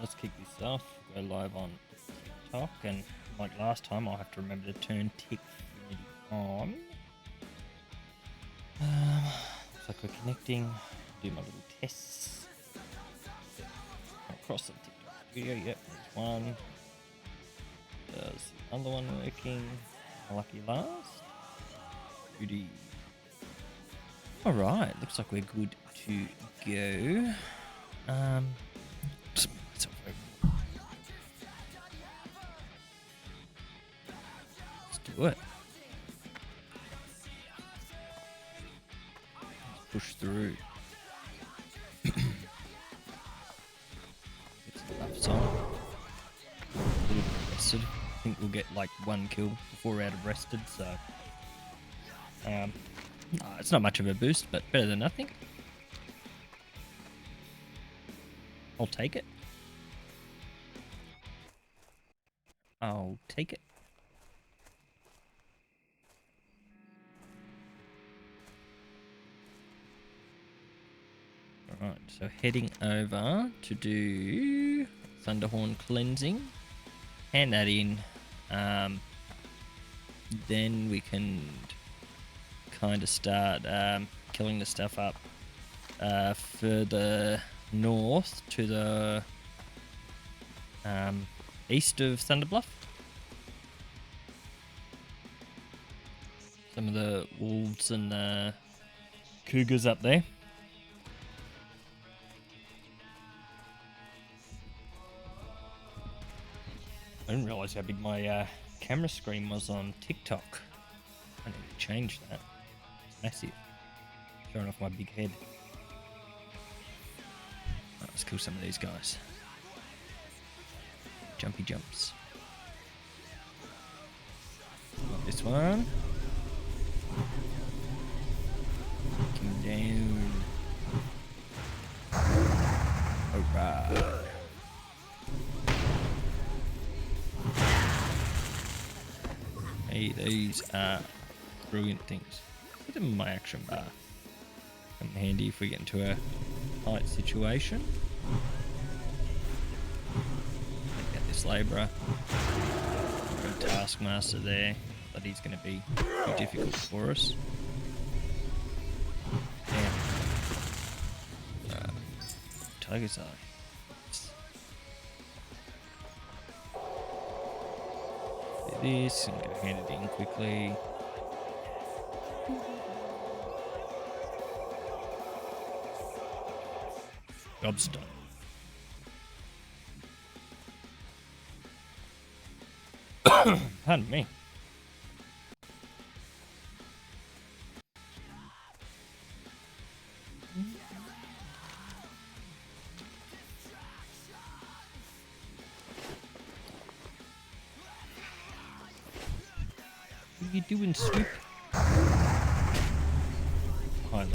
let's kick this off. Go live on TikTok, and like last time, I'll have to remember to turn Tickfinity on. Looks like we're connecting. Do my little tests. Across the TikTok studio. Yep, there's one. Does the other one working? Lucky last. Beauty. All right, looks like we're good to go. Let's do it. Let's push through. Get some buffs on. A little bit rested. I think we'll get like one kill before we're out of rested, so it's not much of a boost, but better than nothing. I'll take it. I'll take it. Alright, so heading over to do Thunderhorn cleansing. Hand that in. Then we can kind of start killing the stuff up further north to the east of Thunderbluff. Some of the wolves and the cougars up there. I didn't realise how big my camera screen was on TikTok. I need to change that. It's massive. Showing off my big head. Right, let's kill some of these guys. Jumpy jumps. Got this one. Take him down. Alright. Hey, these are brilliant things. Put them in my action bar. Come handy if we get into a tight situation. Get this labourer. Got a taskmaster there, but he's going to be too difficult for us. Damn. Tiger's Eye. This and go hand it in quickly. Job's done. Pardon me. What are you doing, Swoop? Hi, love.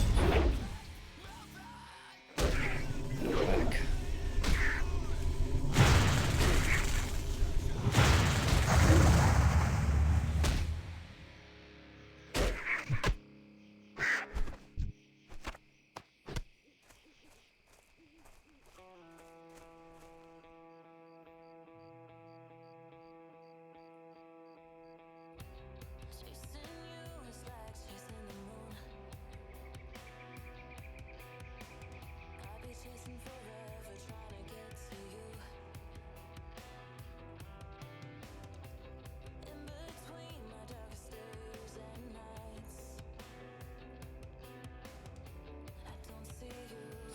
Back.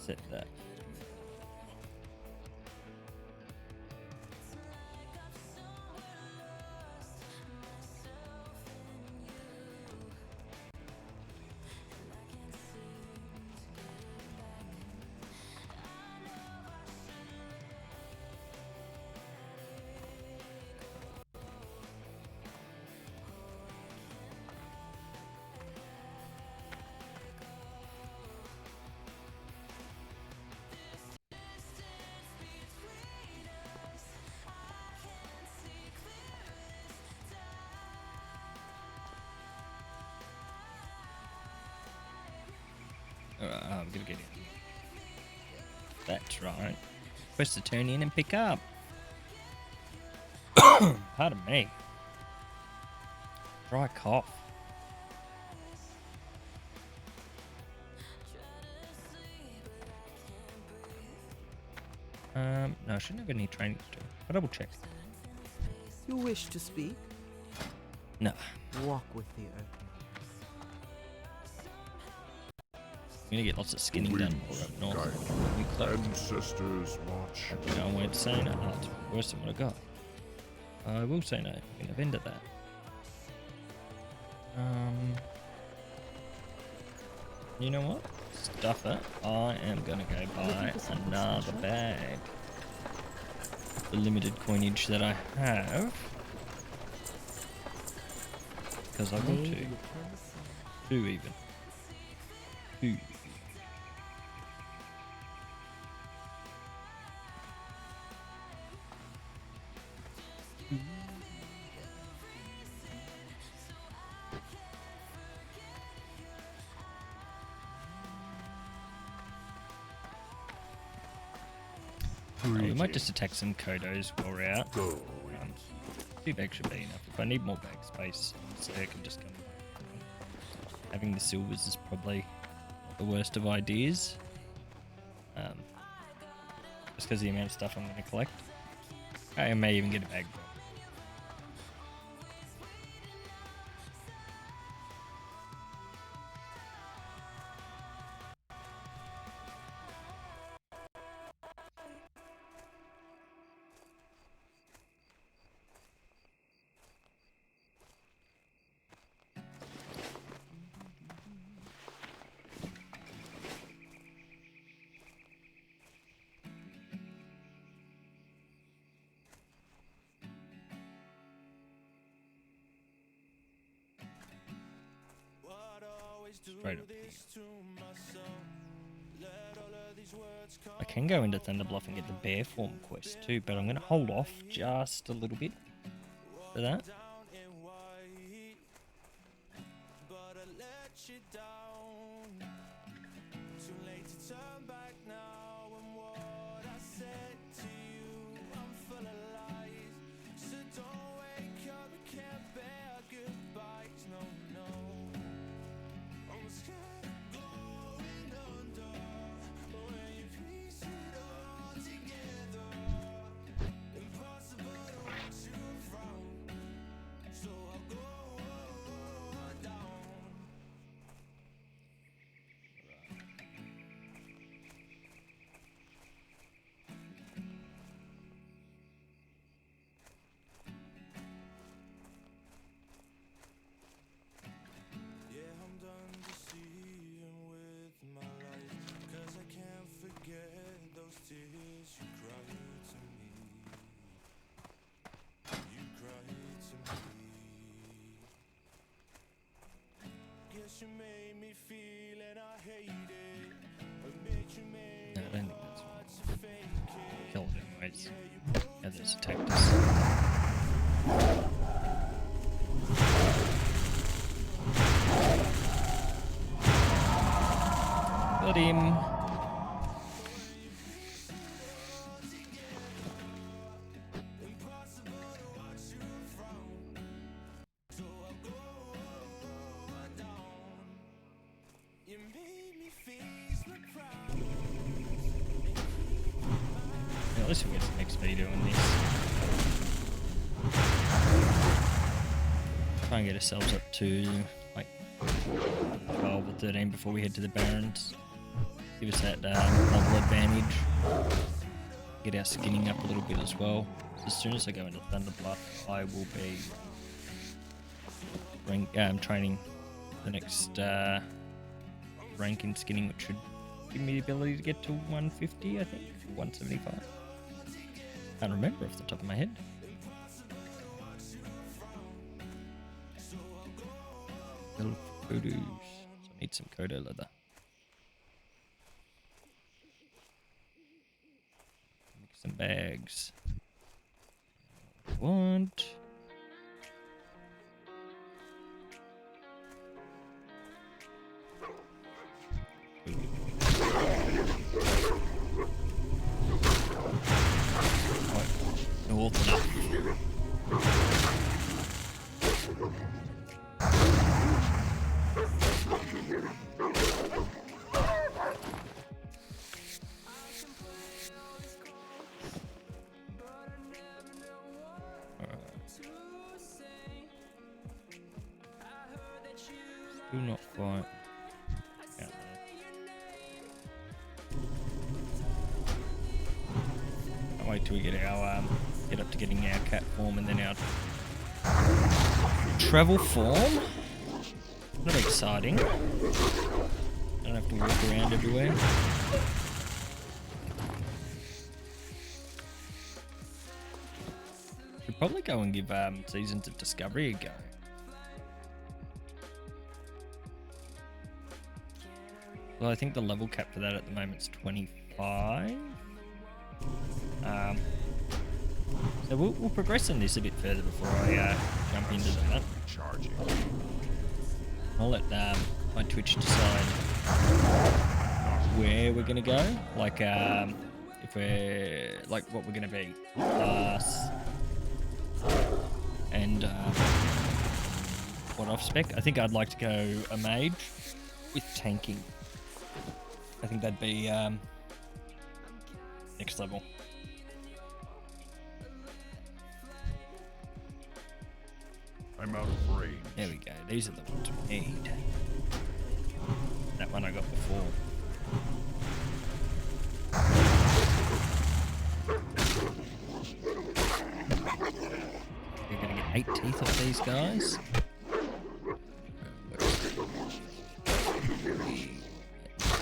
Set that. Alright, I'm gonna get in. That's right. quest to turn in and pick up. Pardon me. Dry cough. No, I shouldn't have any training to do. I'll double check. You wish to speak? No. Walk with the earth. I'm gonna get lots of skinning done more up north. We close. Ancestors watch. I won't say no. Oh, it's worse than what I got. I will say no. I'm gonna end at that. You know what? Stuff it. I am gonna go buy another bag. The limited coinage that I have. Because I want to. Two even. Two. We might just attack some Kodos while we're out. 2 bags should be enough. If I need more bag space, so I can just come. Having the silvers is probably the worst of ideas. Just because of the amount of stuff I'm going to collect. I may even get a bag. Straight up here. I can go into Thunderbluff and get the bear form quest too, but I'm going to hold off just a little bit for that. You made me feel and I hate it. Admit you made No, I don't think that's hard to fake it. kill it anyways. Yeah, there's attacked us. Got him. At least we get some XP doing this. Try and get ourselves up to like 12 or 13 before we head to the Barrens. Give us that level advantage. Get our skinning up a little bit as well. So as soon as I go into Thunderbluff, I will be training the next rank in skinning, which should give me the ability to get to 150, I think, 175. Can't remember off the top of my head. Little Kodos. So I need some Kodo leather. Make some bags. Want. fourth enough. Do not fight. Out there. Can't wait till we get our get up to getting our cat form and then our travel form. Not exciting. Don't have to walk around everywhere. Should probably go and give Seasons of Discovery a go. Well, I think the level cap for that at the moment is 25. So we'll progress on this a bit further before I jump into that. Charging. I'll let my Twitch decide where we're gonna go. Like if we're like what we're gonna be, class, and what off spec. I think I'd like to go a mage with tanking. I think that'd be next level. I'm out of range. There we go. These are the ones we need. That one I got before. We're gonna get 8 teeth off these guys.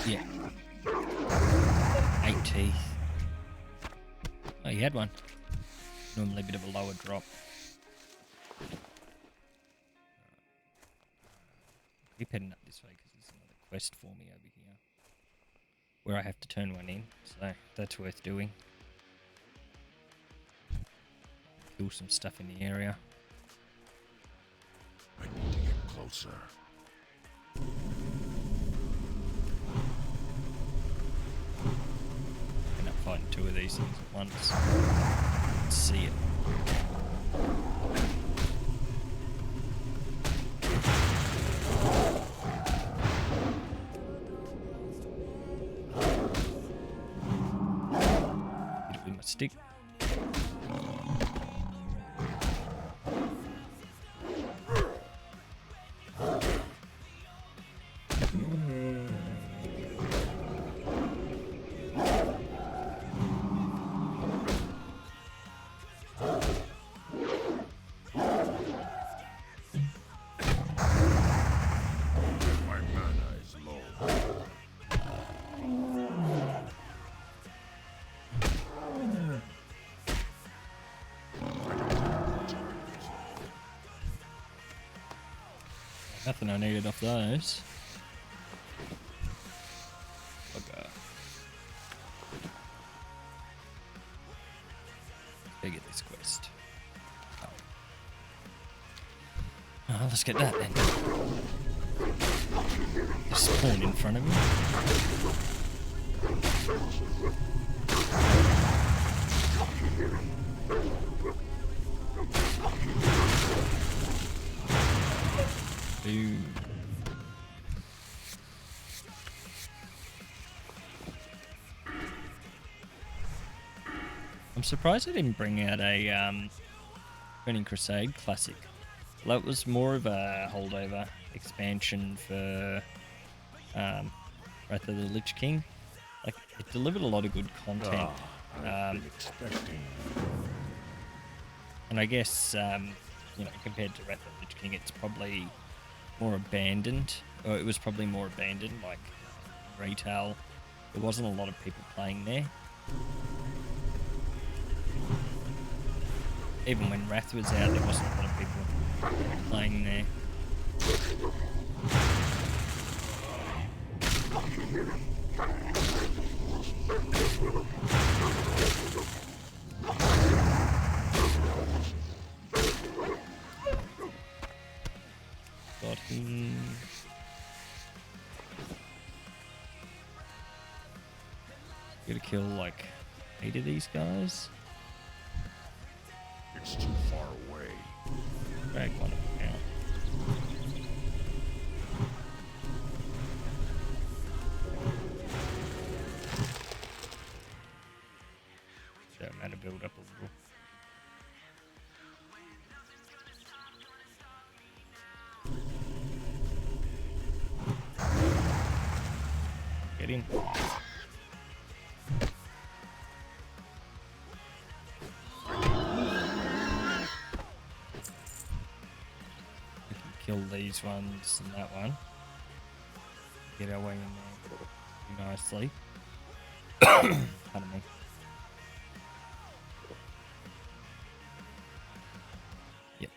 Yeah. 8 teeth. Oh, you had one. Normally a bit of a lower drop. Keep heading up this way because there's another quest for me over here where I have to turn one in, so that's worth doing. Kill some stuff in the area. I need to get closer. End up fighting 2 of these things at once. Let's see it. Hit it with my stick. My mana is low. Nothing I needed off those. Okay. Go get this quest. Oh, let's get that then. Just spawn in front of me. Boom. I'm surprised I didn't bring out a Burning Crusade Classic. Well, that was more of a holdover expansion for Wrath of the Lich King. Like, it delivered a lot of good content. I've been expecting. And I guess, compared to Wrath of the Lich King, it's probably more abandoned. Or it was probably more abandoned, like retail. There wasn't a lot of people playing there. Even when Wrath was out, there wasn't a lot of people playing there. Got him. Gotta kill like 8 of these guys. It's too far away. Drag one of them out. So I'm to build up a little. Get him. We can kill these ones and that one. Get our way in there nicely. Pardon me. Yep.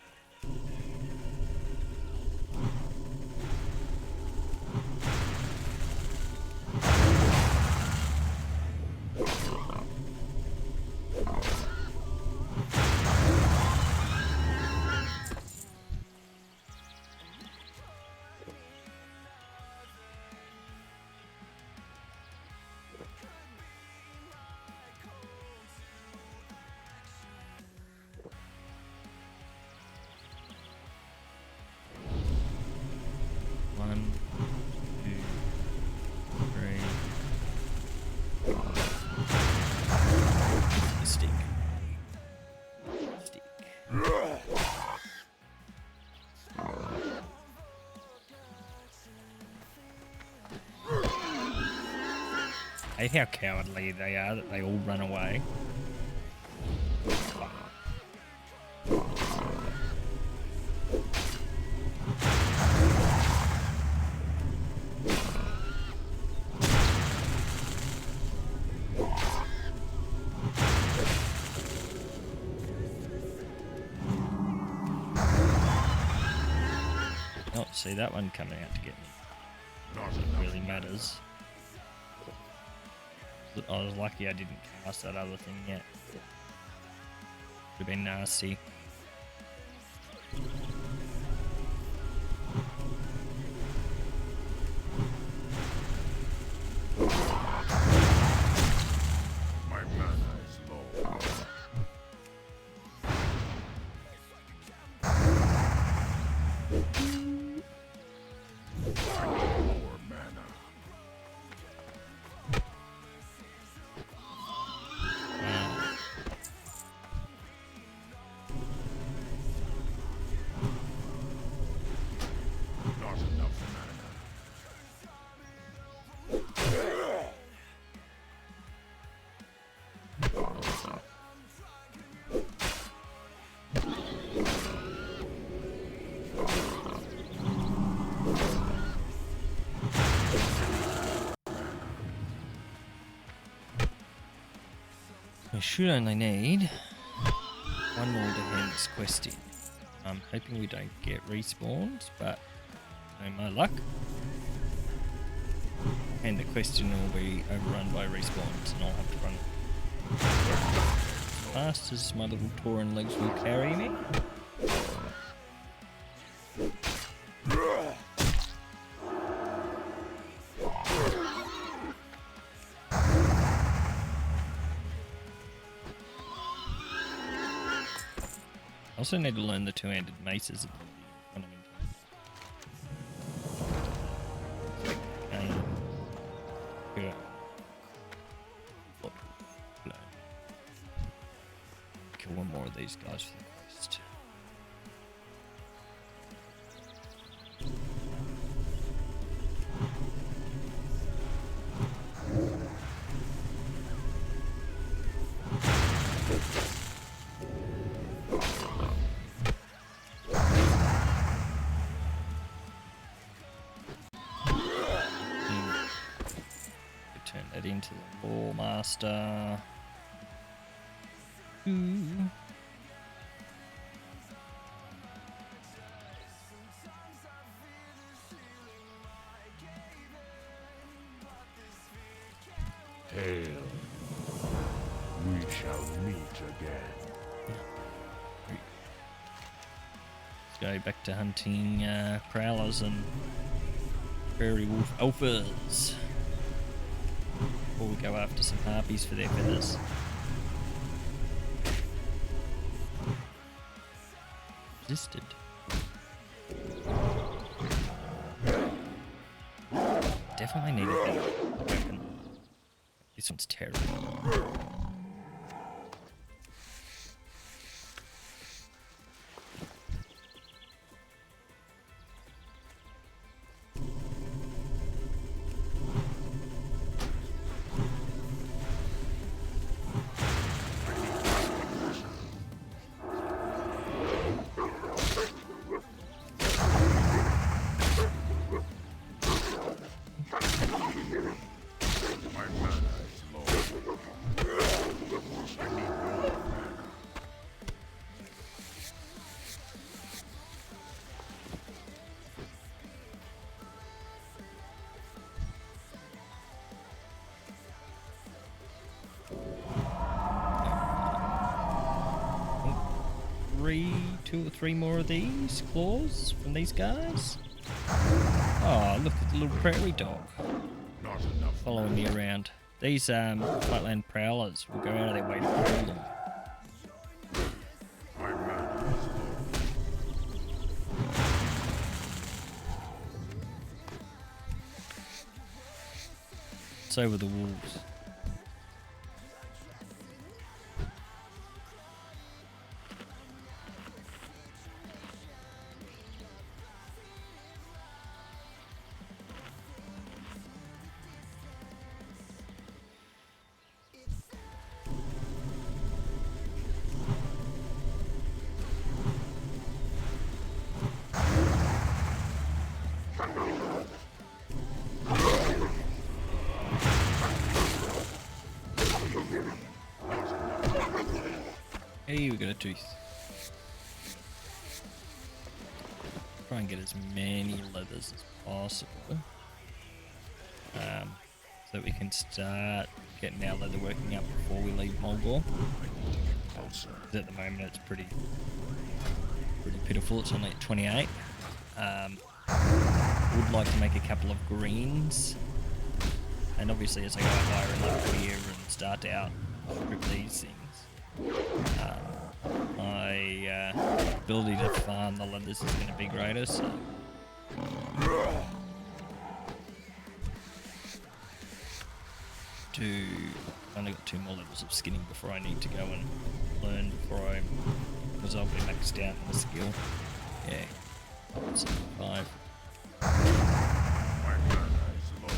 One, two, three. Stick. Stick. I hate how cowardly they are that they all run away. Oh, see that one coming out to get me. It really matters. I was lucky I didn't cast that other thing yet. Would have been nasty. My mana is low. I need more mana. Not enough mana. We should only need one more to hand this quest in. I'm hoping we don't get respawned, but no my luck. And the question will be overrun by respawns, and I'll have to run as fast as my little Tauren legs will carry me. I also need to learn the two-handed maces when I'm in. Yeah. Kill one more of these guys for the quest. Turn that into the Law Master. Hail. We shall meet again. Let's go back to hunting prowlers and prairie wolf alphas before we go after some harpies for their feathers. resisted. Definitely need a better weapon. This one's terrible. My mana is low. I need more mana. Two or three more of these claws from these guys. Oh, look at the little prairie dog Not enough. following me around. These flatland prowlers will go out of their way to kill them. My mana is low. So were the wolves. Hey, we got a tooth. Try and get as many leathers as possible. So that we can start getting our leather working up before we leave Mulgore. Closer. 'Cause at the moment it's pretty pitiful. It's only at 28. Would like to make a couple of greens. And obviously as I go up higher in level here and start out with these things, my ability to farm the leathers is going to be greater, so I've only got 2 more levels of skinning before I need to go and learn because I'll be maxed out in the skill. Yeah, 5. My mana is low.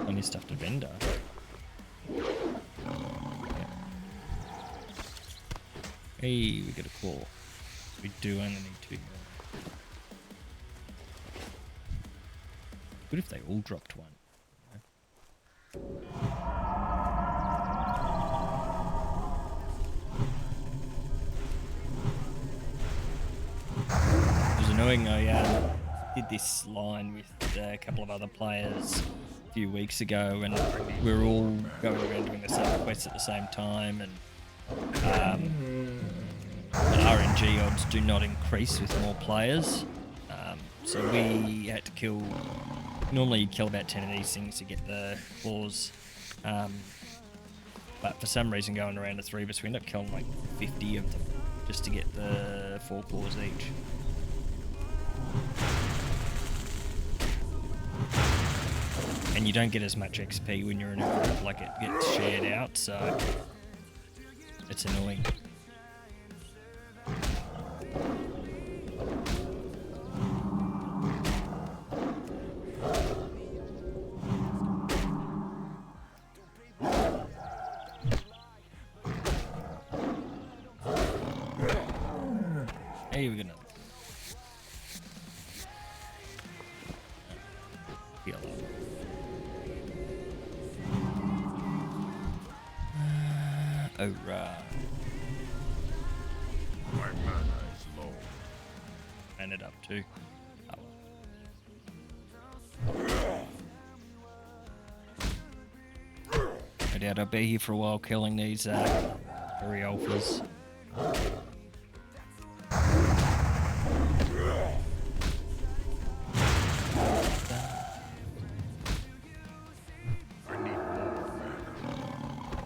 Only stuff to vendor. Yeah. Hey, we got a claw. We do only need 2 more. What if they all dropped one? It was annoying. I did this line with a couple of other players a few weeks ago, and we were all going around doing the same quests at the same time, and the RNG odds do not increase with more players. So we had to kill. Normally you'd kill about 10 of these things to get the claws, but for some reason going around the 3 of us we ended up killing like 50 of them just to get the 4 claws each. And you don't get as much XP when you're in a group, like it gets shared out, so it's annoying. Hey, we're gonna heal up. Alright. My mana is low. And it up too. No doubt I'll be here for a while killing these furry alphas. I need more mana.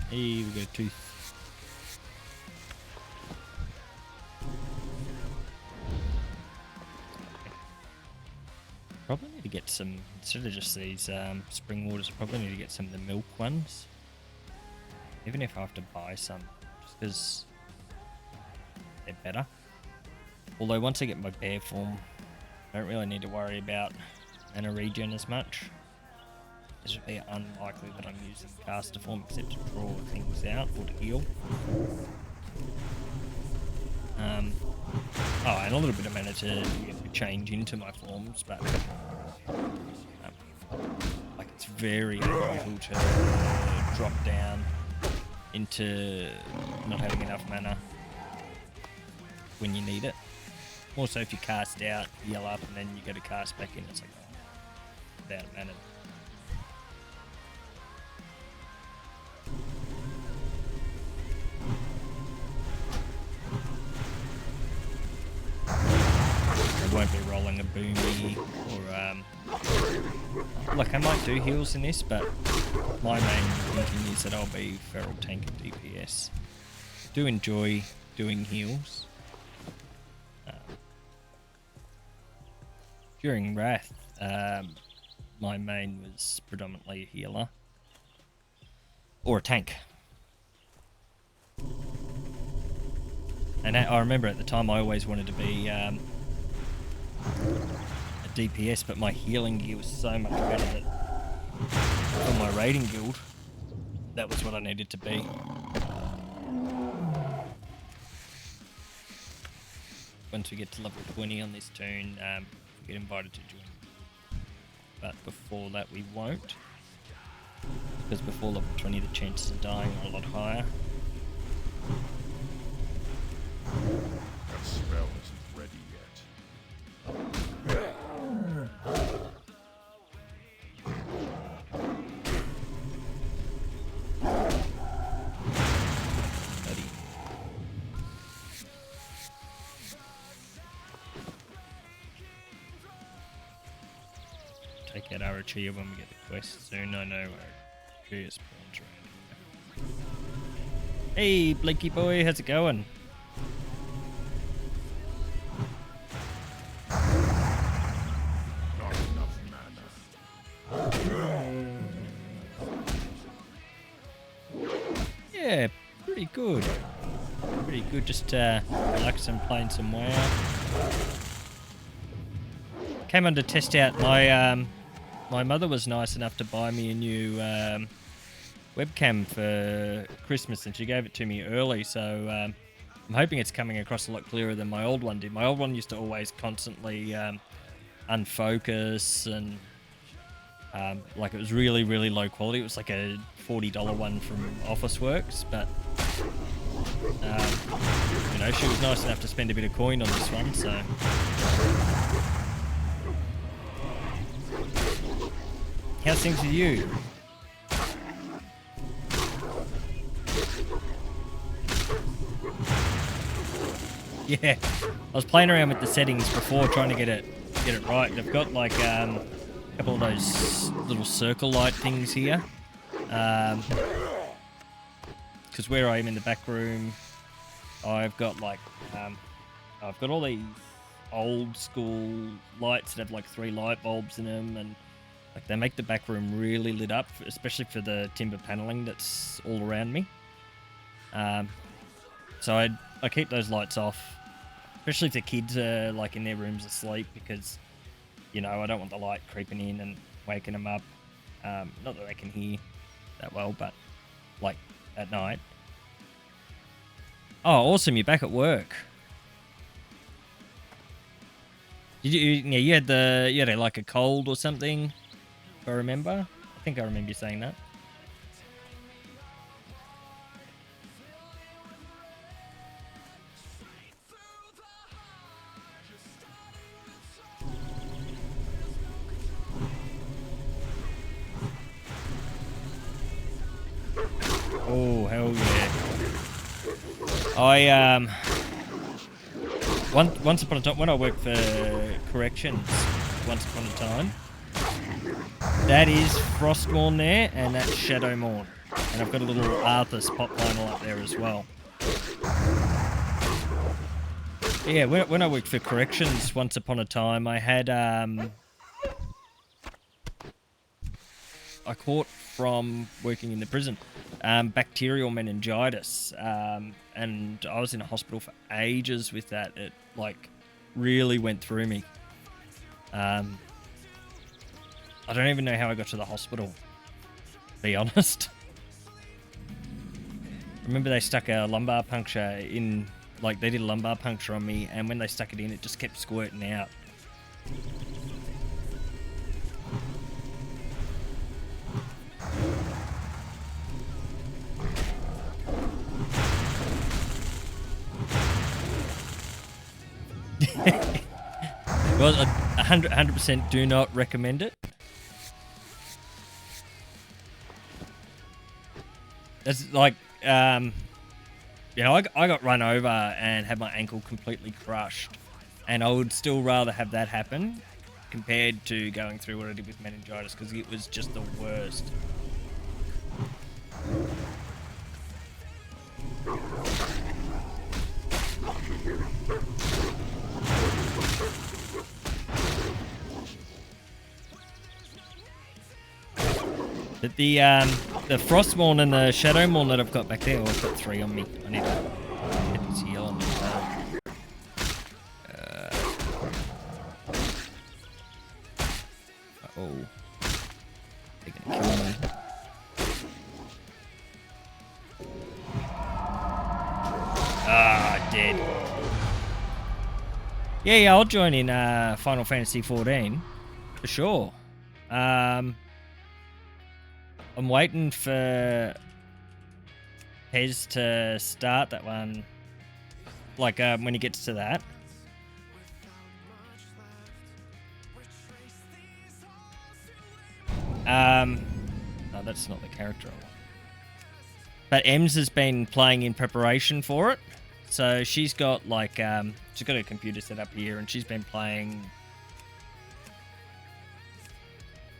Hey, we got a tooth. Probably need to get some, instead of just these spring waters, I probably need to get some of the milk ones. Even if I have to buy some, just because they're better. Although once I get my bear form, I don't really need to worry about mana regen as much. It would be unlikely that I'm using caster form except to draw things out or to heal. Oh, and a little bit of mana to change into my forms, but like it's very unusual to drop down into not having enough mana when you need it. Also, if you cast out, heal up, and then you go to cast back in, it's like without mana. I won't be rolling a boomy or like I might do heals in this, but my main thinking is that I'll be feral tank and DPS. Do enjoy doing heals. During Wrath, my main was predominantly a healer or a tank. And I remember at the time I always wanted to be a DPS, but my healing gear was so much better that for my raiding guild, that was what I needed to be. Once we get to level 20 on this toon, we get invited to join. But before that we won't. Because before level 20 the chances of dying are a lot higher. That spell isn't ready yet. Buddy. Take out Arachia when we get the quest soon. I know Arachia spawns around here. Hey, Blinky boy, how's it going? Not enough mana. Yeah, pretty good. Pretty good, just relaxing, playing some WoW. Came on to test out my my mother was nice enough to buy me a new webcam for Christmas, and she gave it to me early, so I'm hoping it's coming across a lot clearer than my old one did. My old one used to always constantly unfocus, and like it was really, really low quality. It was like a $40 one from Officeworks, but you know, she was nice enough to spend a bit of coin on this one, so. How's things with you? Yeah, I was playing around with the settings before trying to get it right. I've got like a couple of those little circle light things here. Because where I am in the back room, I've got like I've got all these old school lights that have like 3 light bulbs in them, and like they make the back room really lit up, especially for the timber paneling that's all around me. So I keep those lights off, especially if the kids are like in their rooms asleep, because you know I don't want the light creeping in and waking them up. Not that they can hear that well, but like at night. Oh, awesome! You're back at work. Did you had like a cold or something? If I remember, I think I remember you saying that. Oh, hell yeah. I once upon a time when I worked for corrections, once upon a time, That is Frostmourne there, and that's Shadowmourne. And I've got a little Arthas pop vinyl up there as well. Yeah, when I worked for corrections once upon a time, I had I caught from working in the prison bacterial meningitis, and I was in a hospital for ages with that. It like really went through me. I don't even know how I got to the hospital, to be honest. Remember they stuck a lumbar puncture in, like they did a lumbar puncture on me, and when they stuck it in, it just kept squirting out. Well, 100% do not recommend it. That's like, you know, I got run over and had my ankle completely crushed, and I would still rather have that happen compared to going through what I did with meningitis, because it was just the worst. But the Frostmourne and the Shadowmourne that I've got back there, I've got 3 on me. I need to get this heal on me. Oh, they're gonna kill me. Ah, dead. Yeah, I'll join in Final Fantasy 14 for sure. I'm waiting for Pez to start that one, like when he gets to that. No, that's not the character I want. But Ems has been playing in preparation for it. So she's got like, she's got her computer set up here, and she's been playing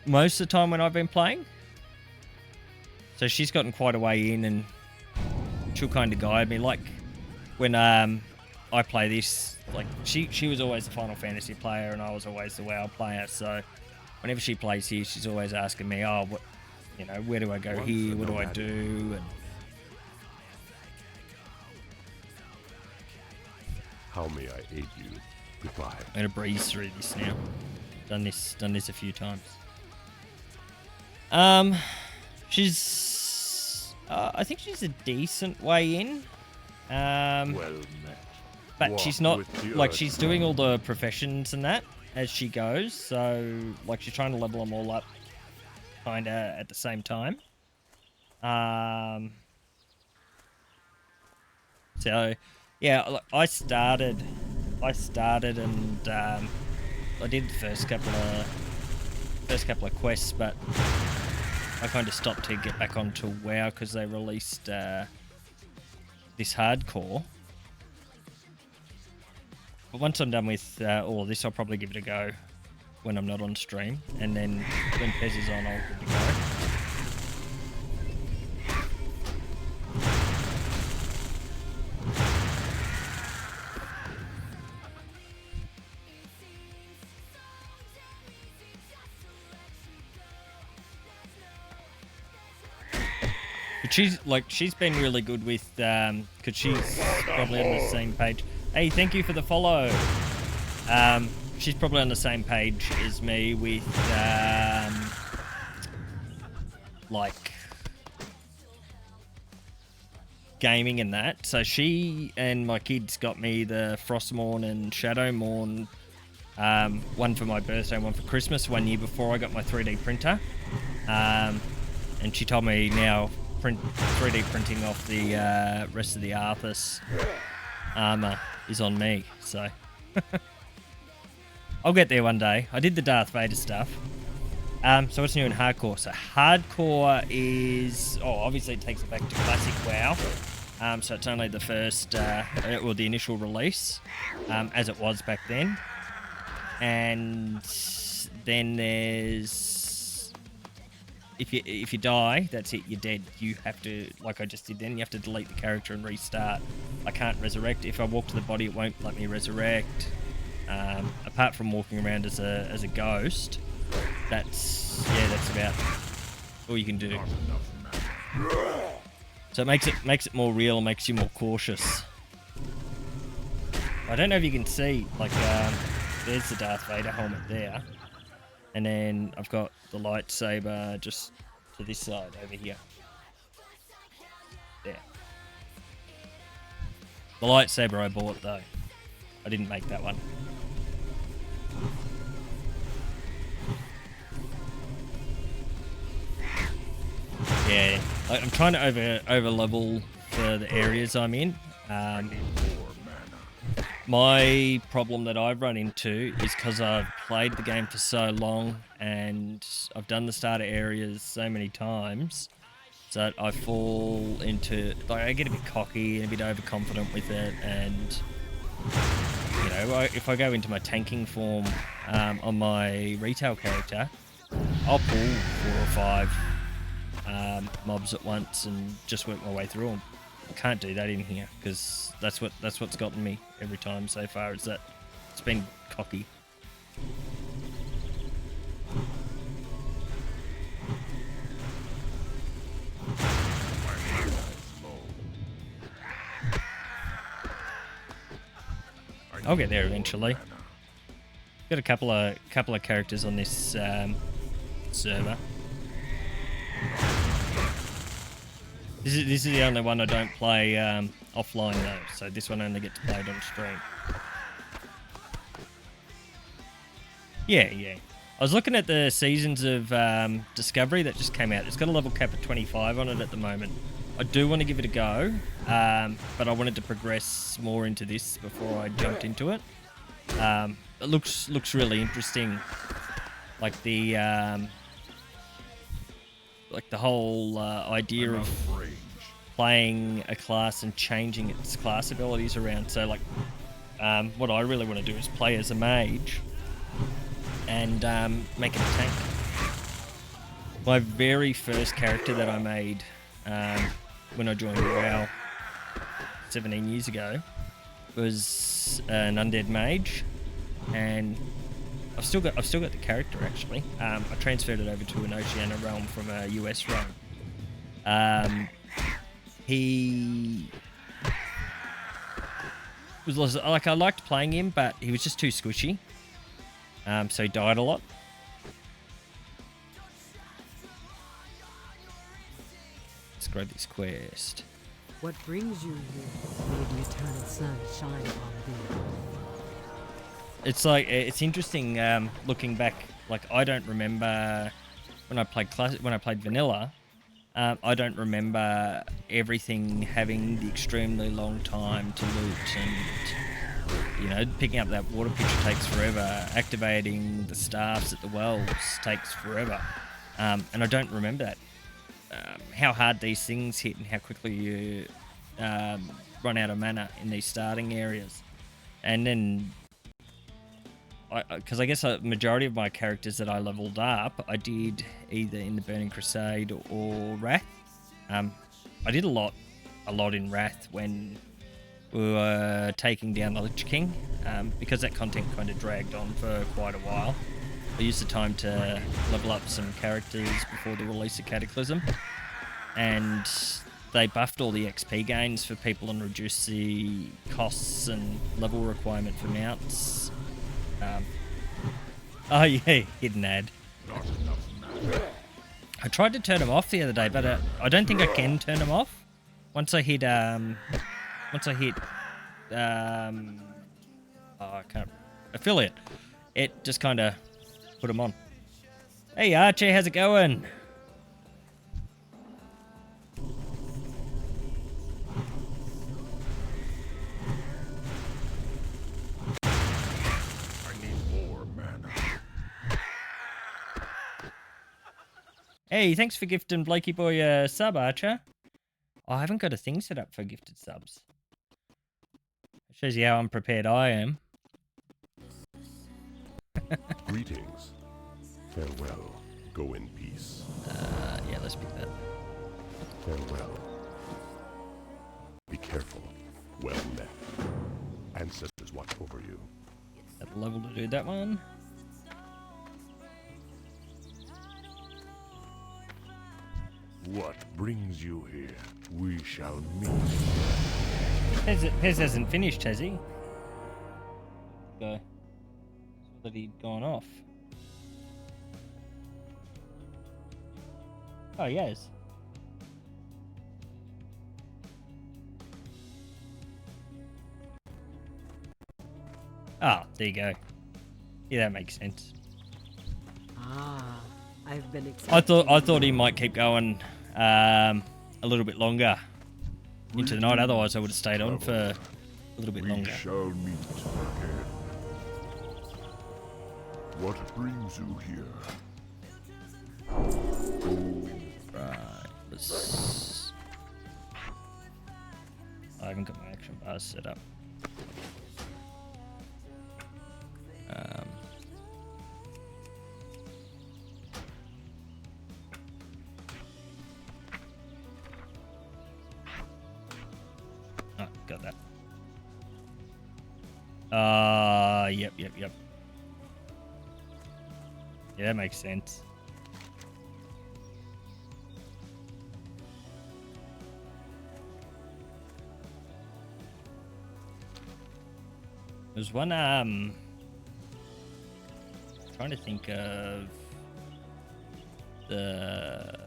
most of the time when I've been playing. So she's gotten quite a way in, and she'll kind of guide me. Like when I play this, like she was always the Final Fantasy player, and I was always the WoW player. So whenever she plays here, she's always asking me, "Oh, what, you know, where do I go here? What do I do?" And How may I aid you? Goodbye. I'm gonna breeze through this now. Done this a few times. She's I think she's a decent way in. Well met. But Walk she's not with the like earth. she's doing all the professions and that as she goes. So like she's trying to level them all up, kind of at the same time. So yeah, look, I started and I did the first couple of quests, but I kind of stopped to get back onto WoW because they released this hardcore. But once I'm done with all of this, I'll probably give it a go when I'm not on stream, and then when Pez is on, I'll give it a go. But she's been really good with, because she's probably on the same page. Hey, thank you for the follow. She's probably on the same page as me with, like, gaming and that. So she and my kids got me the Frostmourne and Shadowmourne, one for my birthday, one for Christmas, 1 year before I got my 3D printer. And she told me now 3D printing off the rest of the Arthas armor is on me, so I'll get there one day. I did the Darth Vader stuff. So what's new in hardcore? So hardcore is, obviously it takes it back to classic WoW. So it's only the first, or the initial release, as it was back then. And then there's if you die, that's it. You're dead. You have to, like I just did then, you have to delete the character and restart. I can't resurrect. If I walk to the body, it won't let me resurrect. Apart from walking around as a ghost, that's about all you can do. So it makes it more real, makes you more cautious. I don't know if you can see, like, there's the Darth Vader helmet there. And then I've got the lightsaber just to this side over here. There. The lightsaber I bought, though. I didn't make that one. Yeah, I'm trying to over level for the areas I'm in. My problem that I've run into is because I've played the game for so long and I've done the starter areas so many times that I fall into, like, I get a bit cocky and a bit overconfident with it, and you know, if I go into my tanking form on my retail character, I'll pull 4 or 5 mobs at once and just work my way through them. I can't do that in here because that's what's gotten me every time so far. Is that it's been cocky. I'll get there eventually. Got a couple of characters on this server. This is the only one I don't play offline though, so this one only gets played on stream. Yeah. I was looking at the Seasons of Discovery that just came out. It's got a level cap of 25 on it at the moment. I do want to give it a go, but I wanted to progress more into this before I jumped into it. It looks really interesting, like the whole idea of playing a class and changing its class abilities around. So like, what I really want to do is play as a mage and make it a tank. My very first character that I made when I joined WoW 17 years ago was an undead mage, and I've still got the character actually. I transferred it over to an Oceania realm from a US realm. He was like, I liked playing him, but he was just too squishy. So he died a lot. Let's grab this quest. What brings you here? May the eternal sun shine upon thee. It's like, it's interesting looking back. Like, I don't remember when I played vanilla. I don't remember everything having the extremely long time to loot, and you know, picking up that water pitcher takes forever. Activating the staffs at the wells takes forever, and I don't remember that. How hard these things hit and how quickly you run out of mana in these starting areas, and then. Because I guess a majority of my characters that I leveled up, I did either in the Burning Crusade or Wrath. I did a lot in Wrath when we were taking down the Lich King, because that content kind of dragged on for quite a while. I used the time to level up some characters before the release of Cataclysm, and they buffed all the XP gains for people and reduced the costs and level requirement for mounts. Oh yeah, hidden ad. I tried to turn them off the other day, but I don't think I can turn them off. Once I hit oh, I can't, affiliate, it just kind of put them on. Hey Archie, how's it going? Hey, thanks for gifting Blakey Boy a sub, Archer. Oh, I haven't got a thing set up for gifted subs. It shows you how unprepared I am. Greetings. Farewell. Go in peace. Yeah, let's pick that. Farewell. Be careful. Well met. Ancestors watch over you. At the level to do that one. What brings you here? We shall meet. Pez hasn't finished, has he? Go. Saw that he'd gone off. Oh, he has. Ah, there you go. Yeah, that makes sense. Ah, I've been I thought he might keep going a little bit longer into the night. Otherwise, I would have stayed on for a little bit longer. We shall meet again. What brings you here? Right. Let's... I haven't got my action bars set up. Oh, got that. Yep. Yeah, that makes sense. There's one, trying to think of the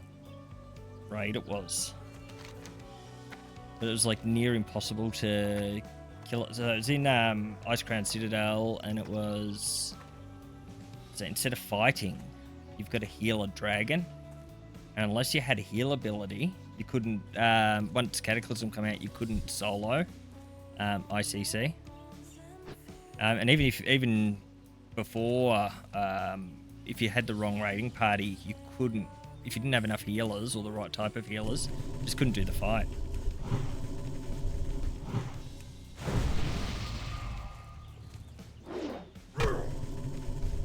raid it was. But it was like near impossible to kill it. So it was in Ice Crown Citadel, and it was... So instead of fighting, you've got to heal a dragon. And unless you had heal ability, you couldn't... once Cataclysm come out, you couldn't solo ICC. And even before, if you had the wrong raiding party, you couldn't... If you didn't have enough healers or the right type of healers, you just couldn't do the fight.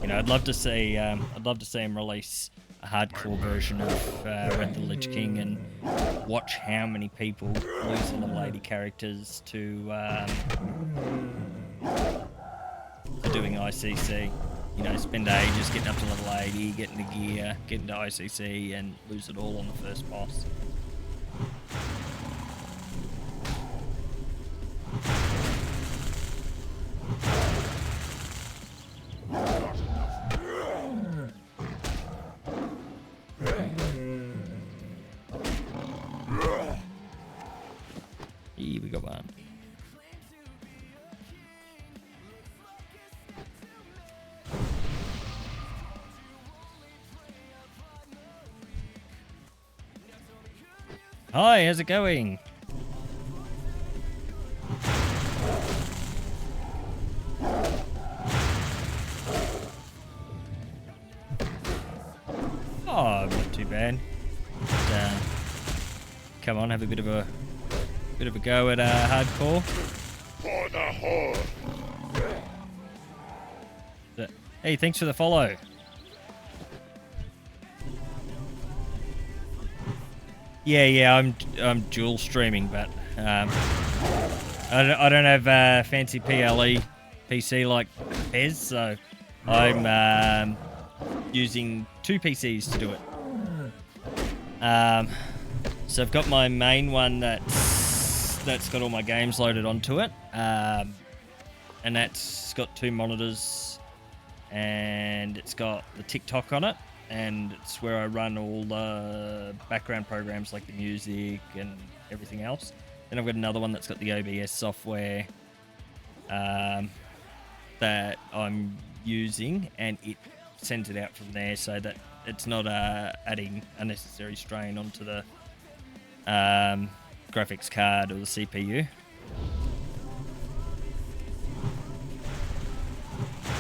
You know, I'd love to see him release a hardcore version of Wrath of the Lich King and watch how many people lose the lady characters to doing ICC. You know, spend ages getting up to level 80, getting the gear, getting to ICC, and lose it all on the first boss. Here we go, man. Hi, how's it going? Oh, not too bad. But, come on, have a bit of a go at hardcore. For the Horde! Hey, thanks for the follow. Yeah, I'm dual streaming, but I don't have fancy PLE PC like Pez, so I'm using two PCs to do it. So I've got my main one that's got all my games loaded onto it, and that's got two monitors, and it's got the TikTok on it. And it's where I run all the background programs like the music and everything else. Then I've got another one that's got the OBS software that I'm using, and it sends it out from there so that it's not adding unnecessary strain onto the graphics card or the CPU.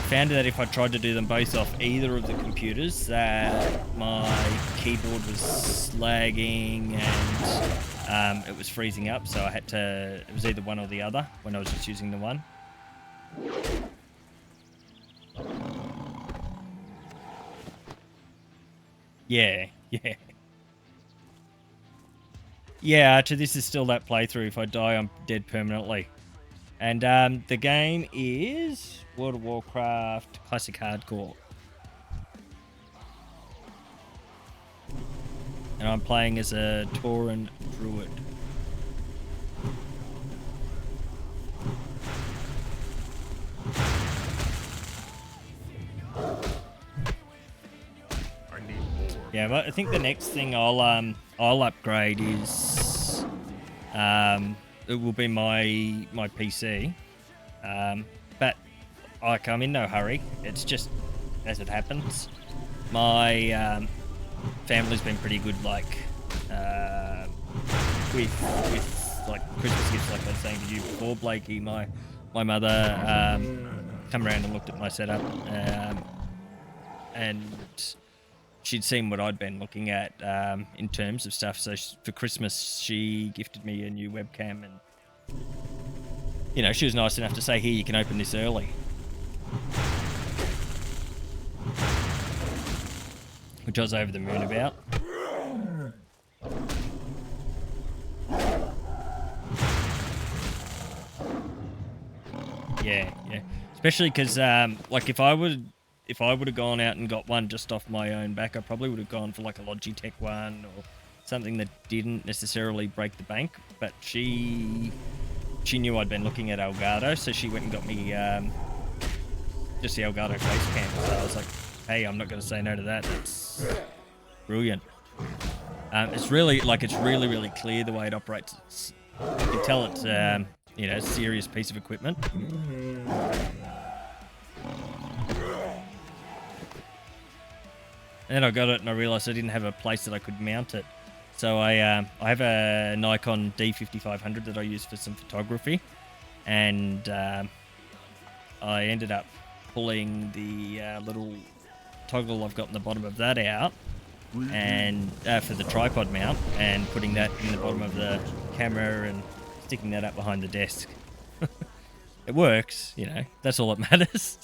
Found that if I tried to do them both off either of the computers, that my keyboard was lagging and it was freezing up, so I had to... It was either one or the other when I was just using the one. Yeah. Yeah, to this is still that playthrough. If I die, I'm dead permanently. And the game is World of Warcraft Classic Hardcore. And I'm playing as a Tauren Druid. Yeah, but I think the next thing I'll upgrade is it will be my PC. But like I'm in no hurry. It's just as it happens. My family's been pretty good, like with like Christmas gifts, like I was saying to you before, Blakey. My mother come around and looked at my setup, and she'd seen what I'd been looking at in terms of stuff. So for Christmas, she gifted me a new webcam, and you know, she was nice enough to say, "Here, you can open this early," which I was over the moon about. Yeah. Especially because, like, if I would have gone out and got one just off my own back, I probably would have gone for like a Logitech one or something that didn't necessarily break the bank. But she knew I'd been looking at Elgato, so she went and got me just the Elgato face cam. So I was like, hey, I'm not going to say no to that. That's brilliant. It's really really clear the way it operates. You can tell it's you know, a serious piece of equipment. And then I got it and I realised I didn't have a place that I could mount it. So I have a Nikon D5500 that I use for some photography, and I ended up pulling the little toggle I've got in the bottom of that out, and for the tripod mount, and putting that in the bottom of the camera and sticking that up behind the desk. It works, you know. That's all that matters.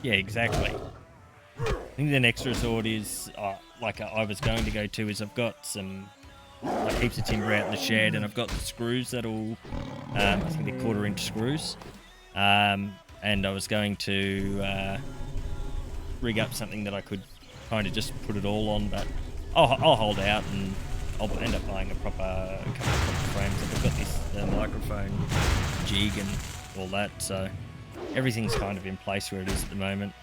Yeah, exactly. I think the next resort is, like I was going to go to, is I've got some like heaps of timber out in the shed, and I've got the screws that'll, I think they're 1/4-inch screws, and I was going to rig up something that I could kind of just put it all on, but I'll hold out and I'll end up buying a couple of proper frames. I've got this microphone jig and all that, so everything's kind of in place where it is at the moment.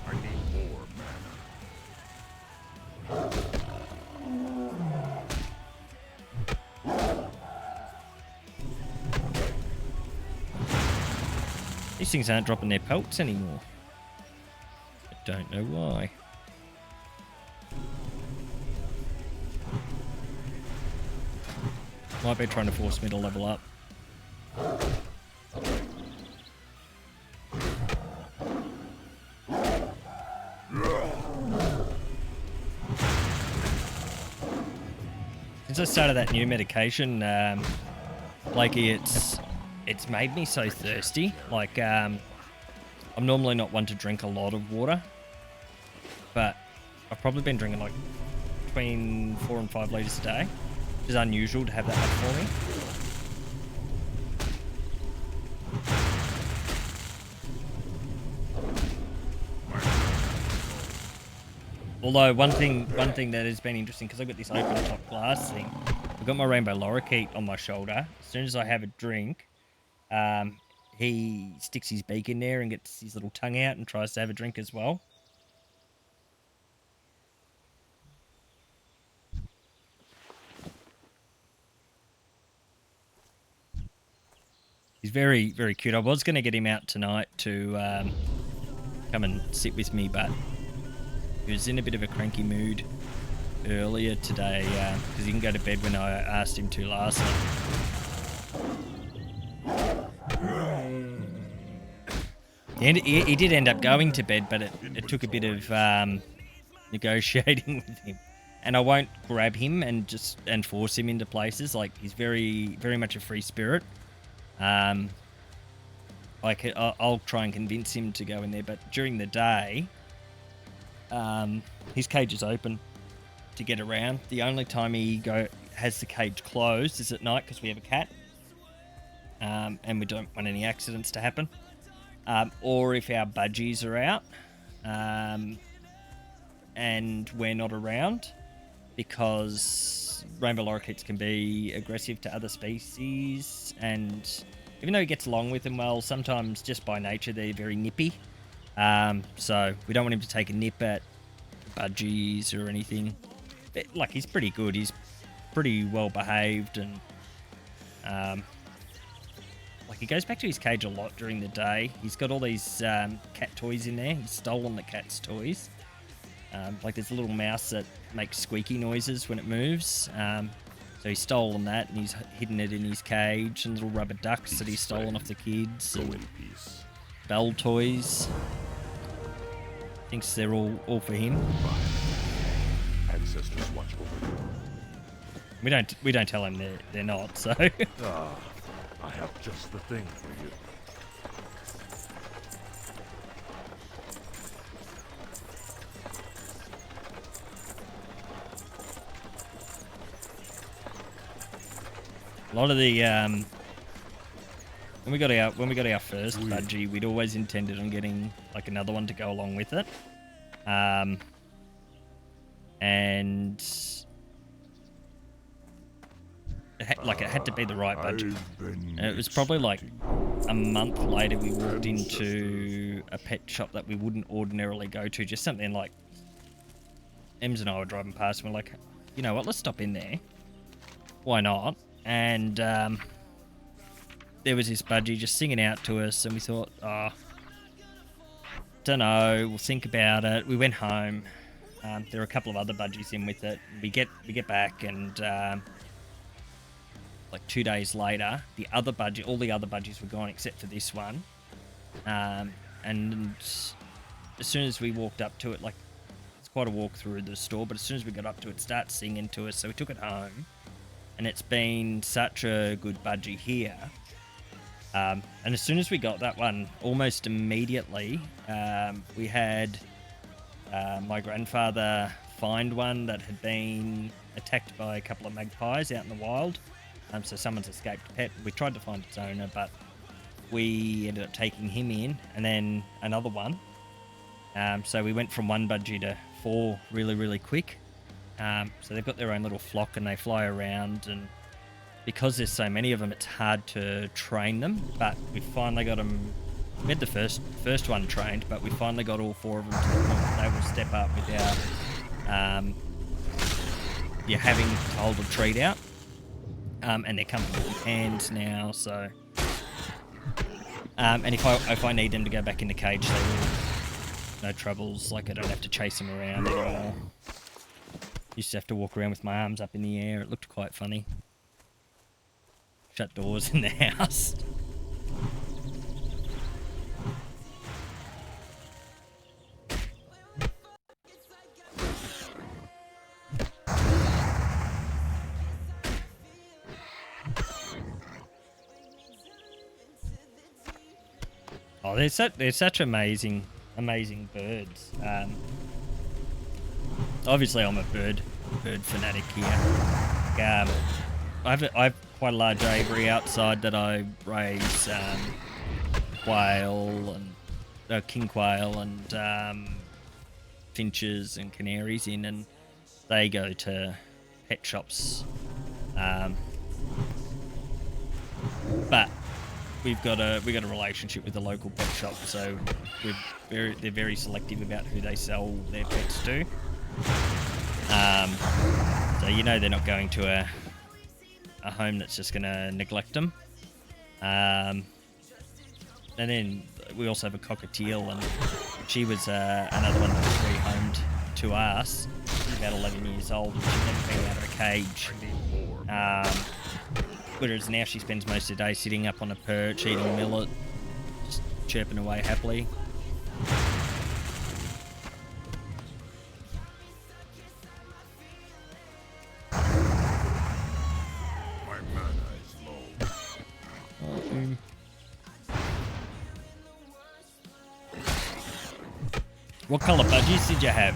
I need more mana. These things aren't dropping their pelts anymore. I don't know why. Might be trying to force me to level up. Since I started that new medication, Blakey, it's made me so thirsty. Like, I'm normally not one to drink a lot of water, but I've probably been drinking like between 4 and 5 litres a day. Which is unusual to have that much for me. Although one thing that has been interesting, because I've got this open top glass thing, I've got my rainbow lorikeet on my shoulder. As soon as I have a drink, he sticks his beak in there and gets his little tongue out and tries to have a drink as well. He's very, very cute. I was going to get him out tonight to come and sit with me, but he was in a bit of a cranky mood earlier today because he didn't go to bed when I asked him to last night. He did end up going to bed, but it took a bit of negotiating with him, and I won't grab him and force him into places. Like, he's very much a free spirit. Like, I'll try and convince him to go in there, but during the day, his cage is open to get around. The only time he has the cage closed is at night because we have a cat, and we don't want any accidents to happen, or if our budgies are out, and we're not around, because rainbow lorikeets can be aggressive to other species, and even though he gets along with them well, sometimes just by nature they're very nippy. So we don't want him to take a nip at budgies or anything. But, like, he's pretty good. He's pretty well behaved, and like, he goes back to his cage a lot during the day. He's got all these cat toys in there. He's stolen the cat's toys. Like, there's a little mouse that makes squeaky noises when it moves. So he's stolen that, and he's hidden it in his cage, and little rubber ducks that he's stolen off the kids. Go And in peace. bell toys. Thinks they're all for him. Ancestors watch over you. We don't tell him they're not. So Ah, I have just the thing for you. a lot of the when we got our first budgie, we'd always intended on getting, like, another one to go along with it, and it had to be the right budgie. And it was probably like a month later we walked into a pet shop that we wouldn't ordinarily go to, just something like, Ems and I were driving past and we're like, you know what, let's stop in there. Why not? And there was this budgie just singing out to us, and we thought, oh, don't know, we'll think about it. We went home. There were a couple of other budgies in with it. We get back, and like 2 days later, all the other budgies were gone except for this one. And as soon as we walked up to it, like, it's quite a walk through the store, but as soon as we got up to it, it started singing to us, so we took it home. And it's been such a good budgie here. And as soon as we got that one, almost immediately, we had my grandfather find one that had been attacked by a couple of magpies out in the wild. So someone's escaped a pet. We tried to find its owner, but we ended up taking him in, and then another one. So we went from one budgie to 4 really, really quick. So they've got their own little flock, and they fly around, and because there's so many of them, it's hard to train them, but we finally got them. We had the first one trained, but we finally got all 4 of them to the point that they will step up without having to hold a treat out. And they're comfortable in hands now, so and if I need them to go back in the cage, they will. No troubles. Like, I don't have to chase them around anymore. Used to have to walk around with my arms up in the air. It looked quite funny. Shut doors in the house. Oh, they're such amazing birds. Obviously, I'm a bird fanatic here. I've quite a large aviary outside that I raise quail and king quail and finches and canaries in, and they go to pet shops. But we've got a relationship with the local pet shop, so they're very selective about who they sell their pets to. So they're not going to a home that's just going to neglect them. And then we also have a cockatiel, and she was another one that was rehomed to us. She's about 11 years old, and she's never been out of a cage. Whereas now she spends most of the day sitting up on a perch, eating millet, just chirping away happily. What colour budgies did you have?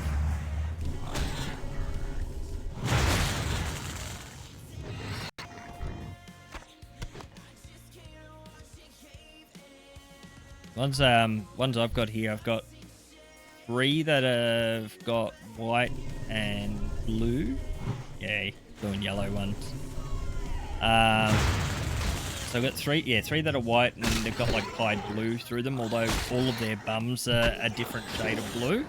Ones I've got here, I've got 3 that have got white and blue. Yeah, blue and yellow ones. So I've got 3 that are white and they've got like pied blue through them, although all of their bums are a different shade of blue.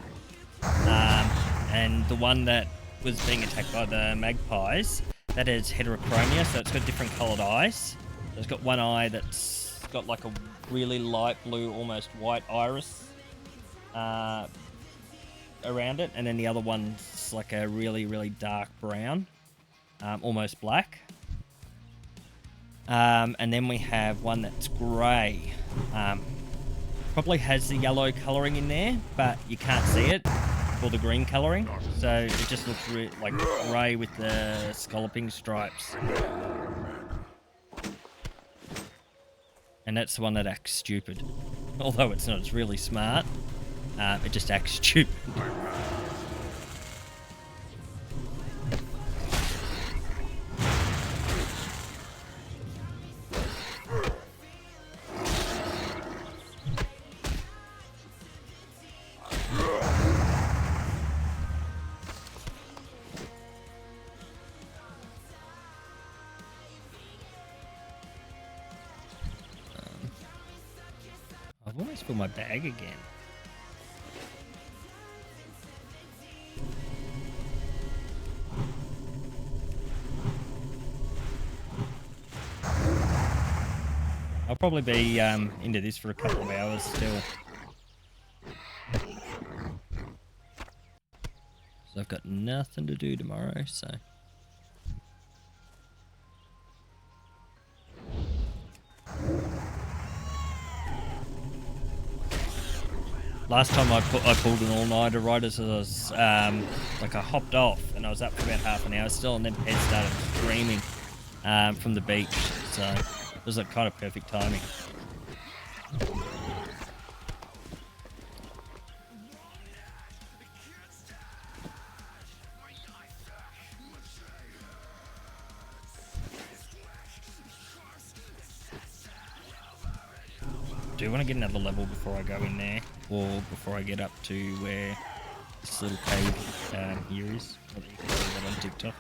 And the one that was being attacked by the magpies, that is heterochromia, so it's got different coloured eyes. So it's got one eye that's got like a really light blue, almost white iris around it, and then the other one's like a really, really dark brown, almost black. And then we have one that's grey. Probably has the yellow colouring in there, but you can't see it, or the green colouring. So it just looks like grey with the scalloping stripes. And that's the one that acts stupid. Although it's not, it's really smart. It just acts stupid. I've almost filled my bag again. I'll probably be into this for a couple of hours still. So I've got nothing to do tomorrow, so... Last time I pulled an all-nighter right as I was, like I hopped off and I was up for about half an hour still, and then Ped started screaming from the beach, so it was like kind of perfect timing. Do you want to get another level before I go in there, or before I get up to where this little cave here is? Or that you can see that on TikTok.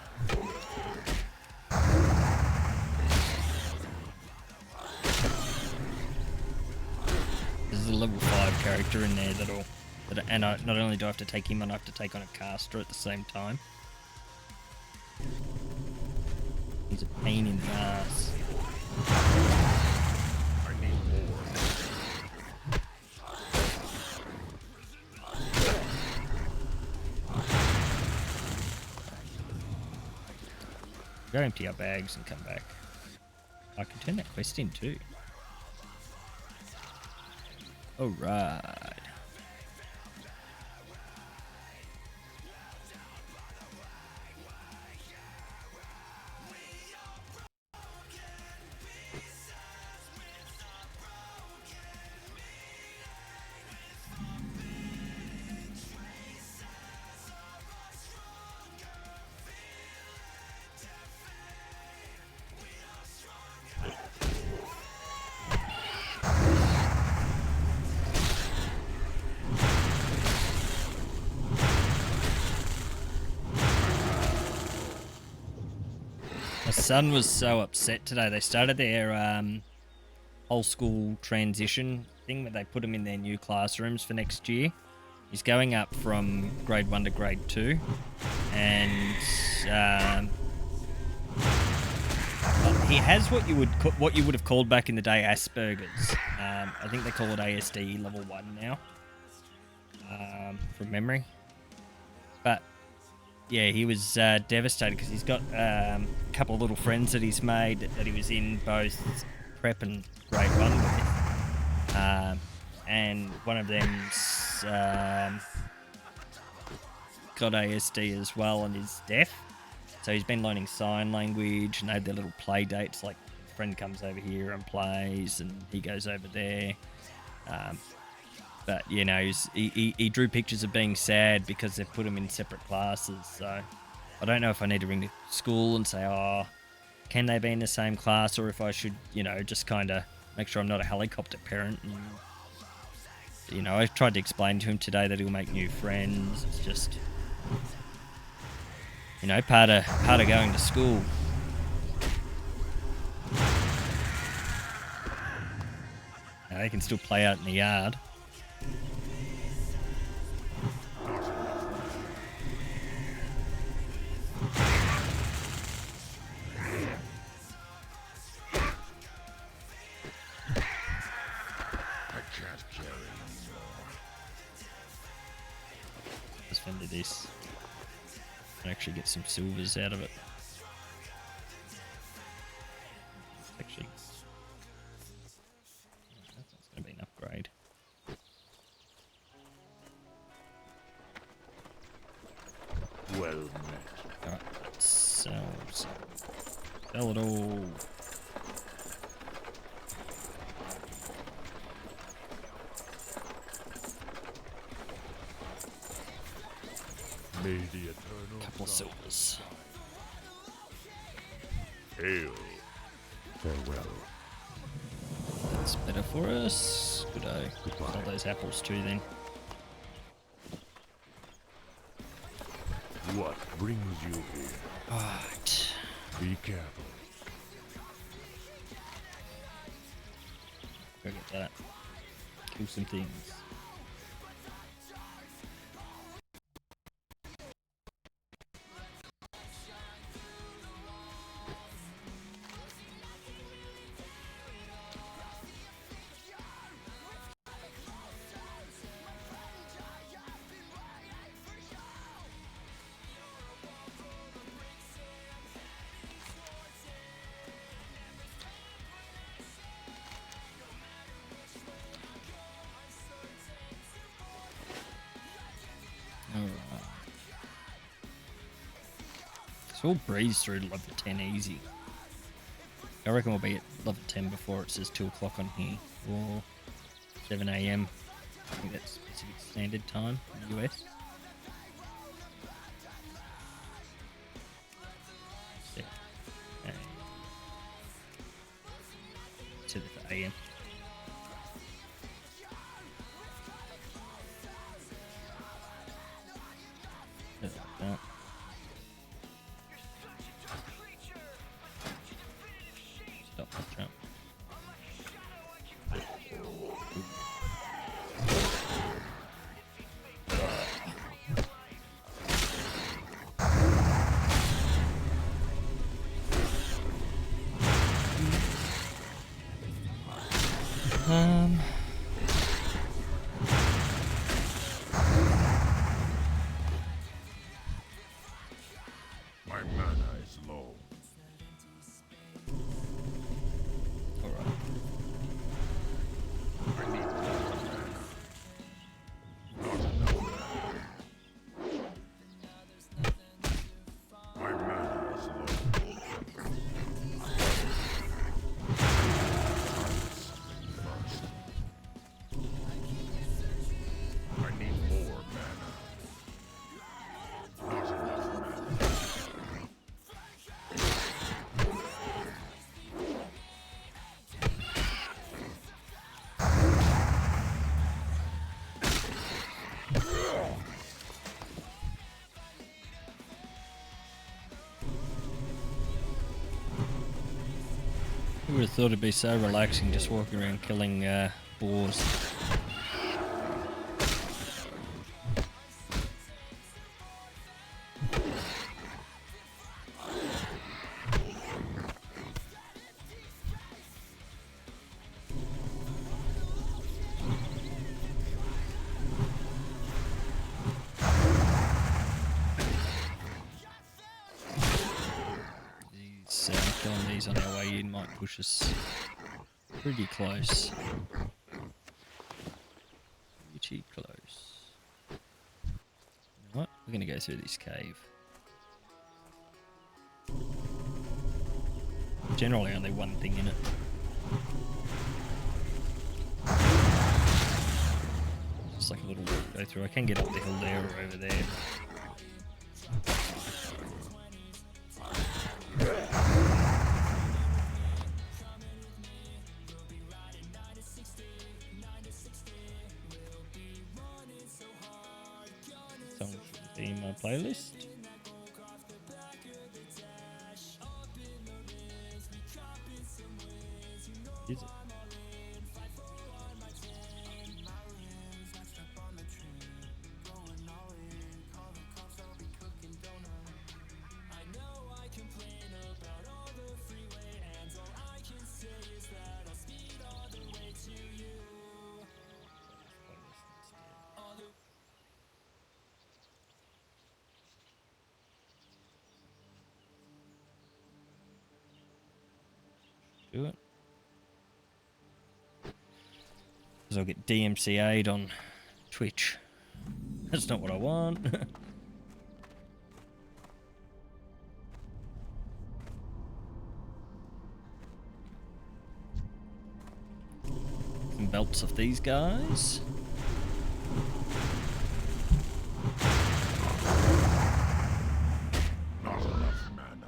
There's a level 5 character in there and not only do I have to take him on, I have to take on a caster at the same time. He's a pain in the ass. Go empty our bags and come back. I can turn that quest in too. Alright. My son was so upset today. They started their whole school transition thing where they put him in their new classrooms for next year. He's going up from grade 1 to grade 2, and he has what you would have called back in the day Asperger's. I think they call it ASD level 1 now, from memory. But yeah, he was devastated because he's got a couple of little friends that he's made that he was in both prep and grade 1 with. And one of them's got ASD as well and is deaf. So he's been learning sign language, and they had their little play dates, like a friend comes over here and plays and he goes over there. But you know, he drew pictures of being sad because they've put him in separate classes. So I don't know if I need to ring the school and say, oh, can they be in the same class, or if I should, you know, just kind of make sure I'm not a helicopter parent. And, you know, I tried to explain to him today that he'll make new friends. It's just, you know, part of going to school. Now, they can still play out in the yard. Let's fend this. And actually get some silvers out of it. Actually, that's going to be an upgrade. Well met. Alright, let's sell it all. May the eternal Couple of sun silvers. hail. Farewell. That's better for us. Good day. Goodbye. Sell those apples too then. What brings you here? Right. Be careful. Go get that. Kill some things. Alright. So we'll breeze through to level 10 easy. I reckon we'll be at level 10 before it says 2 o'clock on here. Or 7 AM. I think that's Pacific Standard Time in the US. Yeah. Set it for AM. Like that. Stop that jump. My mana is low. Alright. I need more mana. Not enough mana. My mana is low. First. I need more mana. Not enough mana. Who would have thought it'd be so relaxing just walking around killing boars? Killing these on our way in might push us pretty close. Pretty close. You know what? We're gonna go through this cave. Generally only one thing in it. It's like a little go through. I can get up the hill there or over there. Song should be in my playlist. Is it? Do it. Because I'll get DMCA'd on Twitch. That's not what I want. Some belts of these guys. Not enough mana.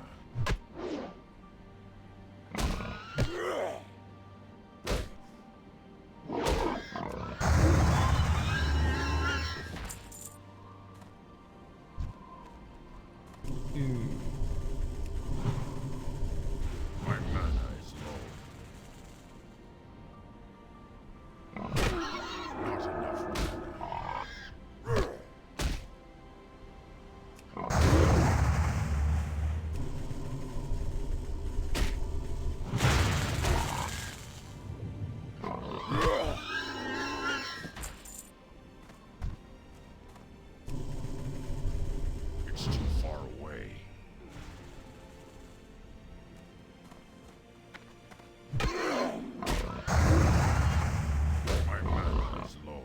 My mana is low. Not enough mana. It's too far away. My mana is low.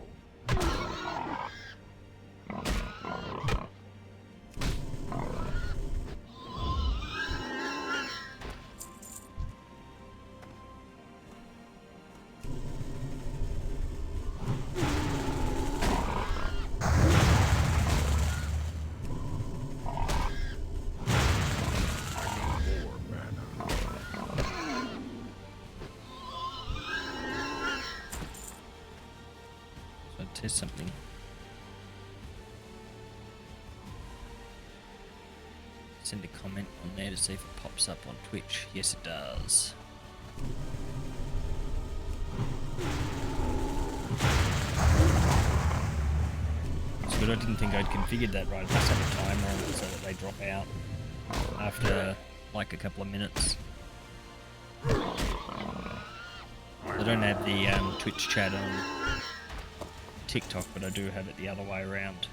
More mana. So test something. Send a comment on there to see if it pops up on Twitch. Yes, it does. It's good. I didn't think I'd configured that right. I must have a timer on it so that they drop out after like a couple of minutes. I don't have the Twitch chat on TikTok, but I do have it the other way around.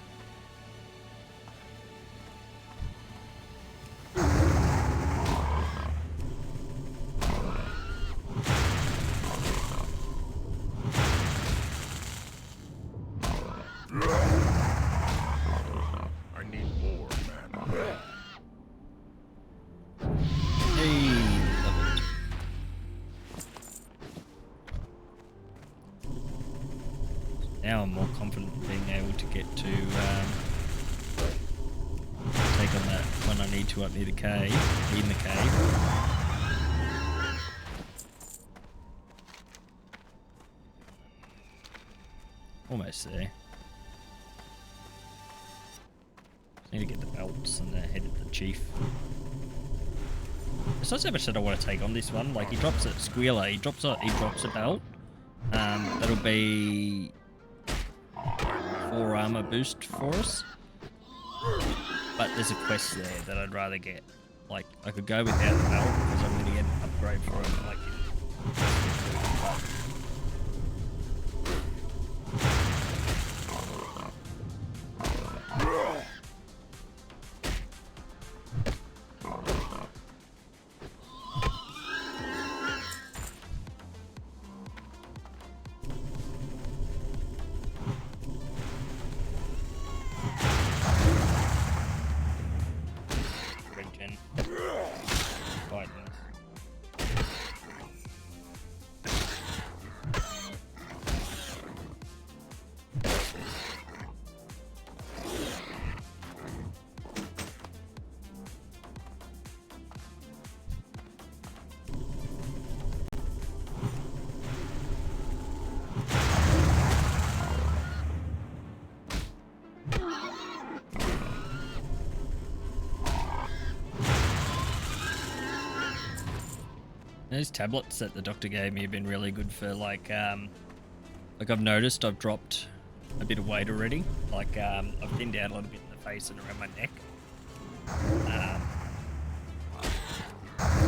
I need more mana. Hey, love it. Now I'm more confident in being able to get to take on that when I need to up near the cave, in the cave. Almost there. Need to get the belts and the head of the chief. It's not so much that I want to take on this one. Like he drops a squealer, he drops a belt. That'll be 4 armor boost for us. But there's a quest there that I'd rather get. Like I could go without the belt because I'm gonna get an upgrade for it. Like regen. Quite nice. Those tablets that the doctor gave me have been really good for like I've noticed I've dropped a bit of weight already. Like I've thinned out a little bit in the face and around my neck.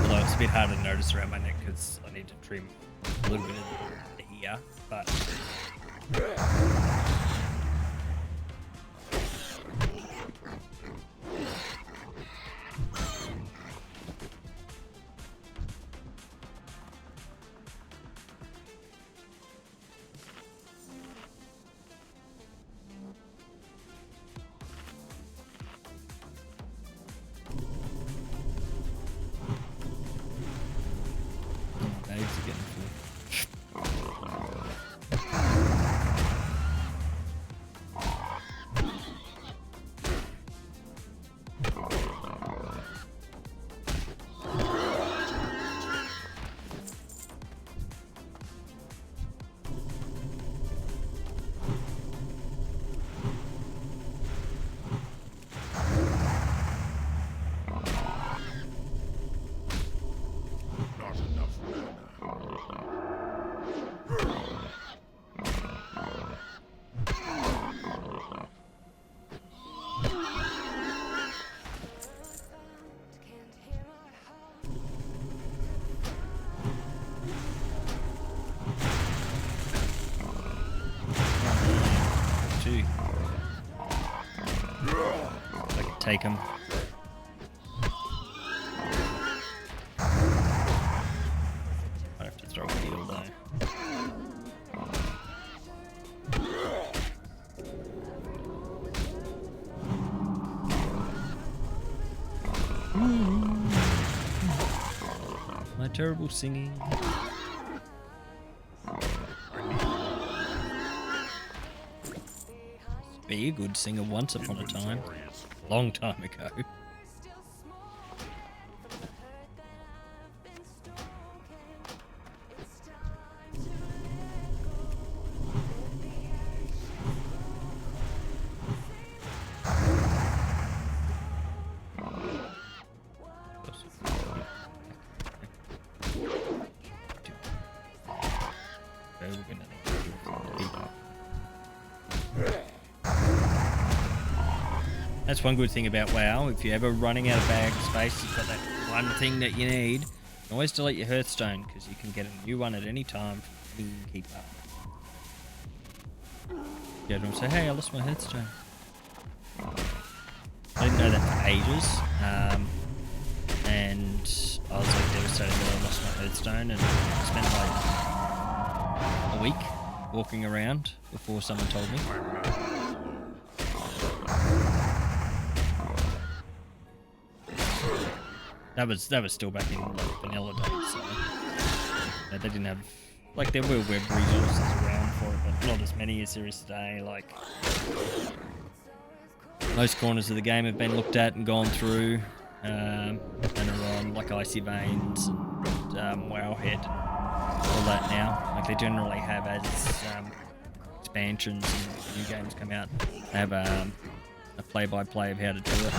Although it's a bit harder to notice around my neck because I need to trim a little bit of the here, but my babes are getting full. Not enough mana. Two. I can take them. I have to throw a heal though. My terrible singing. Be a good singer once upon a time. Glorious. Long time ago. That's one good thing about WoW. If you're ever running out of bag space, you've got that one thing that you need. You can always delete your Hearthstone because you can get a new one at any time from any keeper. Go to them and say, hey, I lost my Hearthstone. I didn't know that for ages. And I was like devastated that I lost my Hearthstone and spent like a week walking around before someone told me. That was still back in like, vanilla days, so they didn't have, like, there were web resources around for it, but not as many as there is today. Like, most corners of the game have been looked at and gone through, and are on like Icy Veins and Wowhead, all that now. Like, they generally have, as expansions and new games come out, they have a play-by-play of how to do it.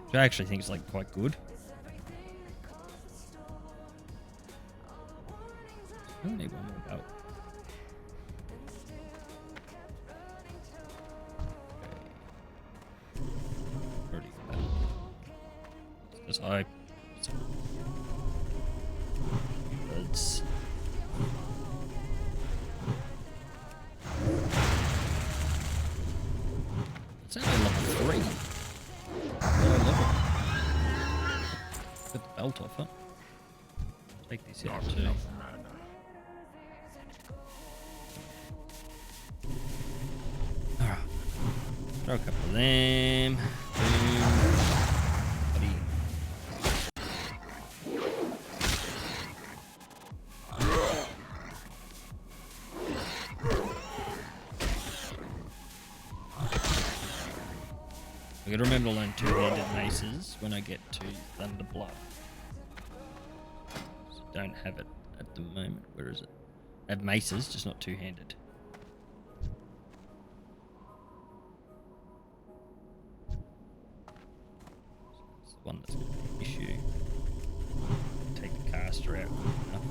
Which I actually think is like quite good. I don't need one more belt. Already got that. Because I. Let's. It's only level 3. Got the belt off it. Take these out Not too. enough mana. Alright. Throw a couple of them. Boom. Buddy. I gotta remember to learn two-handed maces when I get to Thunder Bluff. So don't have it at the moment. Where is it? I have maces, just not two-handed. one that's going to be an issue. Take the caster out quick enough.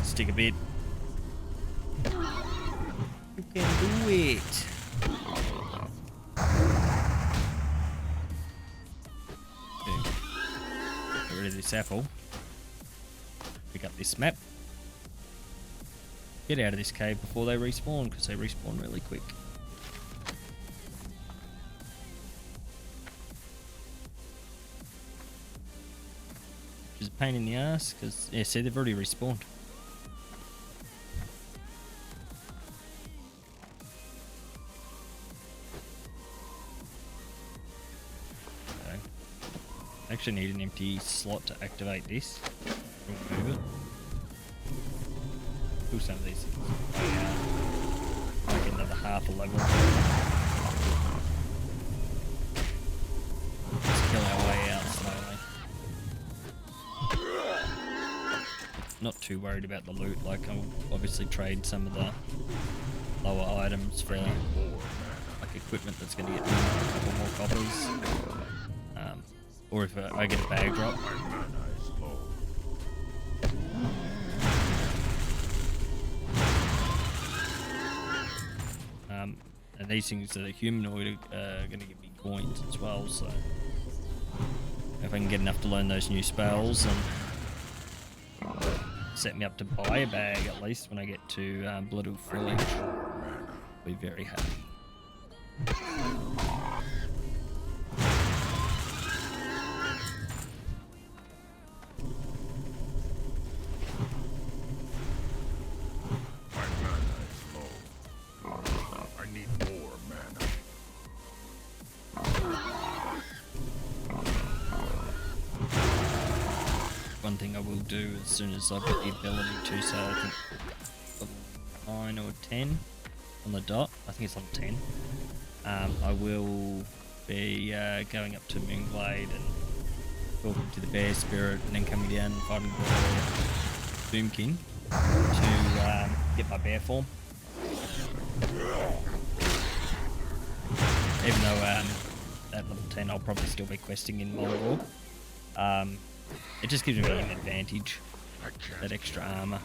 Stick a bit. You can do it. Okay. Get rid of this apple. Pick up this map. Get out of this cave before they respawn, because they respawn really quick. Which is a pain in the ass, because, yeah, see, they've already respawned. Actually need an empty slot to activate this. Remove it. Do some of these things. Make another half a level. Just kill our way out slowly. Not too worried about the loot. Like, I'll obviously trade some of the lower items for like equipment that's going to get me a couple more coppers. Or if I get a bag drop. And these things that are humanoid are going to give me coins as well, so if I can get enough to learn those new spells and set me up to buy a bag at least when I get to Blood of Village, I'll be very happy. One thing I will do as soon as I've got the ability to, so I think level 9 or 10 on the dot, I think it's level 10, I will be going up to Moonglade and talking to the bear spirit and then coming down and fighting the Boomkin to get my bear form. Even though at level 10 I'll probably still be questing in Mongol. It just gives me an advantage, that extra armor.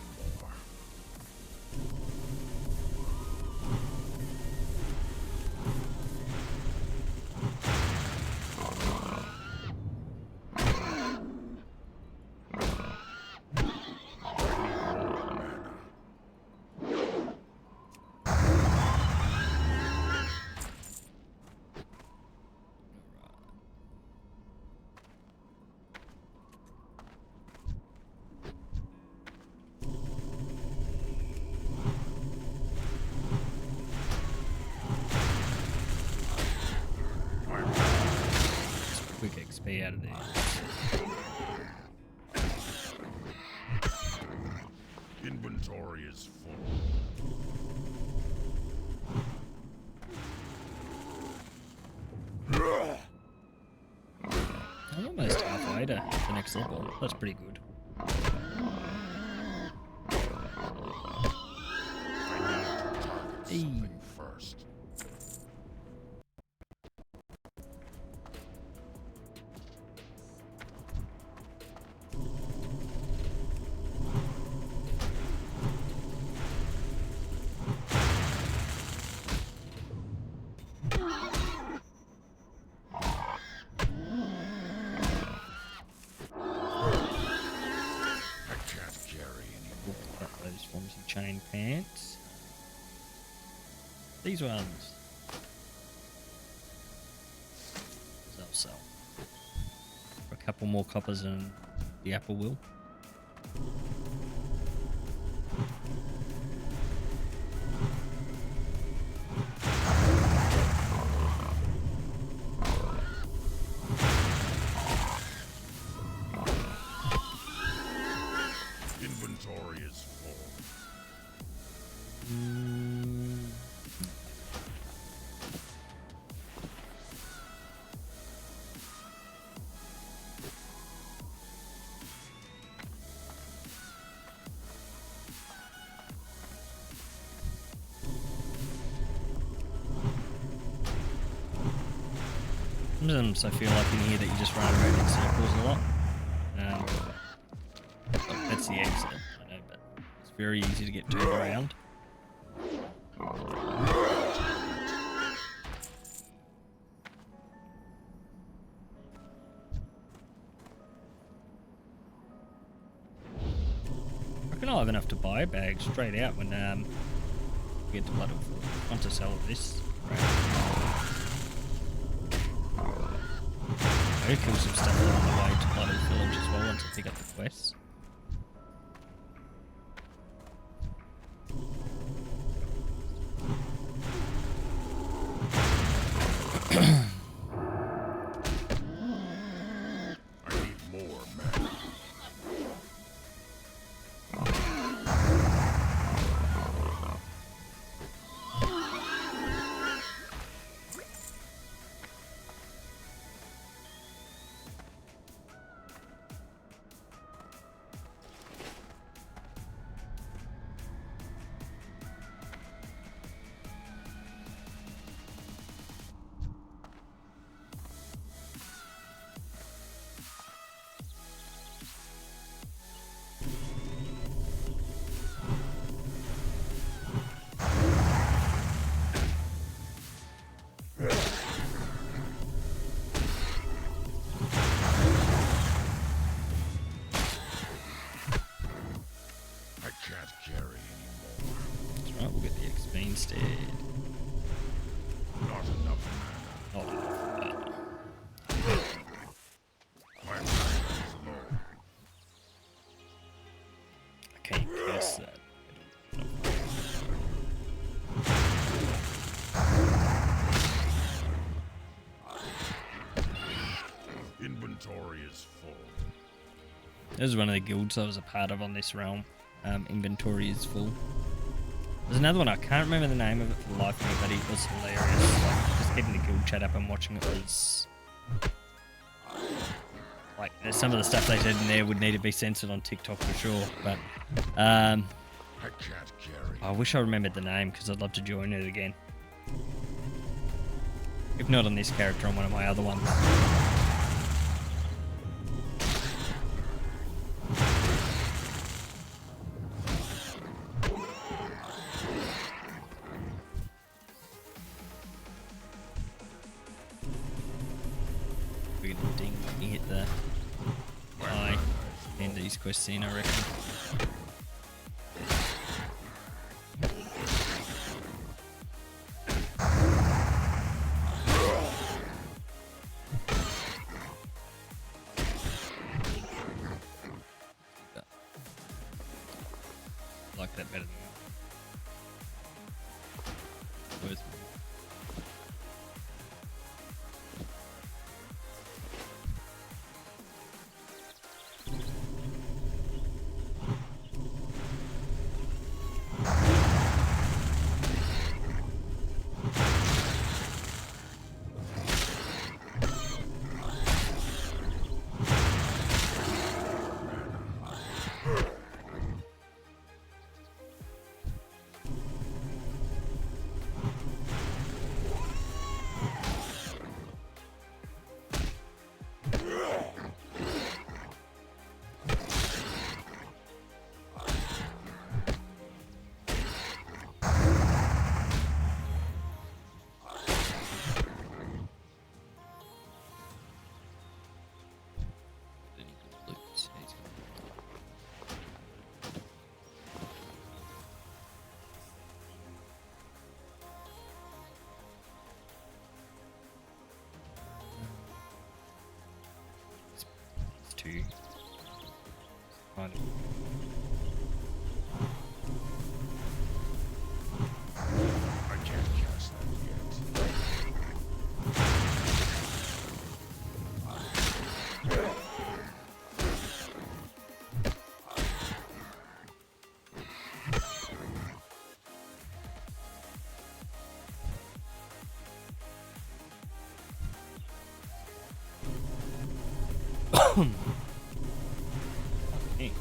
Quick XP out of there. Inventory is full. I'm almost halfway to the next level. That's pretty good. Hey. First. Those forms of chain pants. These ones. They'll sell. For a couple more coppers and the apple will. Sometimes I feel like in here that you just run around in circles a lot. Oh, that's the exit, I know, but it's very easy to get turned around. I reckon I'll have enough to buy a bag straight out when we get to Blood and Forge. I want to sell this. Right. I'll kill some stuff along the way to Blood and Forge as well once I pick up the quests. I need more mana. I can't carry anymore. That's right, we'll get the XP instead. Not enough mana. Not enough. My mana is low. I can't guess that. Inventory is full. This is one of the guilds I was a part of on this realm. Inventory is full. There's another one, I can't remember the name of it for the life of me, but it was hilarious. Like, just keeping the guild chat up and watching it was... Like, there's some of the stuff they said in there would need to be censored on TikTok for sure, but... I can't carry. I wish I remembered the name, because I'd love to join it again. If not on this character, on one of my other ones. We're gonna ding when you hit the eye. End these quests in, I reckon. Like that better than worth more. Two. Kind of. I can't cast that yet. Hey.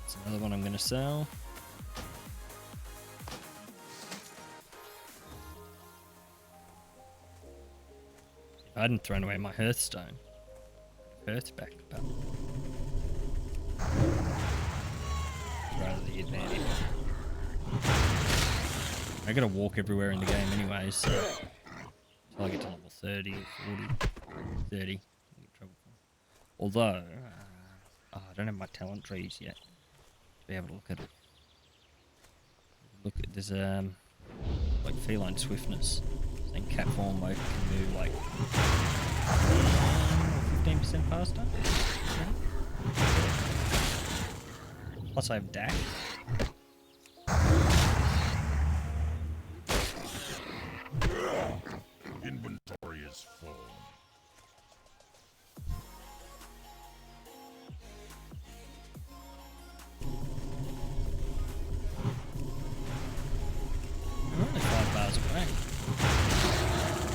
That's another one I'm going to sell. If I hadn't thrown away my Hearthstone, I could have Hearth back, but rather the advantage. I gotta walk everywhere in the game anyway, so until I get to level 30, 40, 30, I get trouble for. Although, I don't have my talent trees yet to be able to look at it. There's like feline swiftness, and cat form mode can move like 15% faster. Plus I have dash. Inventory is full. I'm only 5 bars away.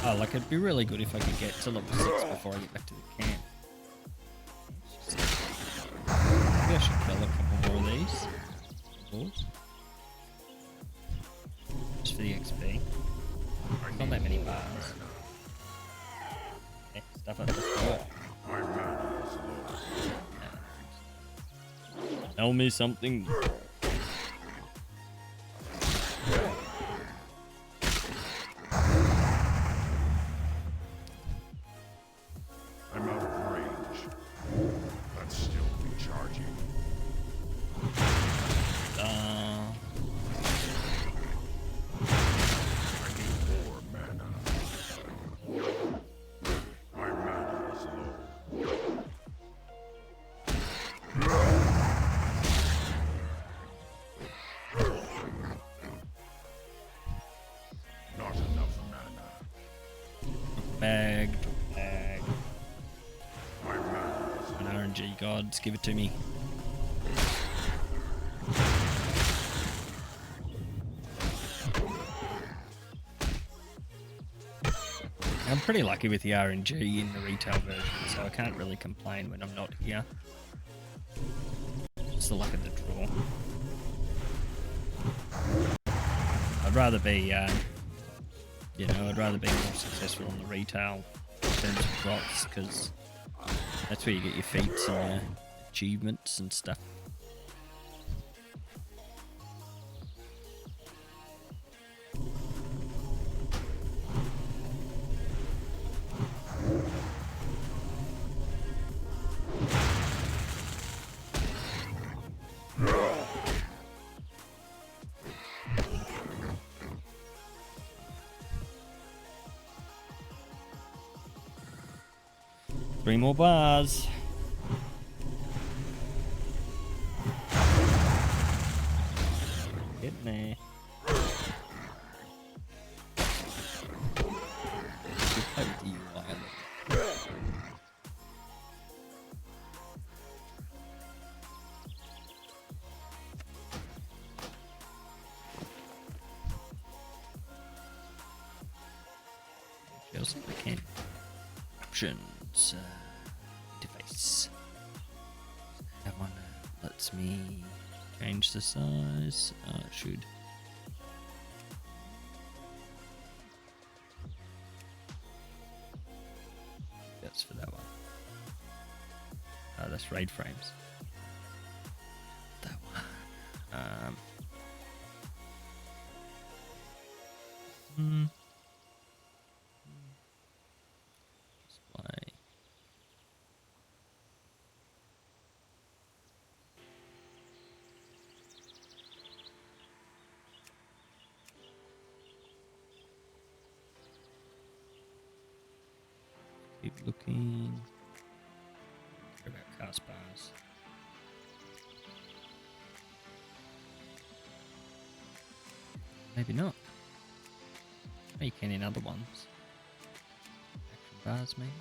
Oh, like it'd be really good if I could get to level 6 before I get back to the camp. Maybe I should kill a couple more of these balls. Just for the XP. Not that many bars. Yeah, stuff up the floor. My mana is low. Tell me something. I'm out of range. That's still recharging. I need more mana. My mana is low. Not enough mana. Bag. My mana is An RNG gods, give it to me. I'm pretty lucky with the RNG in the retail version, so I can't really complain when I'm not here. Just the luck of the draw. I'd rather be, I'd rather be more successful in the retail in terms of drops, because that's where you get your feats and your achievements and stuff. Three more bars. Getting there. Good play with the UI a little. Feels like I can. Options. Interface. That one lets me change the size. It should. That's for that one. Oh, that's raid frames. That one. Display. Keep looking. Care about cast bars. Maybe not. Oh, you can in other ones. Action bars, maybe.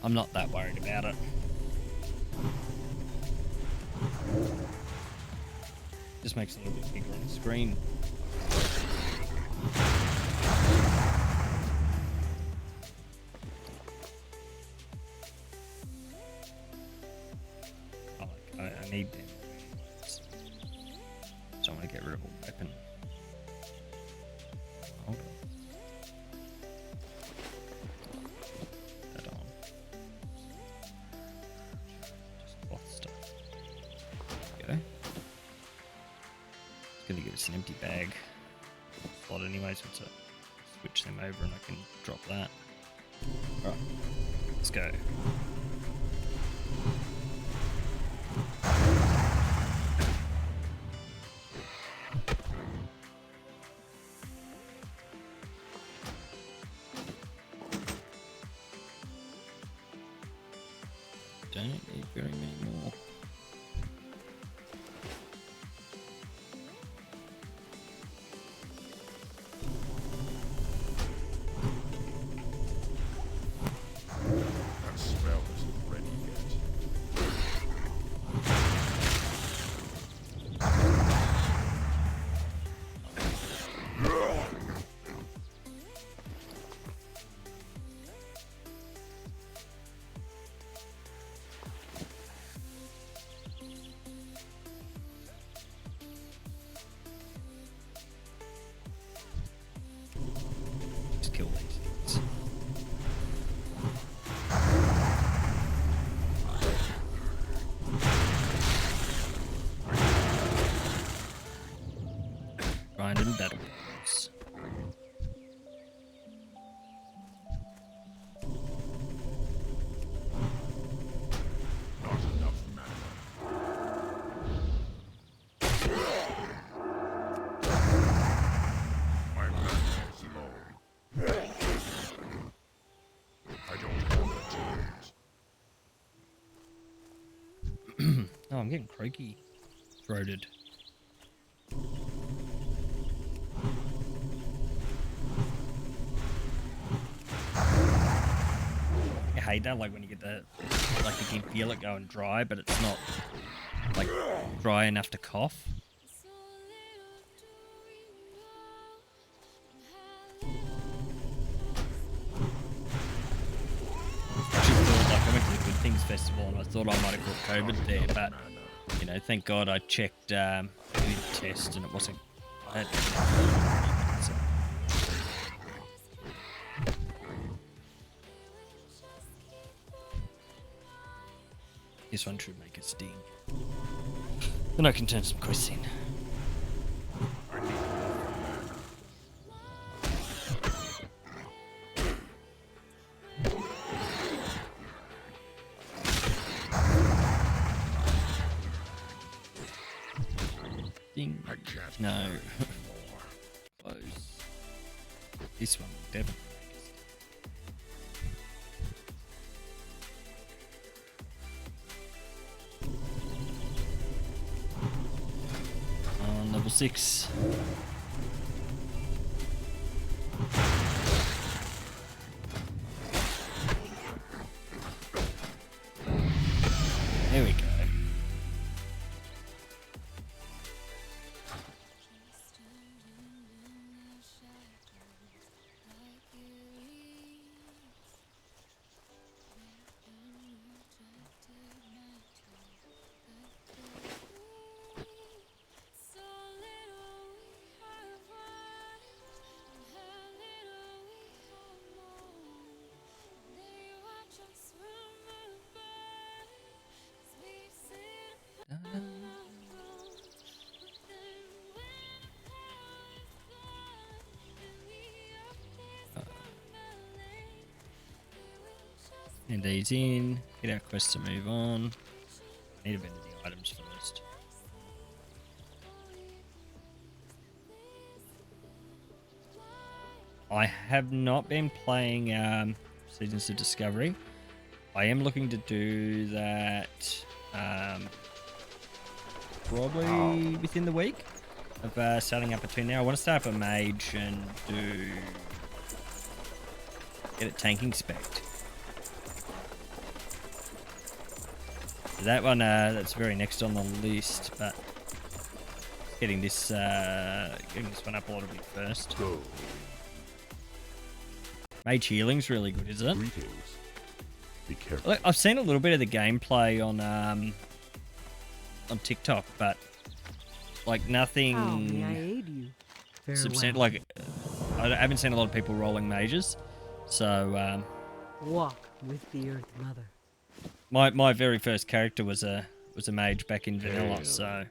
I'm not that worried about it. Just makes it a little bit bigger on the screen. I need them. Don't want to get rid of a weapon. Hold on. Put that on. Just cloth stuff. There we go. It's gonna give us an empty bag slot anyway, so it's switch them over and I can drop that. Alright, let's go. Don't need very many more. That spell isn't ready yet. Just kill these things. Grind and battle balls. Not enough mana. My mana is low. I don't have the tools. Oh, I'm getting croaky throated. I hate that, like when you get that, like you can feel it going dry, but it's not like dry enough to cough. Actually thought, like, I went to the Good Things Festival and I thought I might have caught COVID there, but you know, thank God I checked the test and it wasn't. I had so. This one should make a sting. Then I can turn some quests in. Ding. I can't No. more. Close. This one will definitely make a sting. On level 6. There we go. And these in, get our quest to move on. Need to vend the items first. I have not been playing Seasons of Discovery. I am looking to do that probably within the week of setting up between now. I want to start up a mage and get it tanking spec'd. That one, that's very next on the list, but getting this one up a little bit first. Go. Mage healing's really good, is it? Greetings. Be careful. Look, I've seen a little bit of the gameplay on TikTok, but like nothing How may I aid you? substantial. Farewell. Like I haven't seen a lot of people rolling mages, so Walk with the Earth Mother. my very first character was a mage back in vanilla, Hail. so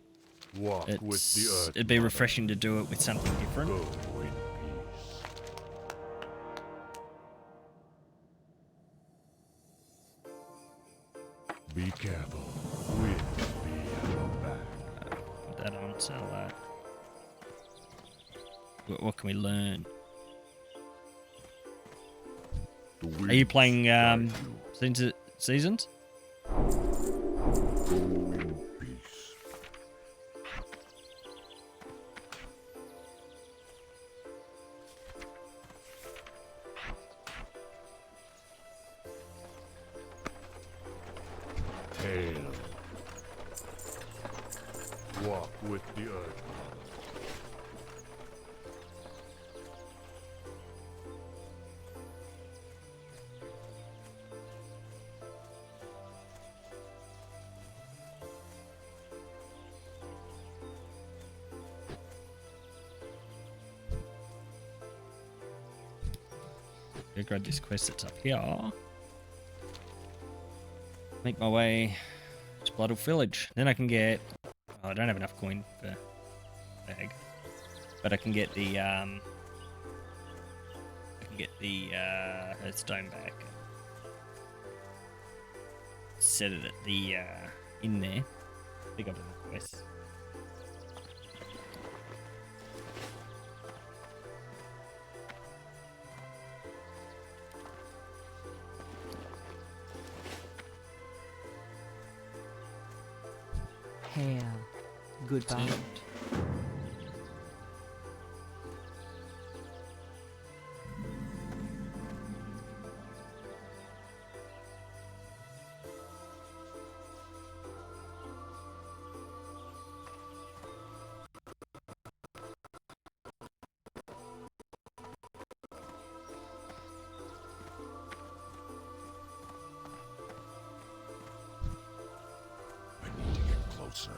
Walk with the earth. it'd be Mother. refreshing to do it with something different. Go in peace. Be careful. Wind be at your back. Put that on, sell that. What can we learn? The Are you winds playing guide you. seasons? Go in peace. Hail. Walk with the earth. Go grab this quest that's up here. Make my way to Bloodle Village. Then I can get. Oh, I don't have enough coin for bag, but I can get the Hearthstone back. Set it at the in there. Pick up the quest. Hail. Goodbye. I need to get closer.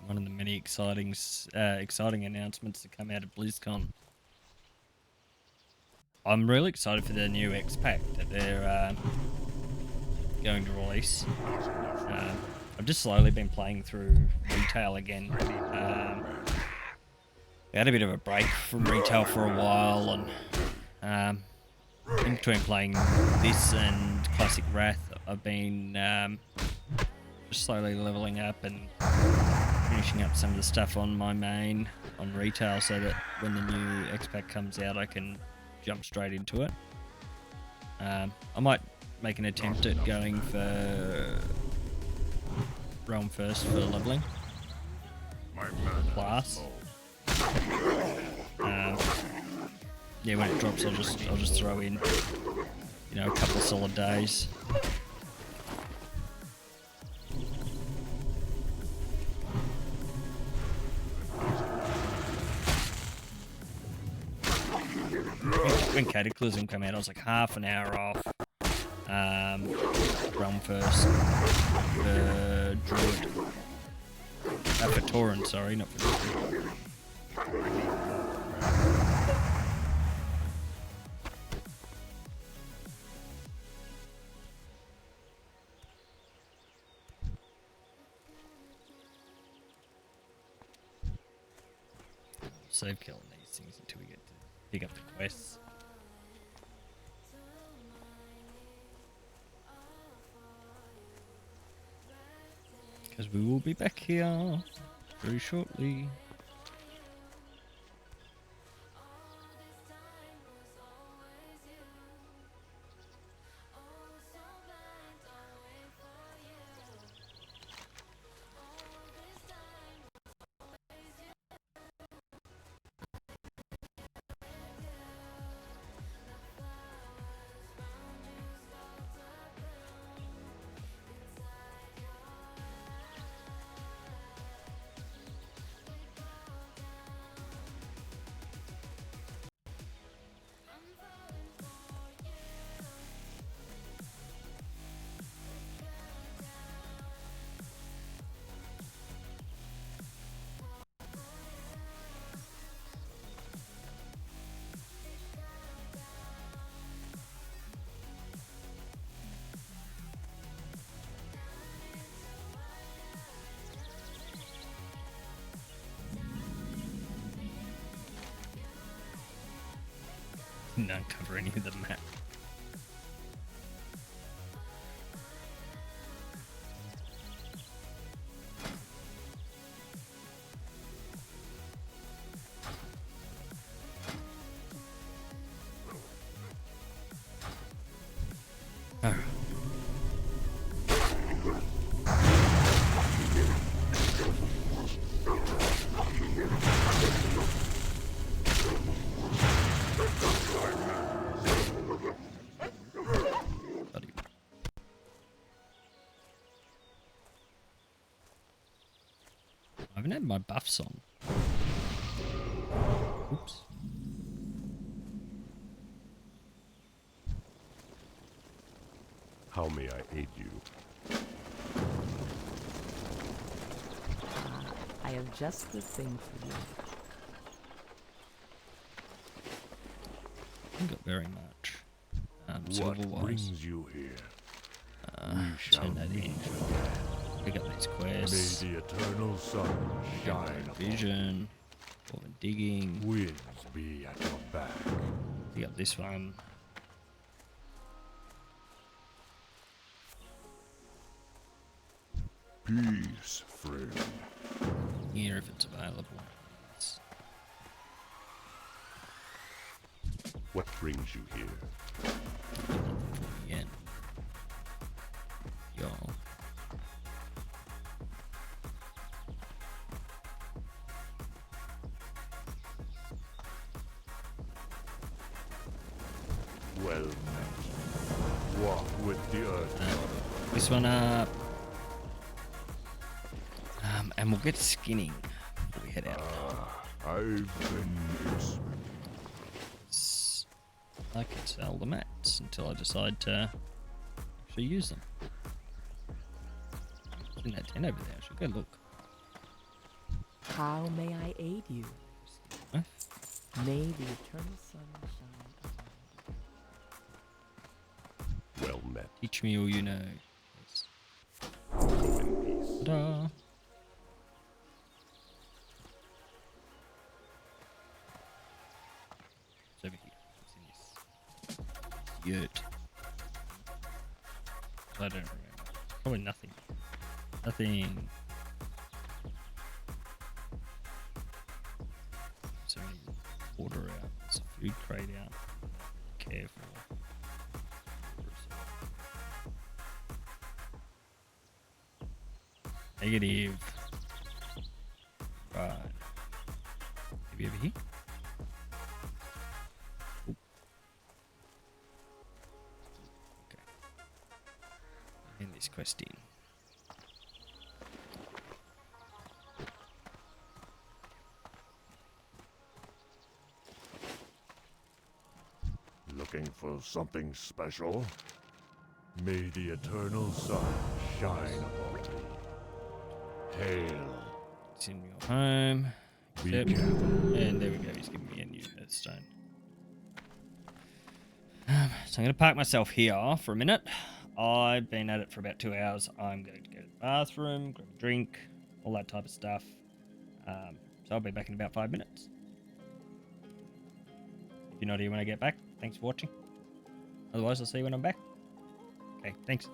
One of the many exciting announcements to come out of BlizzCon. I'm really excited for the new X pack that they're going to release. I've just slowly been playing through retail again. We had a bit of a break from retail for a while, and in between playing this and Classic Wrath, I've been just slowly leveling up and finishing up some of the stuff on my main on retail, so that when the new X pack comes out, I can jump straight into it. I might make an attempt at going for Realm first for leveling. My mana Class. is low. Yeah, when it drops, I'll just throw in, a couple of solid days. When Cataclysm came out, I was like half an hour off. Realm first. Druid. For Tauren, sorry, not for Druid. Save killing these things until we get to pick up the quests. Because we will be back here very shortly. Didn't uncover any of the map. Alright. Bloody- I haven't had my buffs on. Oops. How may I aid you? I have just the thing for you. I haven't got very much. What Silver-wise. brings you here? We shall Turn that in. meet. Pick up these May quests. the eternal sun shine upon you. Vision. Or digging. Winds be at your back. Pick up this one. Peace, friend. Here if it's available. Yes. What brings you here? Again. Y'all. Well met. Walk with the earth. This one up. And we'll get skinning before we head out. I've been I can sell the mats until I decide to actually use them. It's in that tent over there. I should go look. How may I aid you? Huh? May the eternal sun shine upon you. well met. Teach me all you know. Yes. Go in peace. Ta-da. It's over here. It's in this yurt. I don't remember. Probably nothing. Nothing. Is there any water out? There's a food crate out. Careful. Negative. Right. Maybe over here? Oop. Okay. And this quest in. Looking for something special? May the eternal sun shine upon you. Hail. It's in your home. Be Yep. careful. And there we go. He's giving me a new hearthstone. So I'm going to park myself here for a minute. I've been at it for about 2 hours. I'm going to go to the bathroom, grab a drink, all that type of stuff. So I'll be back in about 5 minutes. If you're not here when I get back, thanks for watching. Otherwise, I'll see you when I'm back. Okay, thanks.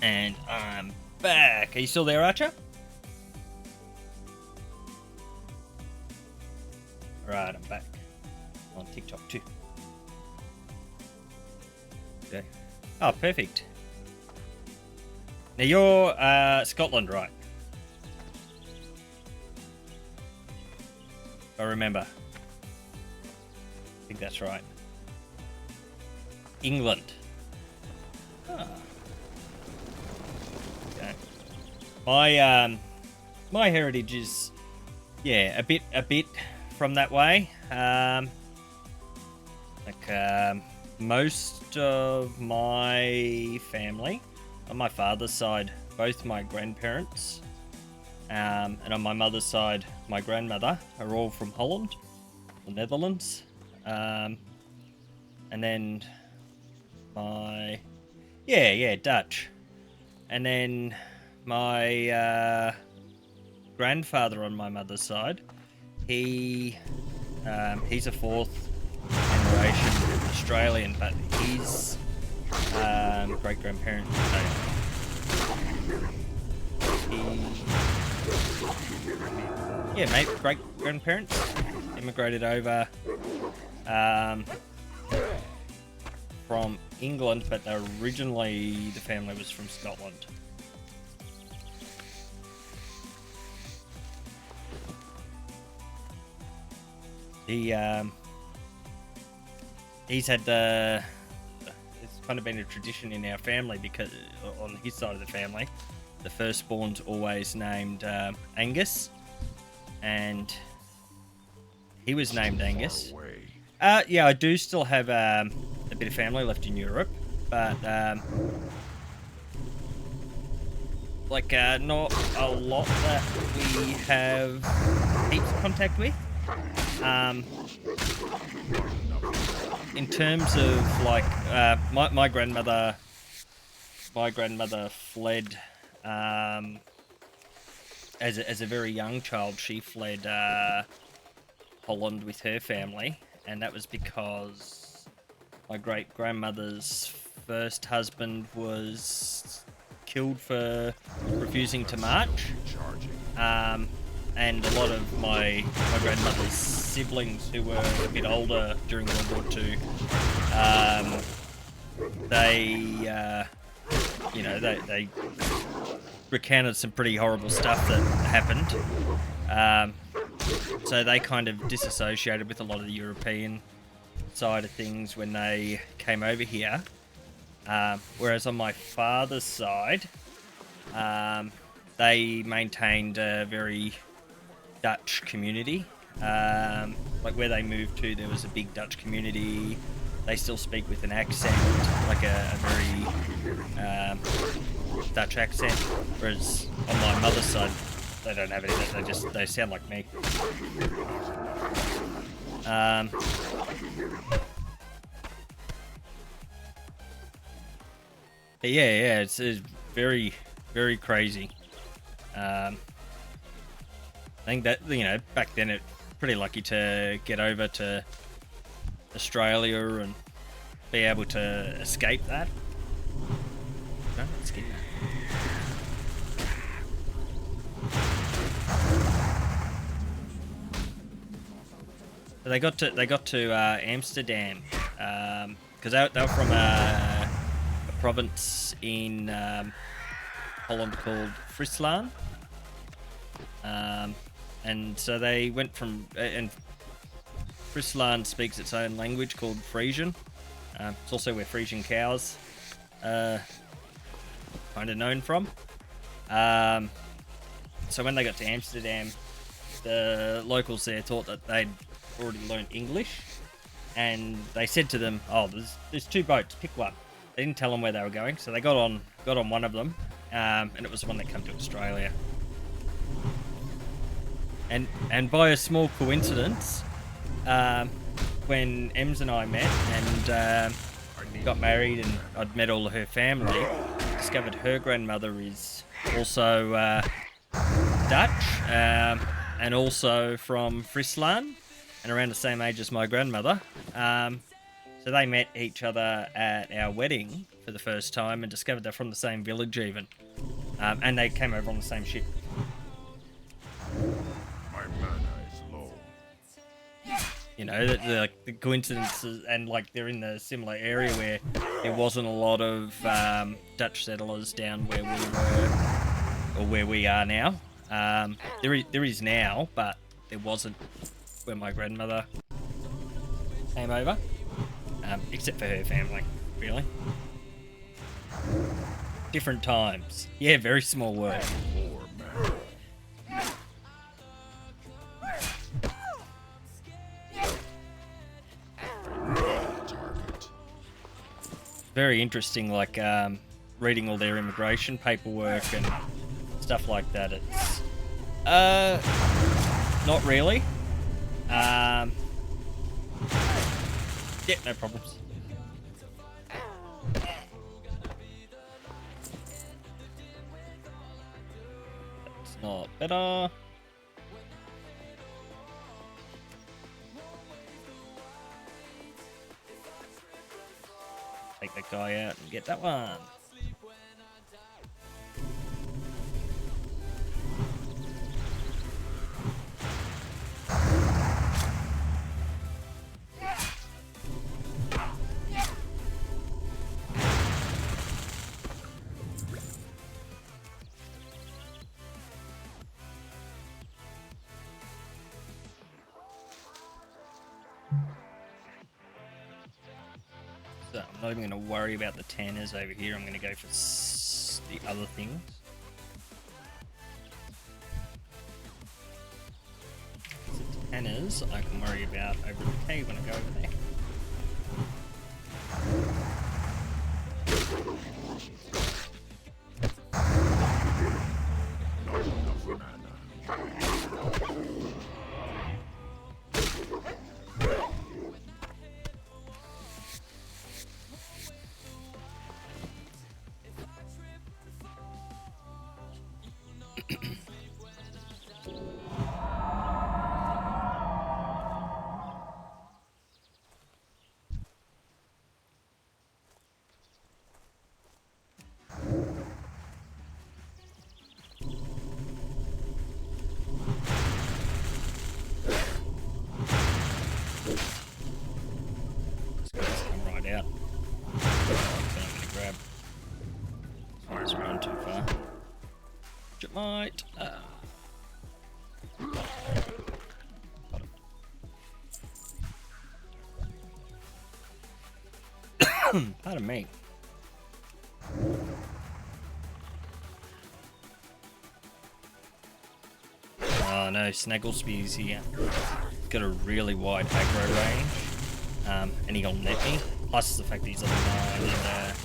And I'm back. Are you still there, Archer? Right, I'm back. On TikTok too. Okay. Oh, perfect. Now you're Scotland, right? I remember. I think that's right. England. Ah. Okay. My heritage is, yeah, a bit from that way. Most of my family on my father's side, both my grandparents, and on my mother's side, my grandmother, are all from Holland, the Netherlands, and then Dutch, and then my grandfather on my mother's side, he's a fourth generation Australian, but his great grandparents, mate, great grandparents immigrated over from England, but originally the family was from Scotland. He's had it's kind of been a tradition in our family because on his side of the family, the firstborn's always named Angus, and he was named Angus. Yeah, I do still have a bit of family left in Europe, but not a lot that we have heaps of contact with. In terms of my grandmother fled as a very young child. She fled Holland with her family, and that was because my great grandmother's first husband was killed for refusing to march. And a lot of my grandmother's siblings who were a bit older during World War II, they recounted some pretty horrible stuff that happened. So they kind of disassociated with a lot of the European side of things when they came over here. Whereas on my father's side, they maintained a very Dutch community. Where they moved to, there was a big Dutch community. They still speak with an accent, like a very Dutch accent. Whereas on my mother's side, they don't have any of that. They sound like me. But yeah, it's very, very crazy. I think that, back then it pretty lucky to get over to Australia and be able to escape that. Don't escape that. They got to Amsterdam because they were from a province in Holland called Friesland. And so they went from, and Friesland speaks its own language called Frisian. It's also where Frisian cows are kind of known from. So when they got to Amsterdam, the locals there thought that they'd already learned English, and they said to them, "Oh, there's two boats. Pick one." They didn't tell them where they were going, so they got on one of them, and it was the one that came to Australia. And by a small coincidence, when Ems and I met and got married, and I'd met all of her family, discovered her grandmother is also Dutch, and also from Friesland, and around the same age as my grandmother. So So they met each other at our wedding for the first time and discovered they're from the same village even. And they came over on the same ship. My mana is low. You know, the coincidences, and like they're in the similar area where there wasn't a lot of Dutch settlers down where we were, or where we are now. There is now, but there wasn't where my grandmother came over, except for her family, really. Different times. Yeah, very small world. More mana. Target. Very interesting, like reading all their immigration paperwork and stuff like that. It's not really. Yeah, no problems. That's not better. Take that guy out and get that one. So I'm not even going to worry about the tanners over here. I'm going to go for the other things. The tanners I can worry about over the cave when I go over there. Not enough mana. This guy's come right out. So I'm going to grab. This one's run too far. It might. Got it. Pardon me. Oh no, Snagglespear's here. He's got a really wide aggro range, and he'll net me. Plus the fact that he's on 9 and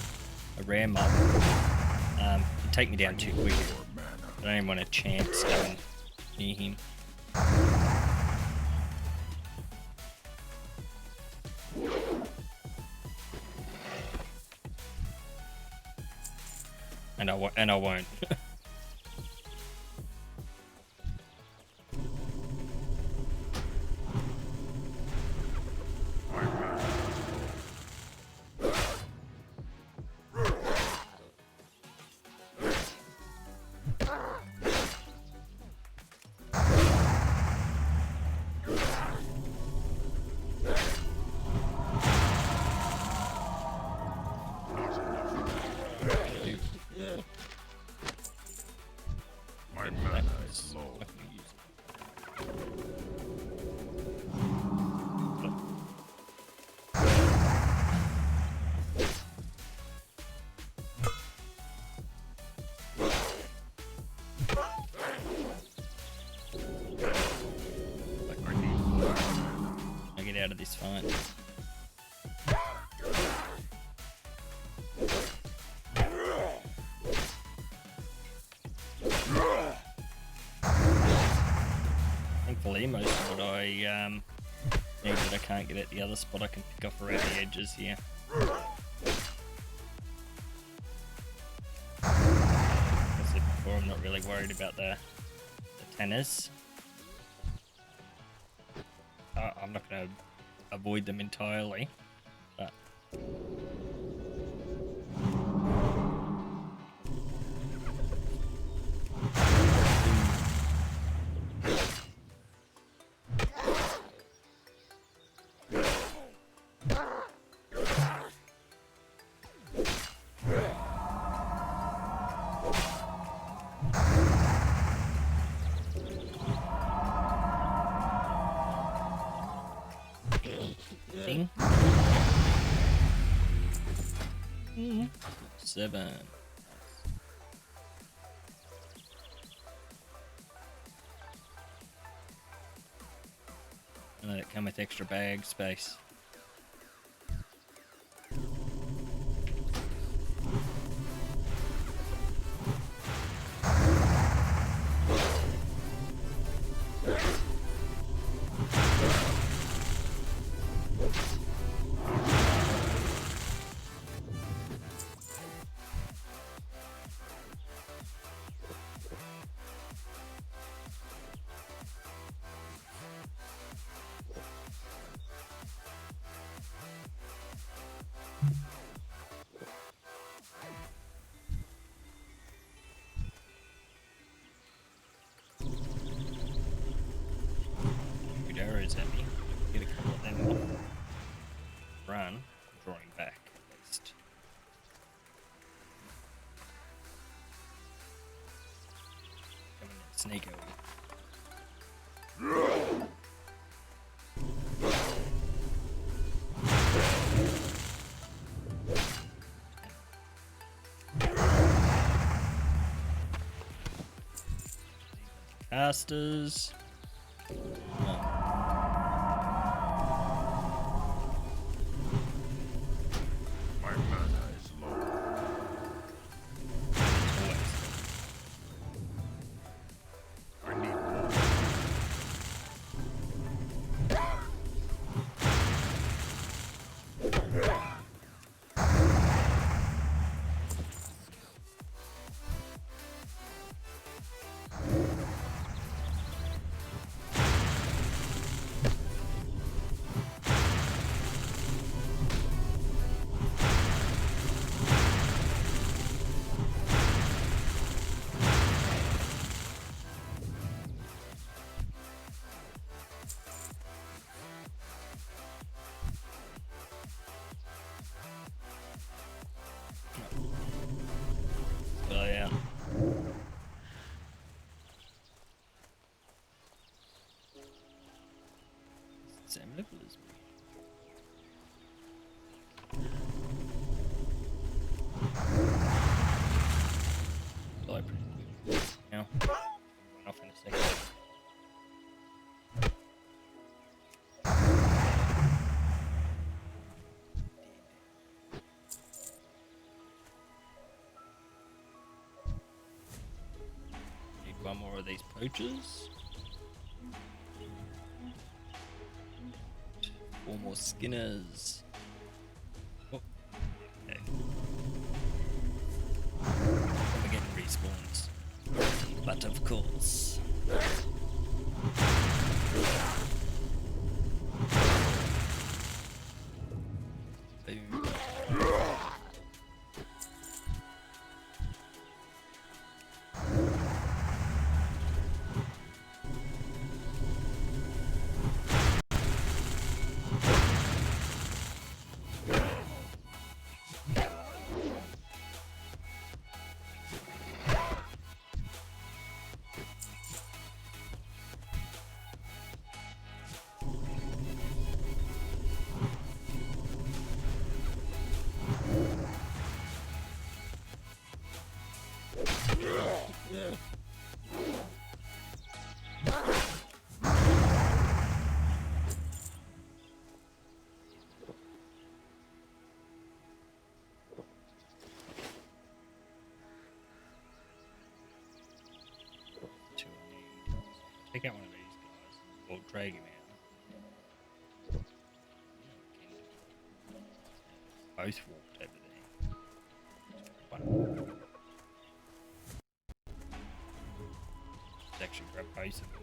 a rare mob. He'd take me down too quick. I don't even want a chance going near him. And I won't. My mana is low. I get out of this fight. Thankfully, most of what I need that I can't get at the other spot, I can pick off around the edges here. As I said before, I'm not really worried about the tanners. I'm not going to avoid them entirely. But ding. 7. And let it come with extra bag space. Shoot arrows at me. Get a couple of them off. Run. Drawing back at least. Coming in sneaky. Casters. My mana is low. I need more. Oh yeah. Same level as me. Die pretty quick. Now, run off in a second. Need one more of these poachers. 4 more skinners. Oh, okay. We're getting respawns. But of course. Boom. Take out one of these guys. We'll drag him out. Both walked over there. One. Let's actually grab both of them.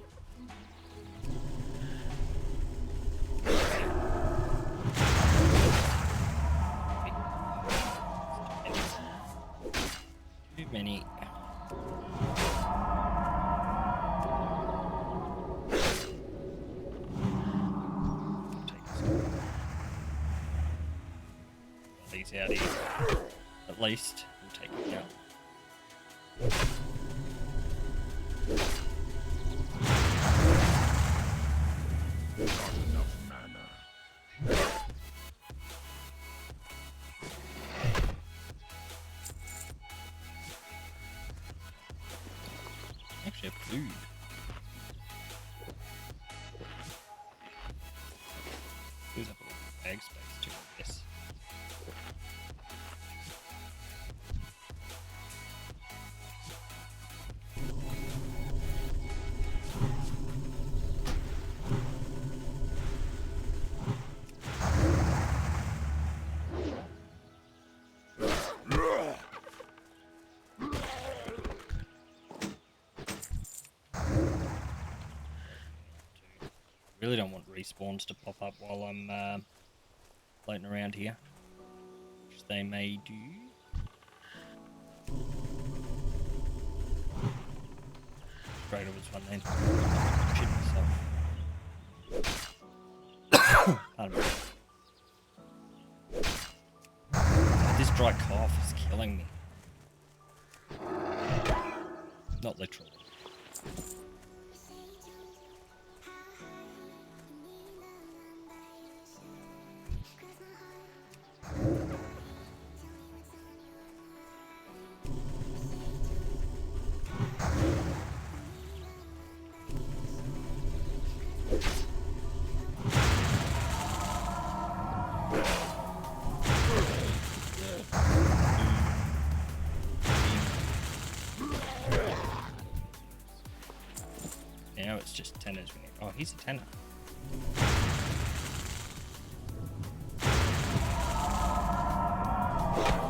many. These out here. At least we'll take it out. Not enough mana. Actually have food. Use up a little bag space too, I guess. Really don't want respawns to pop up while I'm floating around here, which they may do. Straight over this one then. Shit myself. Pardon me. This dry cough is killing me. Not literally. Now it's just tenners we need. Oh, he's a tenner. We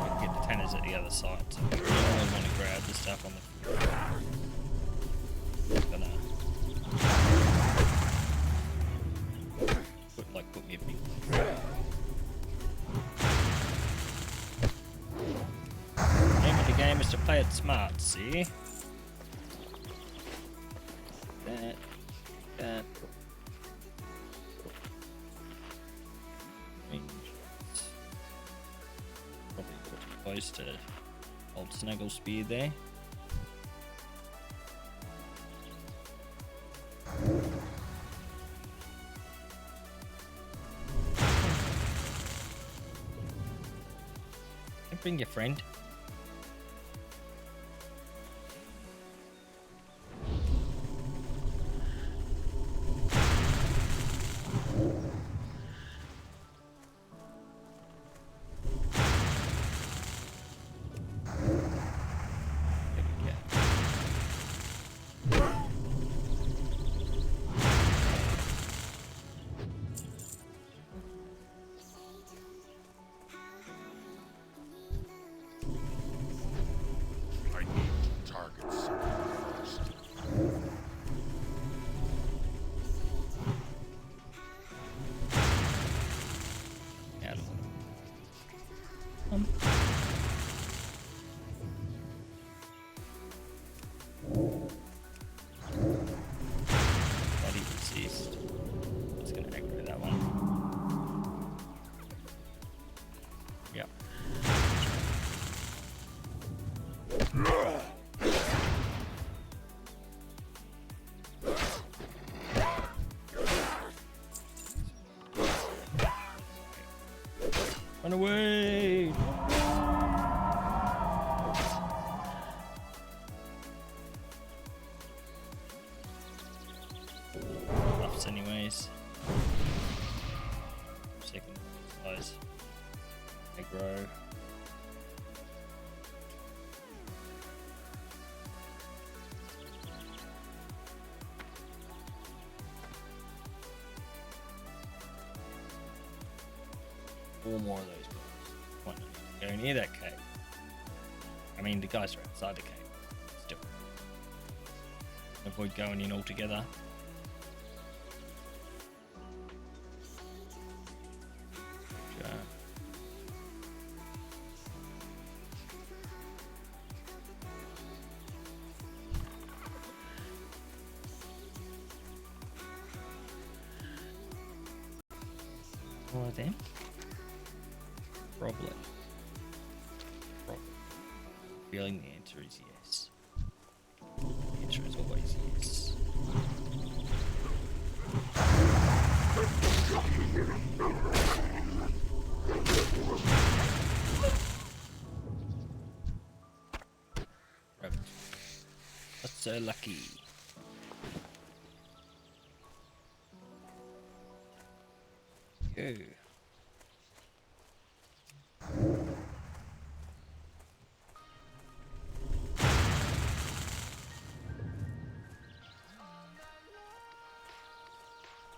can get the tenners at the other side, so we really want to grab the stuff on the floor. Gonna put me a big aim of the game is to play it smart, see? That. Probably put it close to old Snuggle Spear there. Bring your friend. Body deceased. It's gonna aggro that one. Yep. Run away! Buffs anyways. Second size. Aggro. Four more of those guys. One, go near that cave. I mean, the guys are outside the cave. Still. Avoid going in altogether. more of them? Probably. Feeling the answer is yes. The answer is always yes. Rabbit. That's so lucky. Go.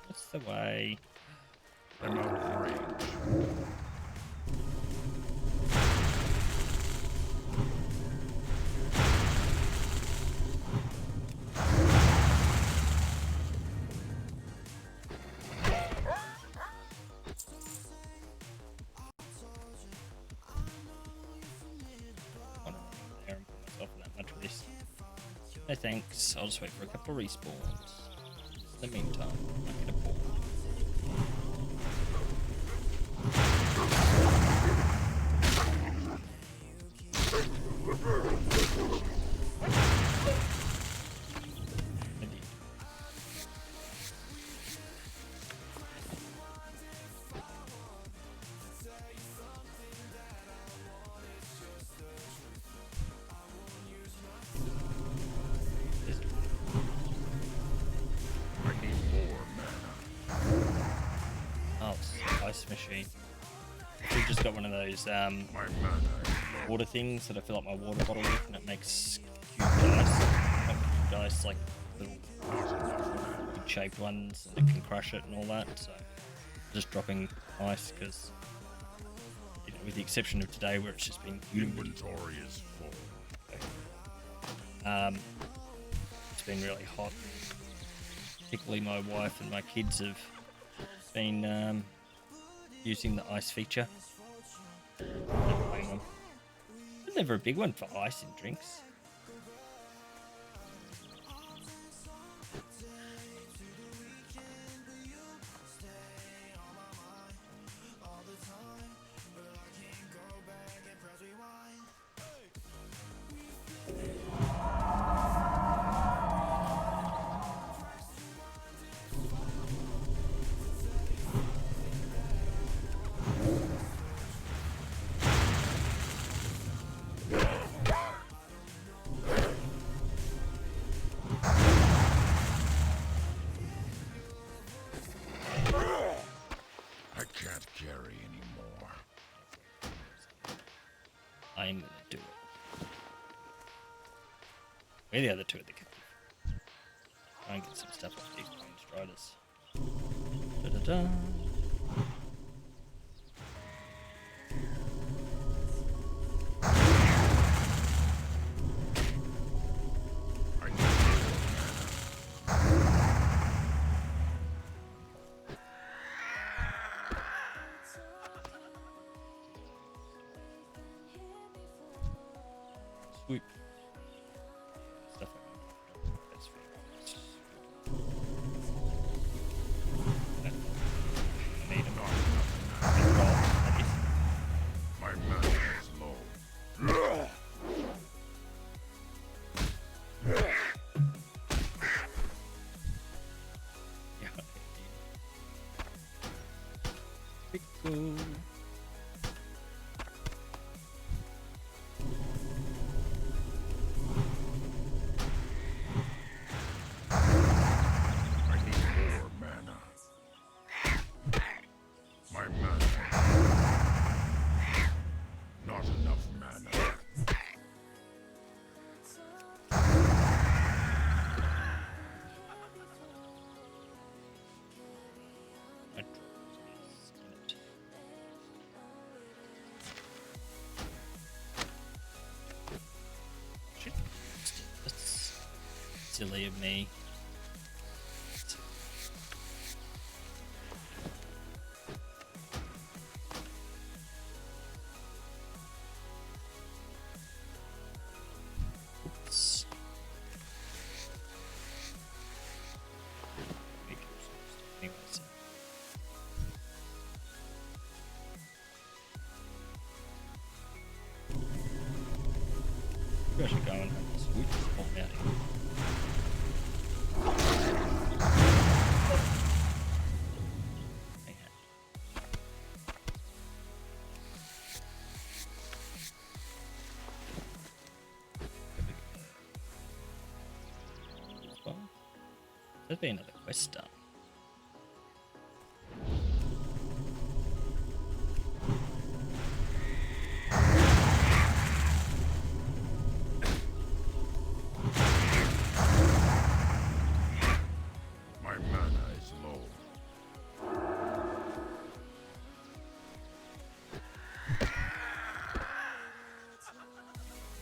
What's the way? I'm out of range. One there and put myself in that much risk. No thanks. I'll just wait for a couple of respawns. In the meantime, I get a ball. I did. I need more mana. Oh, it's an ice machine. We've just got one of those My mana is low. water things that I fill up my water bottle with, and it makes cubed ice. Not cubed ice, like little shaped ones, and it can crush it and all that. So just dropping ice because, you know, with the exception of today where it's just been humid, Inventory is full. it's been really hot. Particularly my wife and my kids have been using the ice feature. Don't blame them. I'm never a big one for ice in drinks. I can't carry anymore. I'm gonna do it. Where are the other two at the cave? Try and get some stuff off these Queen Striders. Da-da-da. I need more mana. Swoop. Stuff like that. That's fair. I need them. Control, that is. My mana is low. Yeah. Pickle. I need more mana. My mana. Not enough mana. I dropped this in it. Shit. That's silly of me. Oops. Make it so- anyway, so- Maybe I should go and have this wood pulled out here. Okay. Well, there's been another quest done. My mana is low.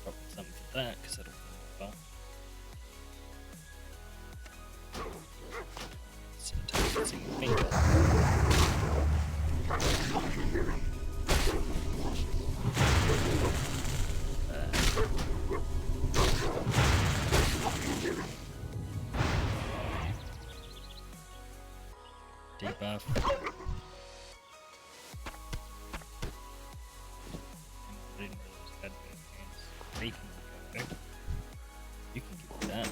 Probably something for that, because it'll well. So it's your finger. Debuff. I didn't realize I had both hands. 3 can go. You can give that.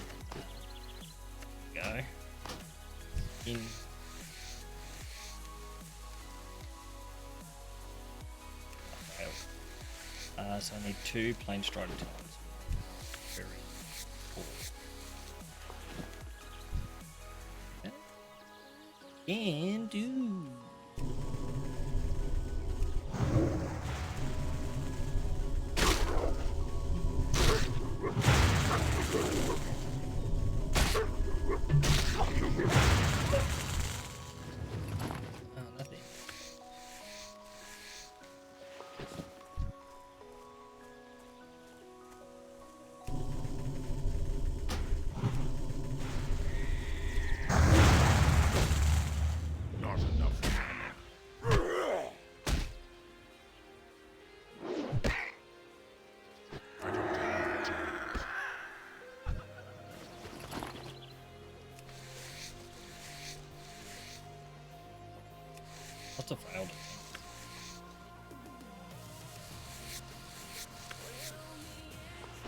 Go. In. So I need 2 plain strider talons. Very cool. And do. Oh, nothing. Not enough mana. I don't have to. Lots of failed.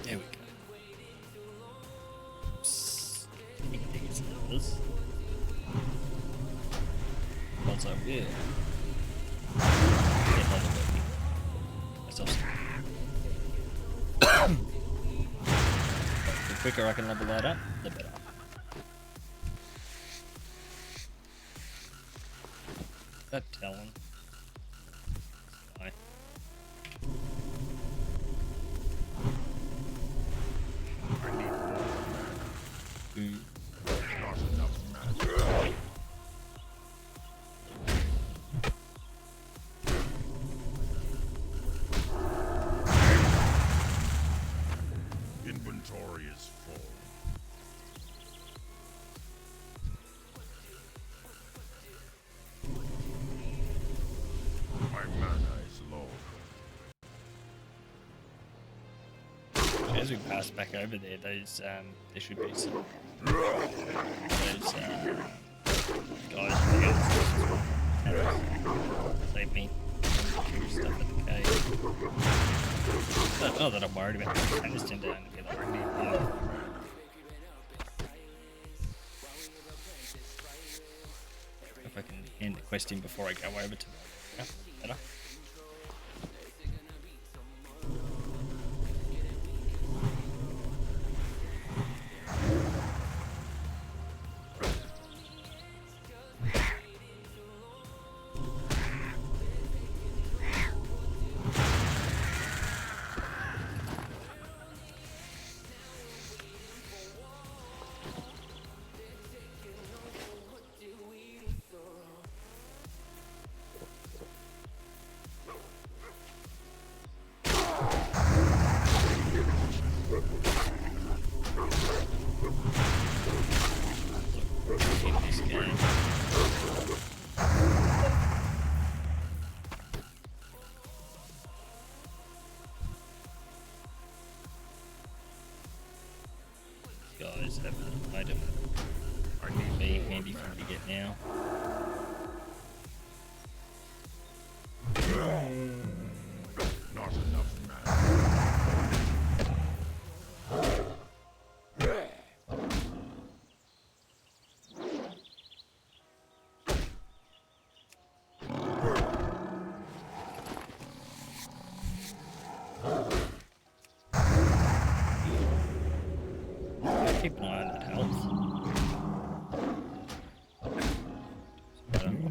There we go. Oops. Take these others. Once I will. Get another weapon. Myself. The quicker I can level that up, the better. That talon. Guy. I need more mana. Ooh. Not enough mana. Inventory is full. My mana is low. As we pass back over there, those there should be some those guys from the outskirts save me kill stuff at the cave. Not that I'm worried about them. I just tend to get that really if I can end the quest in before I go over to the better. In this game. Guys have an item be handy for me to get now. Not enough mana. Keep an eye on that health. I don't know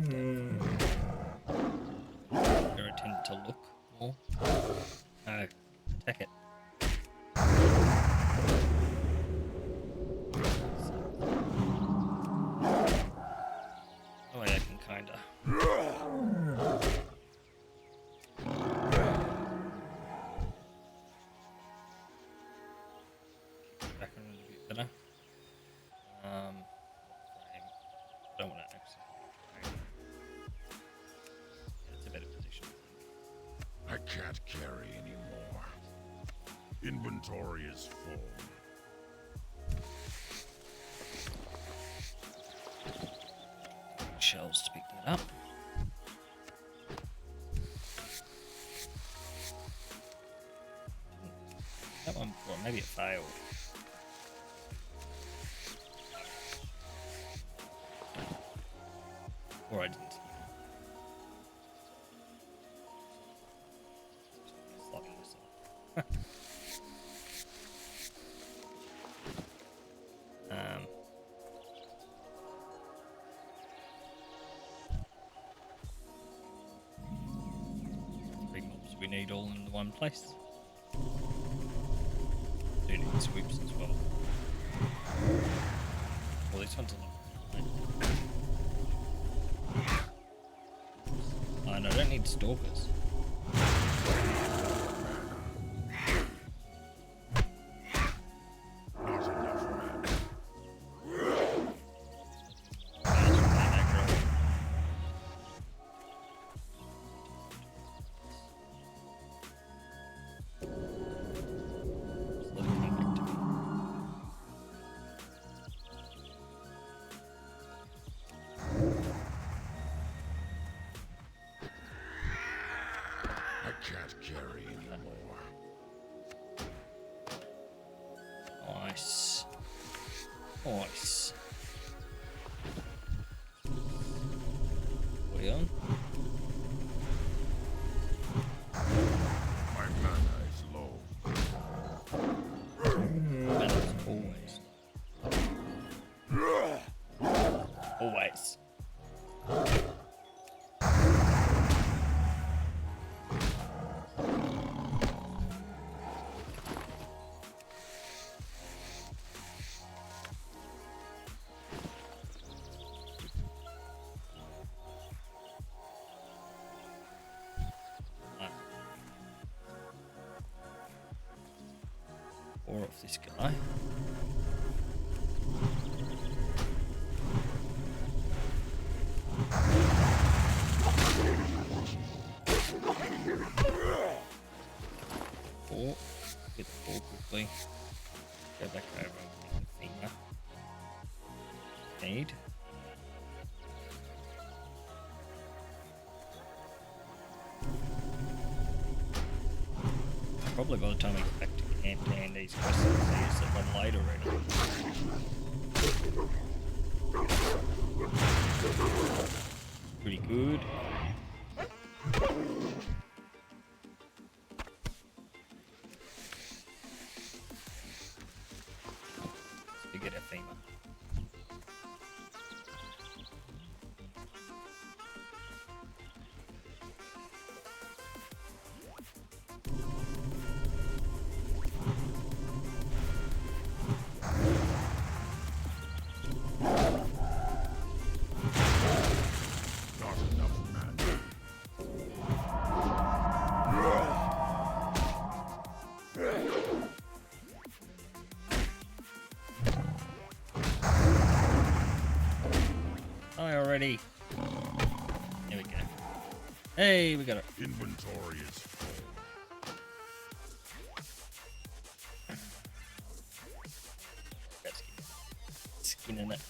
where I tend to look more. No, attack it. Oh, yeah, I can kinda. Back on it a bit better. Frame. Don't want to access frame. Yeah, it's a better position, I think. I can't carry anymore. Inventory is full. Shelves to pick that up. That one before, maybe it failed. Or I didn't. Slopping myself. Three mobs we need all in the one place. Do need sweeps as well. Well, this one's a lot. Oh, no, I don't need stalkers. Not enough mana. I can't carry anymore. Nice. Nice. What are you on? My mana is low. Mana's always. Always. Or off this guy. Four. Get the four quickly. Go back over and get the finger. Need. Probably by the time I get back to camp down these quests, it's at level 8 already. Pretty good. Let's get a femur. Not enough mana. Die already. There we go. Hey, we got it. Inventory is full. Got skin in it.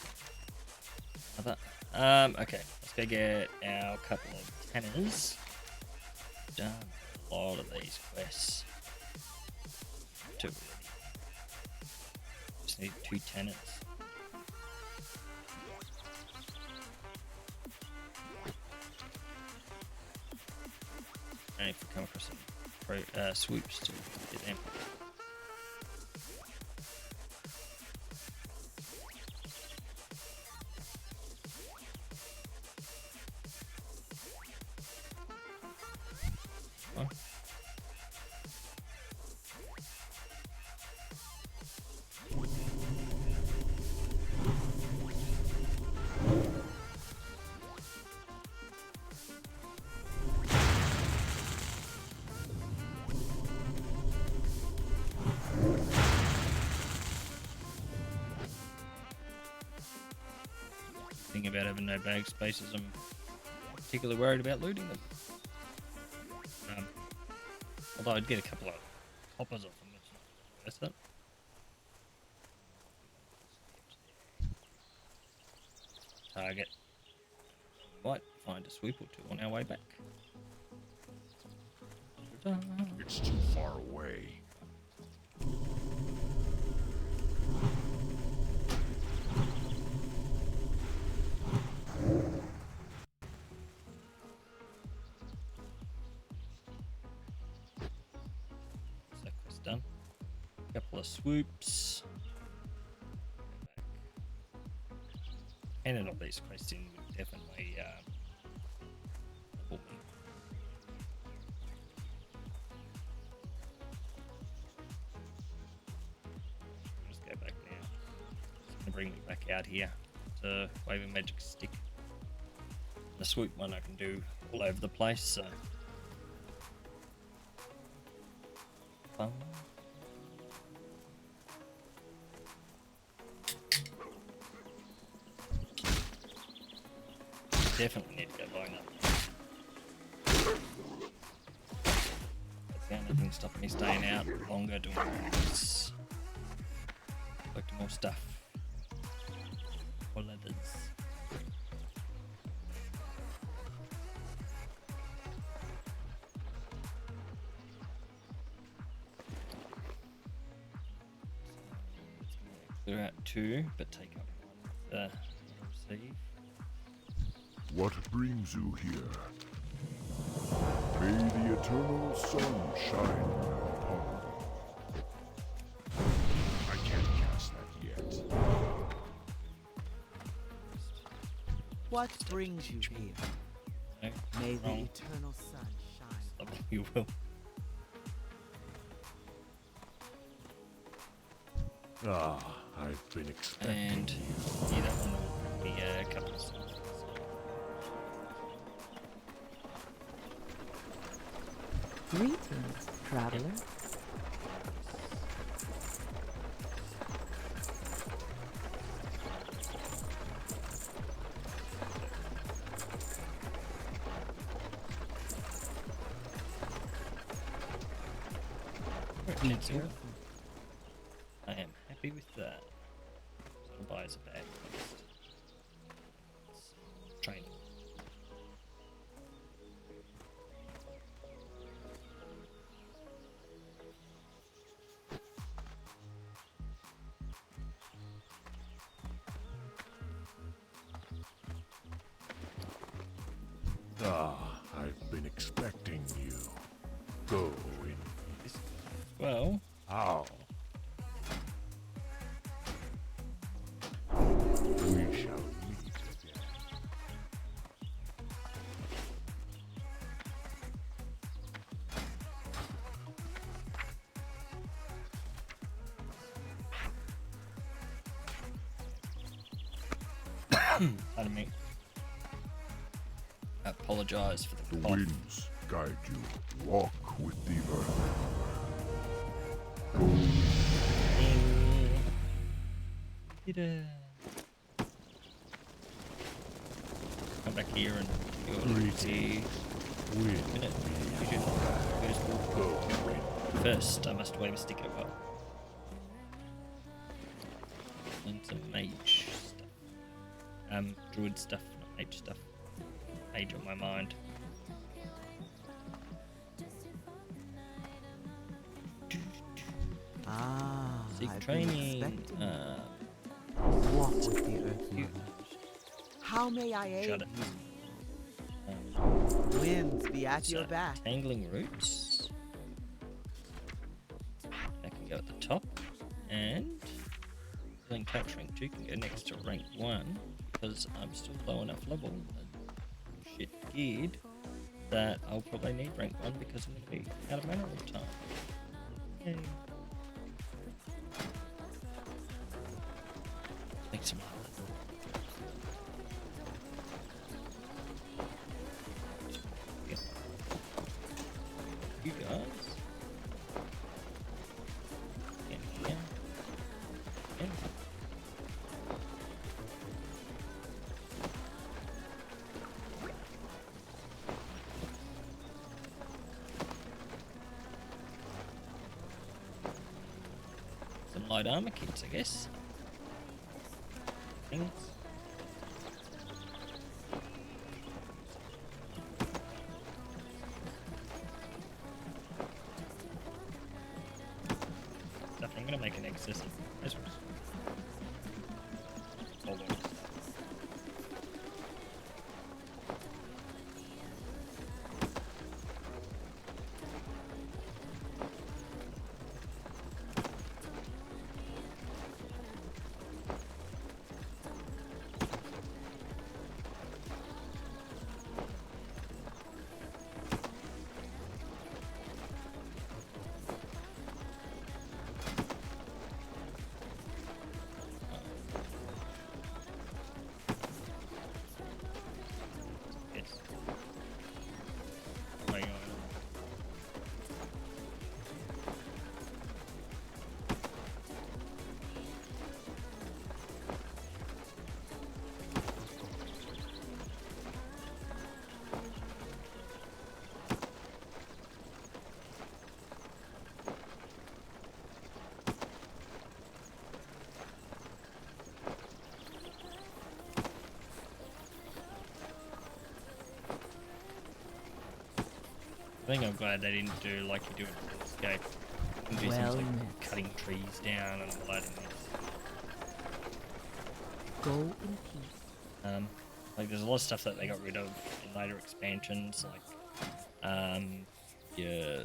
Another. Okay, let's go get our couple of tanners. Done a lot of these quests. Two already. Just need 2 tanners. And if we come across some swoops to get them. thing about having no bag space is I'm particularly worried about looting them. Although I'd get a couple of coppers off them, it's not worth it. Target. Might find a sweep or two on our way back. Ta-da. It's too far away. So quest done. Couple of swoops. And all these quests in will definitely help me. Just go back now. It's gonna bring me back out here to wave a magic stick. The swoop one I can do all over the place, so fun. Definitely need to go buying that. That's the only thing stopping me staying out longer doing this. Collecting more stuff. More leathers. Clear out 2, but take up 1 with receive. What brings you here? May the eternal sun shine upon you. I can't cast that yet. What brings you here? No, May the wrong. eternal sun shine. Oh, you will. Ah, I've been expecting And you. yeah, that one will be a couple of songs. Greetings, traveler. Be careful. I am happy with that. So I'll buy us a bag next. Training. Ah, I've been expecting you. Go in. Well, How? We shall meet again. pardon me. I apologise for The the cough. winds guide you. Walk with the earth. Go. Come back here and see. Wind. Minute. You should Go. First, I must wave a stick over. And some mage stuff. Druid stuff, not mage stuff. Mage on my mind. Ah, Seek I've been training. expecting. Walk with the earth You- mother. How may I aid Shut it. you? Um, Winds be at so, your back. Tangling roots. That can go at the top. And healing touch rank 2 can go next to rank 1 because I'm still low enough level and shit geared that I'll probably need rank 1 because I'm going to be out of mana all the time. Yay. Make some heart. Yeah. You guys. In here. In. light armor kits, I guess. Things. I'm gonna make an excess of this one. Hold on. Yes. Hang on. I think I'm glad they didn't do like you do in Escape. You can do Well things like met. cutting trees down and lighting this. Go in peace. Like there's a lot of stuff that they got rid of in later expansions, like your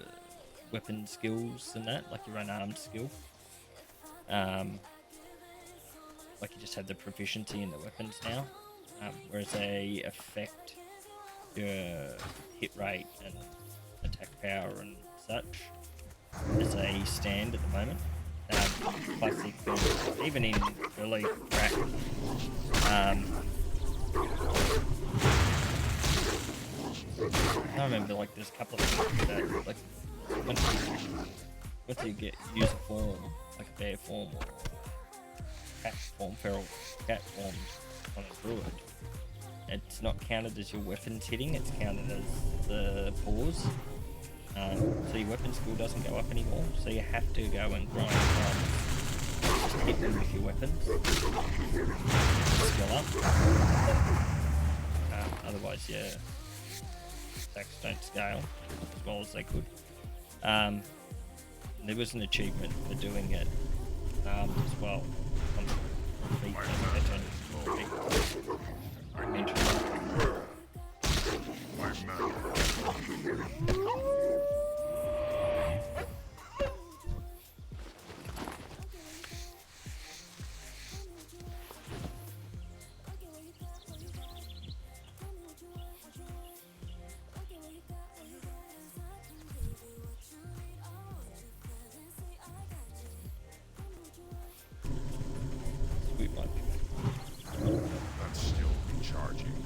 weapon skills and that, like your unarmed skill. Like you just have the proficiency in the weapons now, whereas they affect your hit rate and attack power and such as they stand at the moment. Classic, even in early crack, I remember like there's a couple of things that like once you get use a form like a bear form or cat form, feral cat forms on a druid, it's not counted as your weapons hitting, it's counted as the pause. So your weapon skill doesn't go up anymore, so you have to go and grind on just hit them with your weapons. Skill up. Otherwise, yeah, attacks don't scale as well as they could. There was an achievement for doing it as well. On the feet, I mentioned that. Sweet one. That's still recharging.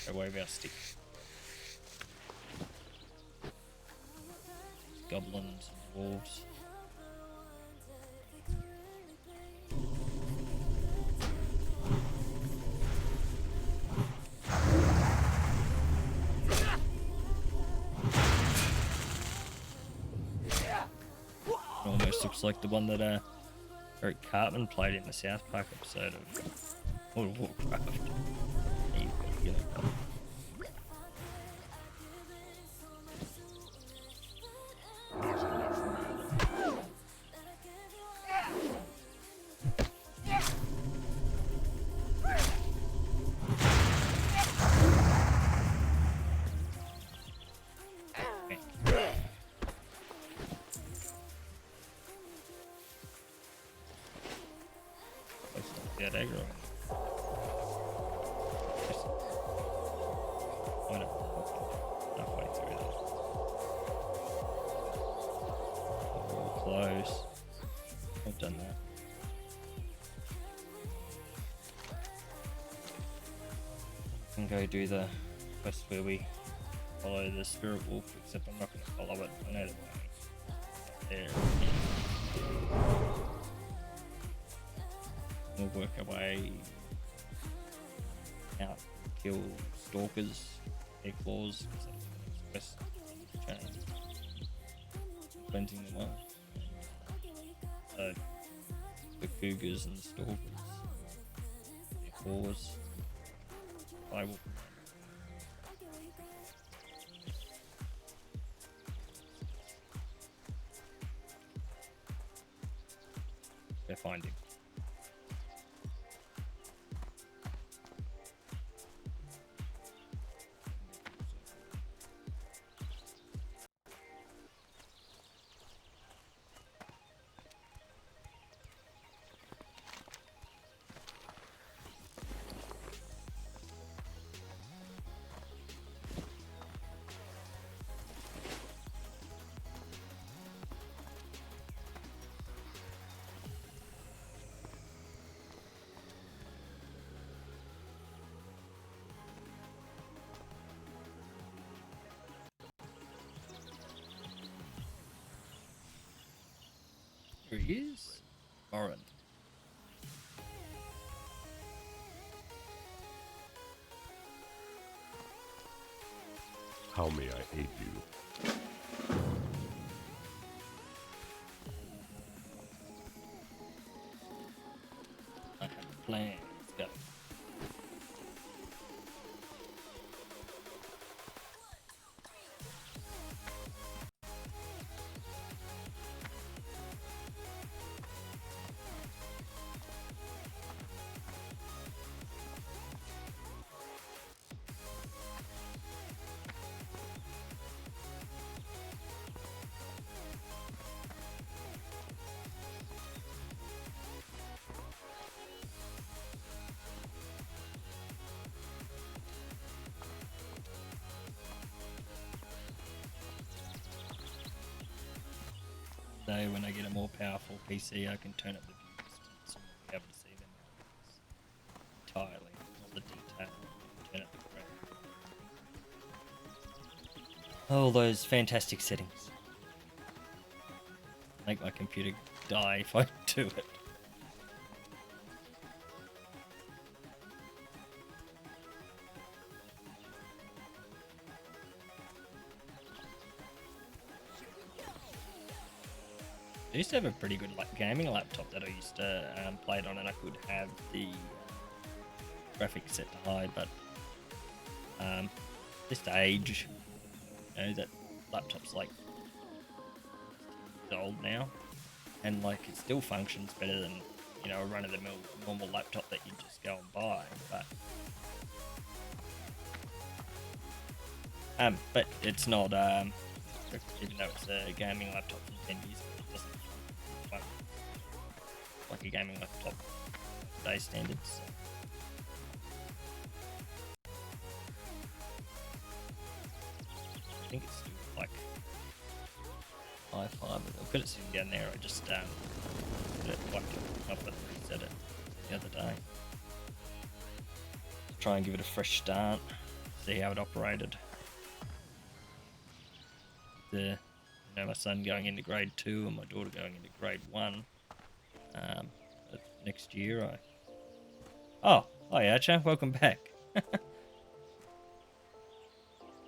Go away with our stick. Goblins and wolves. Almost looks like the one that Eric Cartman played in the South Park episode of World of Warcraft. There you go, you know. Not enough mana. Okay. Let's not get aggro. Just why not? Halfway through that. Oh, close. I've done that. And go do the quest where we follow the spirit wolf, except I'm not going to follow it. I know the way. There. We'll work our way out kill stalkers, air claws, quest chain, cleansing them well. So the cougars and the stalkers, their claws, I will. They're finding. Here he is, Oren. How may I aid you? I have a plan. Let's go. So when I get a more powerful PC, I can turn up the view distance and be able to see them entirely, all the detail, turn up the grain. All those fantastic settings. Make my computer die if I do it. I used to have a pretty good gaming laptop that I used to play it on, and I could have the graphics set to high, but this age, you know, that laptop's like it's old now, and like it still functions better than, you know, a run-of-the-mill normal laptop that you just go and buy, but it's not even though it's a gaming laptop from 10 years ago, it doesn't function like a gaming laptop today's standards. So. I think it's still like i5. I've got it sitting down there. I just put it, plugged it up and reset it the other day. Try and give it a fresh start, see how it operated. You know, my son going into grade 2 and my daughter going into grade 1 next year. Oh, hi Archer, welcome back. I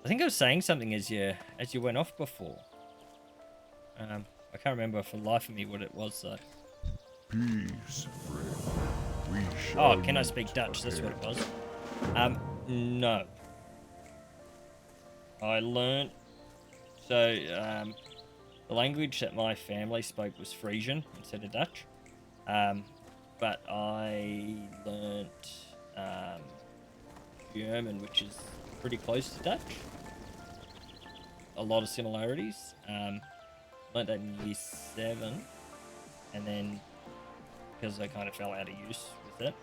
think I was saying something as you went off before. I can't remember for the life of me what it was though. Peace, friend. We shall Oh, can I speak Dutch? That's what it was. No. I learnt. So, the language that my family spoke was Frisian instead of Dutch. But I learnt German, which is pretty close to Dutch. A lot of similarities. Learnt that in year 7, and then because I kind of fell out of use with it,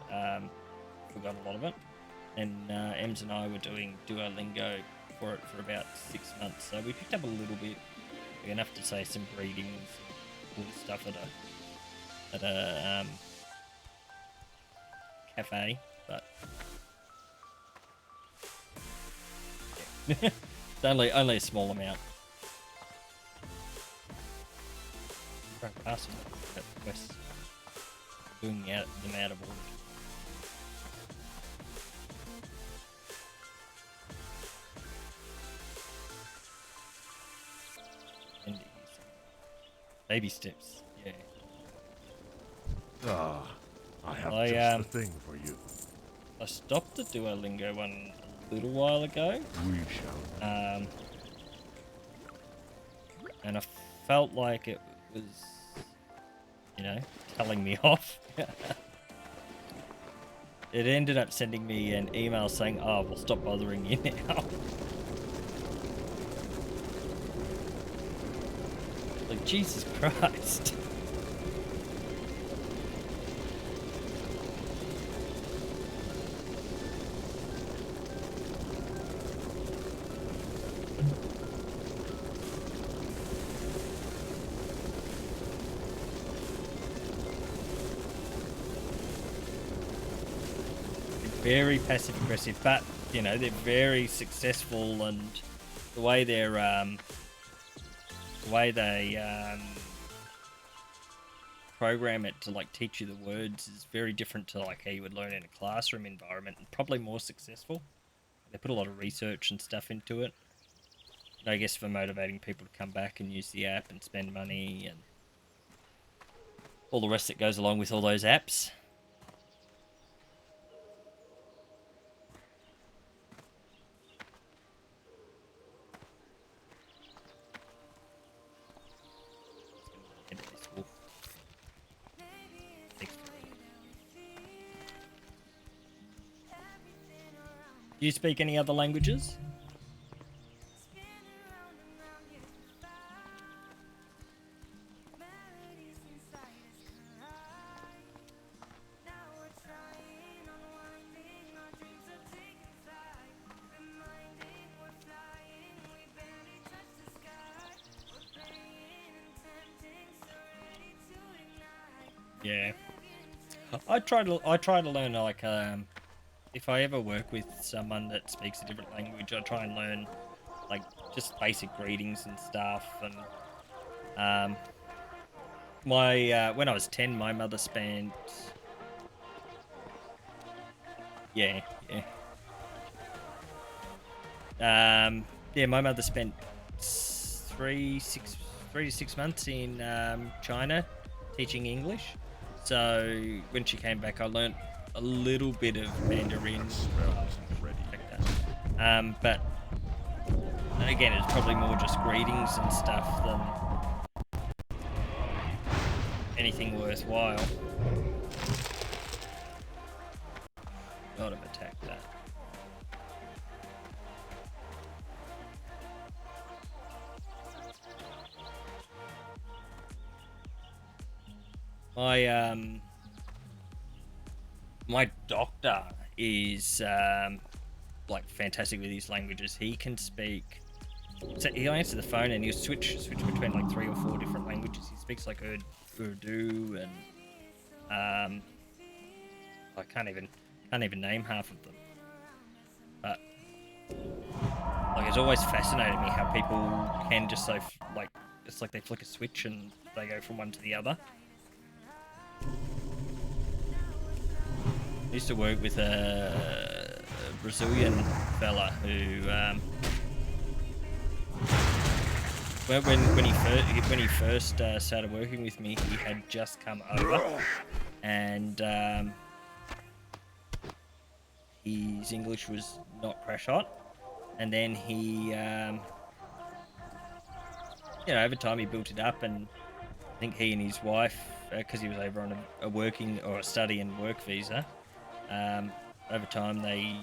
forgot a lot of it. And Ems and I were doing Duolingo for it for about 6 months, so we picked up a little bit, enough to say some greetings, all the stuff at a cafe, but yeah. It's only a small amount. Right past them at West, doing them out of order. Baby steps. Yeah. Ah, I have I, just the thing for you. I stopped the Duolingo one a little while ago. We shall. And I felt like it was, you know, telling me off. It ended up sending me an email saying, "Oh, we'll stop bothering you now." Like, Jesus Christ. Very passive aggressive, but you know they're very successful, and the way they're program it to like teach you the words is very different to like how you would learn in a classroom environment, and probably more successful. They put a lot of research and stuff into it, I guess, for motivating people to come back and use the app and spend money and all the rest that goes along with all those apps. Do you speak any other languages? Yeah, I try to learn like if I ever work with someone that speaks a different language, I try and learn like just basic greetings and stuff. And my when I was 10, my mother spent my mother spent 3 to 6 months in China teaching English. So when she came back, I learnt a little bit of Mandarin. But again, it's probably more just greetings and stuff than anything worthwhile. God, I've attacked that. My doctor is like fantastic with his languages. He can speak. So he'll answer the phone and he'll switch between like 3 or 4 different languages. He speaks like Urdu and I can't even name half of them. But like it's always fascinated me how people can just so like it's like they flick a switch and they go from one to the other. I used to work with a Brazilian fella who, when he first started working with me, he had just come over, and his English was not crash hot, and then he, over time he built it up, and I think he and his wife, because he was over on a working or a study and work visa. Over time, they,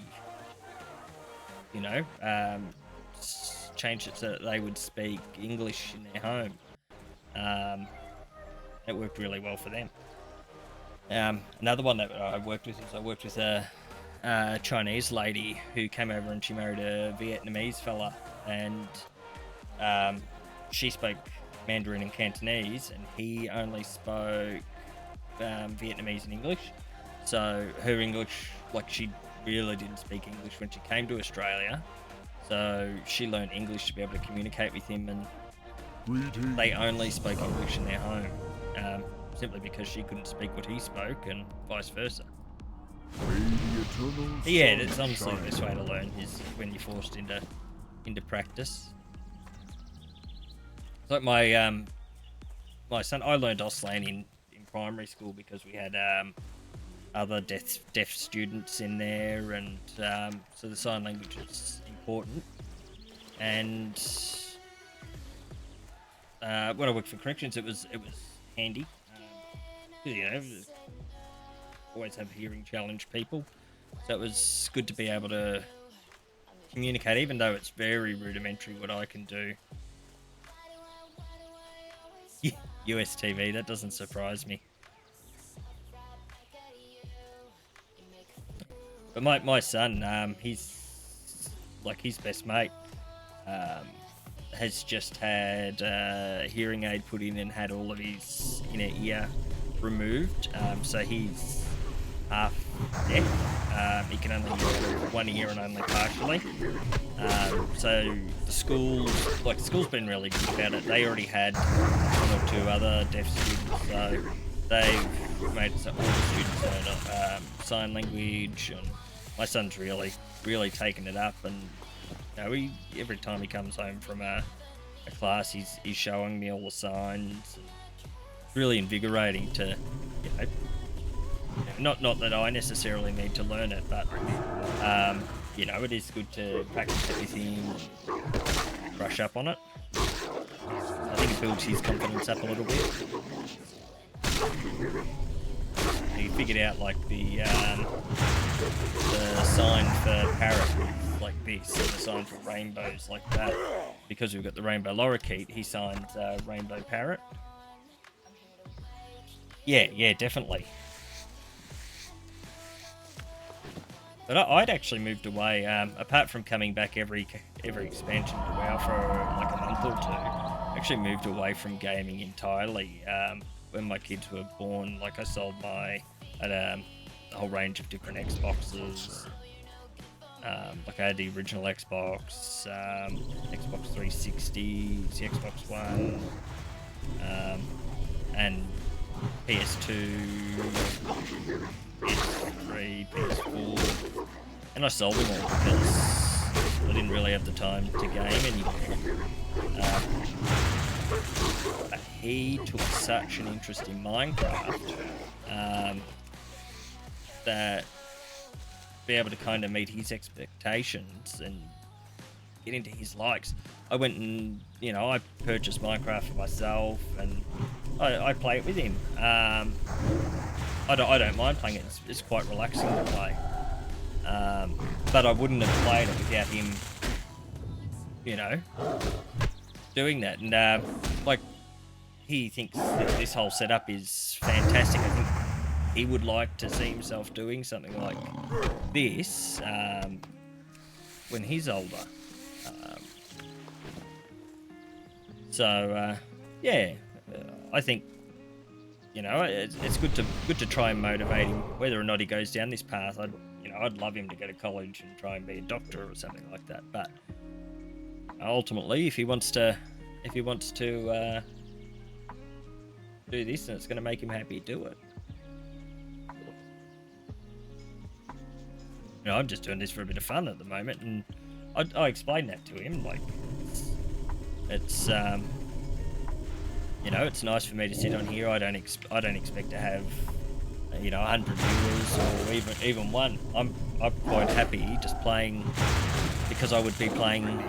changed it so that they would speak English in their home. It worked really well for them. Another one that I worked with is a Chinese lady who came over and she married a Vietnamese fella, and she spoke Mandarin and Cantonese, and he only spoke Vietnamese and English. So her English, like she really didn't speak English when she came to Australia. So she learned English to be able to communicate with him, and they only spoke English in their home, simply because she couldn't speak what he spoke, and vice versa. Yeah, it's honestly the best way to learn is when you're forced into practice. It's like my son, I learned Auslan in primary school because we had other deaf students in there, and so the sign language is important. And when I worked for corrections, it was handy. You know, always have hearing challenged people, so it was good to be able to communicate, even though it's very rudimentary what I can do. US TV, that doesn't surprise me. But my son, he's like his best mate, has just had a hearing aid put in and had all of his inner ear removed. So he's half deaf. He can only hear one ear and only partially. So the school's been really good about it. They already had one or two other deaf students, so they've made so all the students learn sign language, and my son's really taken it up. And you know, every time he comes home from a class, he's showing me all the signs. It's really invigorating to, not that I necessarily need to learn it, but it is good to practice it with him and brush up on it. I think it builds his confidence up a little bit. He figured out like the sign for parrot like this, and the sign for rainbows like that. Because we've got the rainbow lorikeet, he signed rainbow parrot. Yeah, definitely. But I'd actually moved away, apart from coming back every expansion to WoW for like a month or two. I actually moved away from gaming entirely. When my kids were born, like I sold a whole range of different Xboxes. Like I had the original Xbox, Xbox 360, the Xbox One, and PS2, PS3, PS4, and I sold them all because I didn't really have the time to game anymore. But he took such an interest in Minecraft that be able to kind of meet his expectations and get into his likes. I went and, I purchased Minecraft for myself, and I play it with him. I don't mind playing it. It's quite relaxing to play. But I wouldn't have played it without him, doing that. And he thinks that this whole setup is fantastic. I think he would like to see himself doing something like this when he's older. I think it's good to try and motivate him, whether or not he goes down this path. I'd love him to go to college and try and be a doctor or something like that. But ultimately, if he wants to do this and it's going to make him happy, do it. I'm just doing this for a bit of fun at the moment, and I explained that to him. Like, it's it's nice for me to sit on here. I don't expect to have 100 viewers or even one. I'm quite happy just playing because I would be playing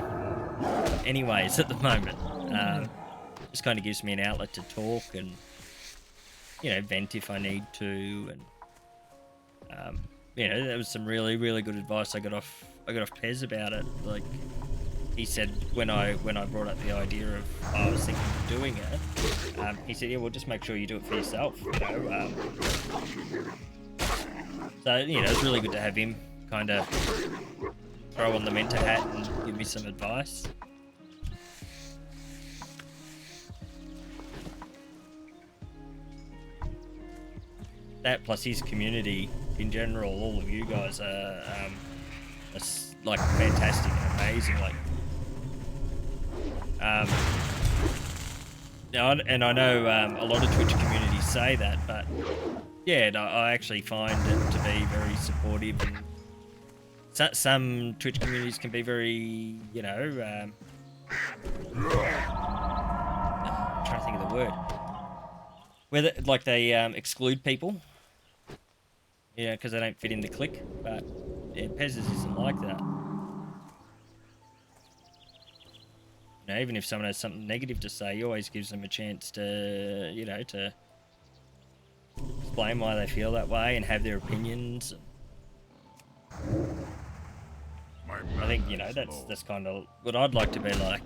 anyways at the moment. Just kind of gives me an outlet to talk and vent if I need to. And there was some really good advice I got off Pez about it. Like, he said when I brought up the idea of I was thinking of doing it, he said, well, just make sure you do it for yourself. So it's really good to have him kind of throw on the mentor hat and give me some advice. That plus his community in general, all of you guys are like fantastic and amazing. Like, and I know a lot of Twitch communities say that, but yeah, I actually find it to be very supportive. And some Twitch communities can be very, I'm trying to think of the word. whether like they exclude people, yeah, because they don't fit in the clique. But yeah, Pez's isn't like that. You know, even if someone has something negative to say, he always gives them a chance to, you know, to explain why they feel that way and have their opinions. I think, you know, that's kind of what I'd like to be like.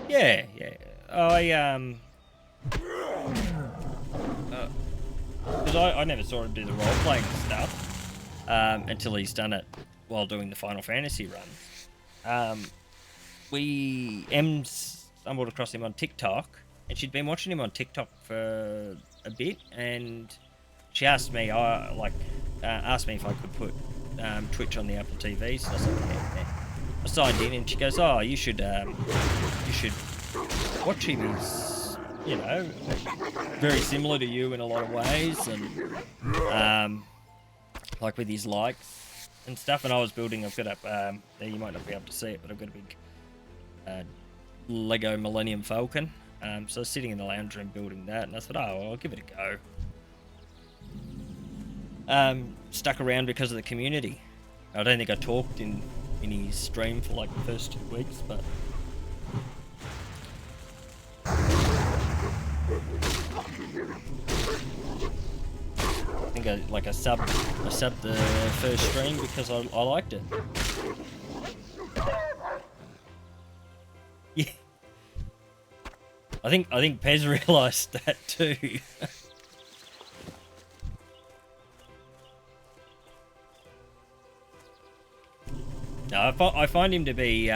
Yeah, yeah. Because I never saw him do the role playing stuff until he's done it while doing the Final Fantasy runs. Em stumbled across him on TikTok, and she'd been watching him on TikTok for a bit, and she asked me, asked me if I could put Twitch on the Apple TV. So I was like, yeah. I signed in, and she goes, "Oh, you should watch him. He's, you know, very similar to you in a lot of ways, and like with his likes and stuff." And I was building. I've got up there. You might not be able to see it, but I've got a big Lego Millennium Falcon. So I was sitting in the lounge room building that, and I thought, oh, I'll give it a go. Stuck around because of the community. I don't think I talked in his stream for like the first 2 weeks, but I think I subbed the first stream because I liked it. Yeah, I think Pez realised that too. No, I find him to be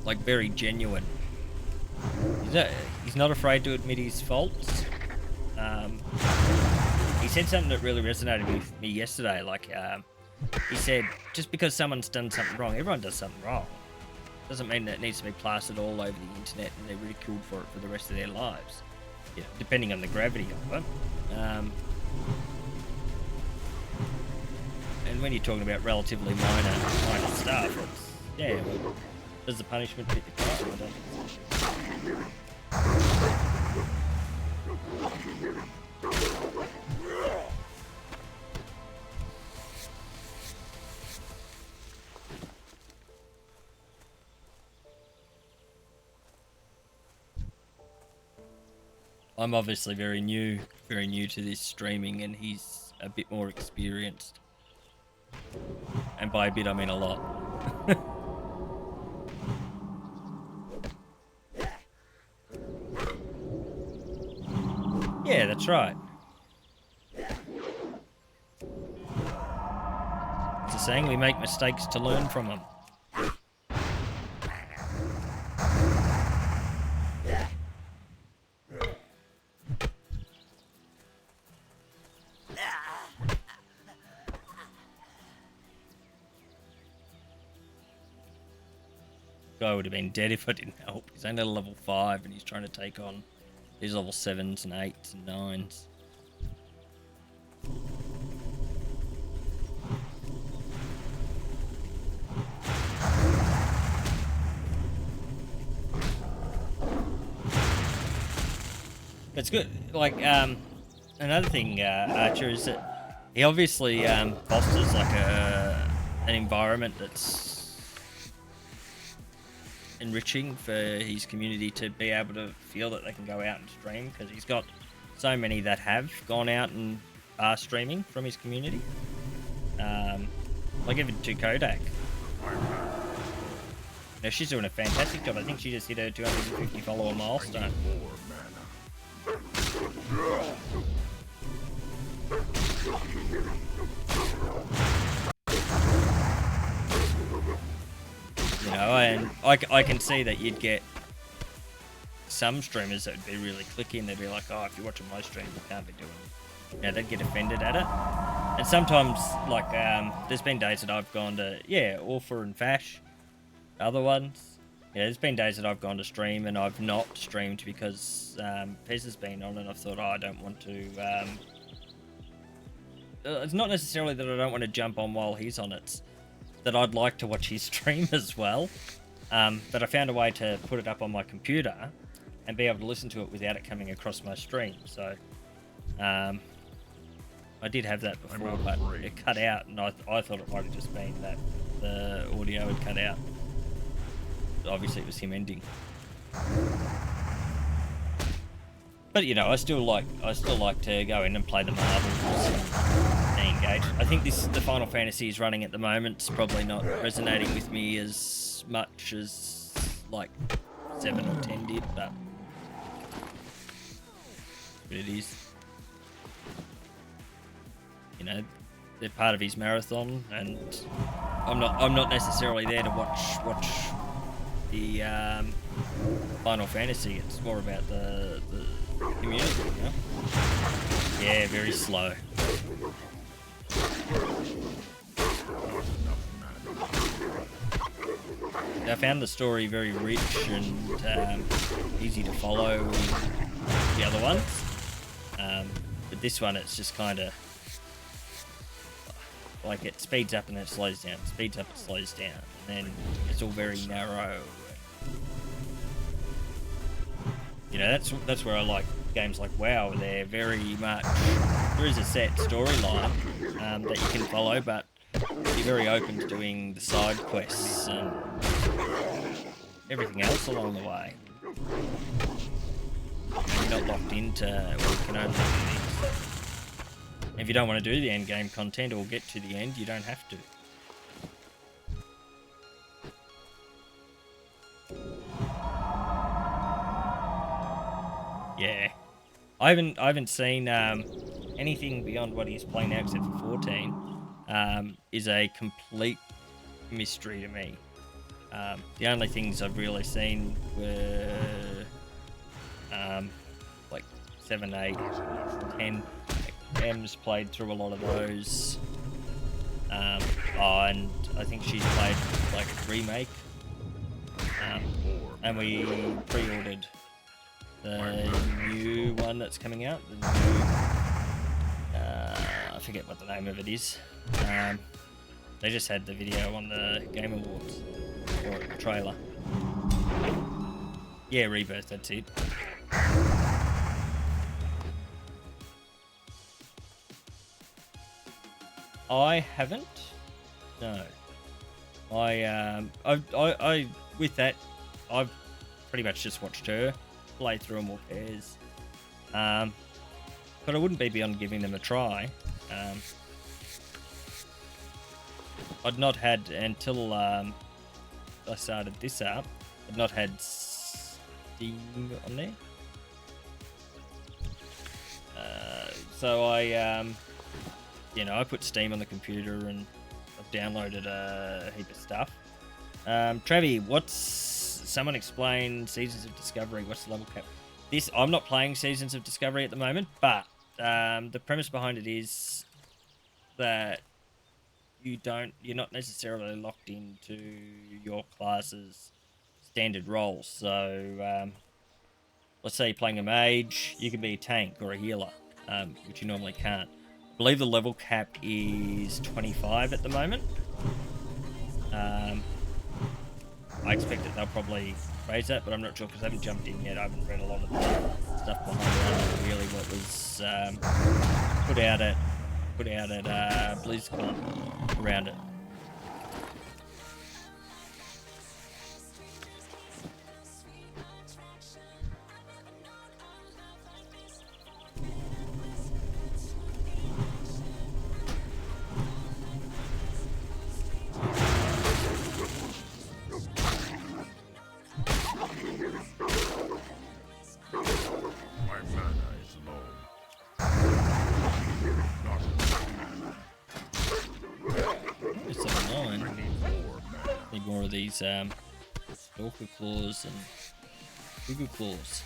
like very genuine. He's not afraid to admit his faults. He said something that really resonated with me yesterday. Like he said, just because someone's done something wrong, everyone does something wrong. Doesn't mean that it needs to be plastered all over the internet and they're ridiculed for it for the rest of their lives. Yeah, depending on the gravity of it. And when you're talking about relatively minor stuff, it's, yeah, well, does the punishment fit the crime? I don't think so. I'm obviously very new to this streaming, and he's a bit more experienced. And by a bit, I mean a lot. Yeah, that's right. It's a saying, we make mistakes to learn from them. Guy would have been dead if I didn't help. He's only at level 5 and he's trying to take on these level 7s and 8s and 9s. It's good. Like, another thing, Archer, is that he obviously fosters like an environment that's enriching for his community to be able to feel that they can go out and stream, because he's got so many that have gone out and are streaming from his community. Like even to Kodak. Now she's doing a fantastic job. I think she just hit her 250 follower milestone. You know, and I can see that you'd get some streamers that would be really clicky, and they'd be like, oh, if you're watching my stream, you can't be doing it. You know, they'd get offended at it. And sometimes, like, there's been days that I've gone to, yeah, Orpha and Fash, other ones. Yeah, there's been days that I've gone to stream and I've not streamed because Pez has been on, and I've thought, oh, I don't want to it's not necessarily that I don't want to jump on while he's on it. It's that I'd like to watch his stream as well. But I found a way to put it up on my computer and be able to listen to it without it coming across my stream. So I did have that before, but it cut out, and I thought it might have just been that the audio had cut out. But obviously, it was him ending. But you know, I still like to go in and play the marbles and engage. I think the Final Fantasy is running at the moment. It's probably not resonating with me as much as like 7 or 10 did, but it is. You know, they're part of his marathon, and I'm not necessarily there to watch the Final Fantasy. It's more about the community, you know? Yeah, very slow. I found the story very rich and easy to follow with the other ones. But this one, it's just kind of like it speeds up and then it slows down, speeds up and slows down, and then it's all very narrow. You know, that's where I like games like WoW. They're very much, there is a set storyline that you can follow, but you're very open to doing the side quests and everything else along the way. And you're not locked into, well, you can only do this. If you don't want to do the end game content or get to the end, you don't have to. Yeah, I haven't seen anything beyond what he's playing now except for 14. Is a complete mystery to me. The only things I've really seen were like 7, 8, 10. Em's played through a lot of those. And I think she's played like Remake. And we pre-ordered the new one that's coming out. The new, I forget what the name of it is. They just had the video on the Game Awards, or the trailer. Yeah, Rebirth, that's it. I haven't. No. I with that, I've pretty much just watched her play through them all pairs. But I wouldn't be beyond giving them a try. I'd not had, until I started this up, I'd not had Steam on there. So I put Steam on the computer and I've downloaded a heap of stuff. Travi, someone explain Seasons of Discovery, what's the level cap? I'm not playing Seasons of Discovery at the moment, but the premise behind it is that you're not necessarily locked into your class's standard roles. So let's say you're playing a mage, you can be a tank or a healer, which you normally can't. I believe the level cap is 25 at the moment. I expect that they'll probably raise that, but I'm not sure because I haven't jumped in yet. I haven't read a lot of the stuff behind it. Really, what was put out at BlizzCon around it. Need more of these Stalker Claws and Google Claws.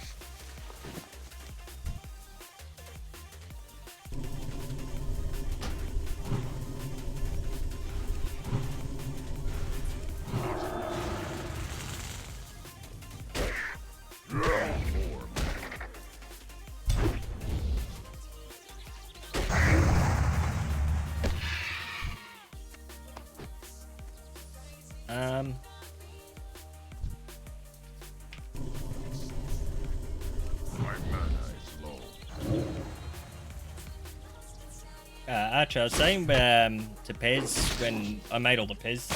Archer, I was saying to Pez when I made all the Pez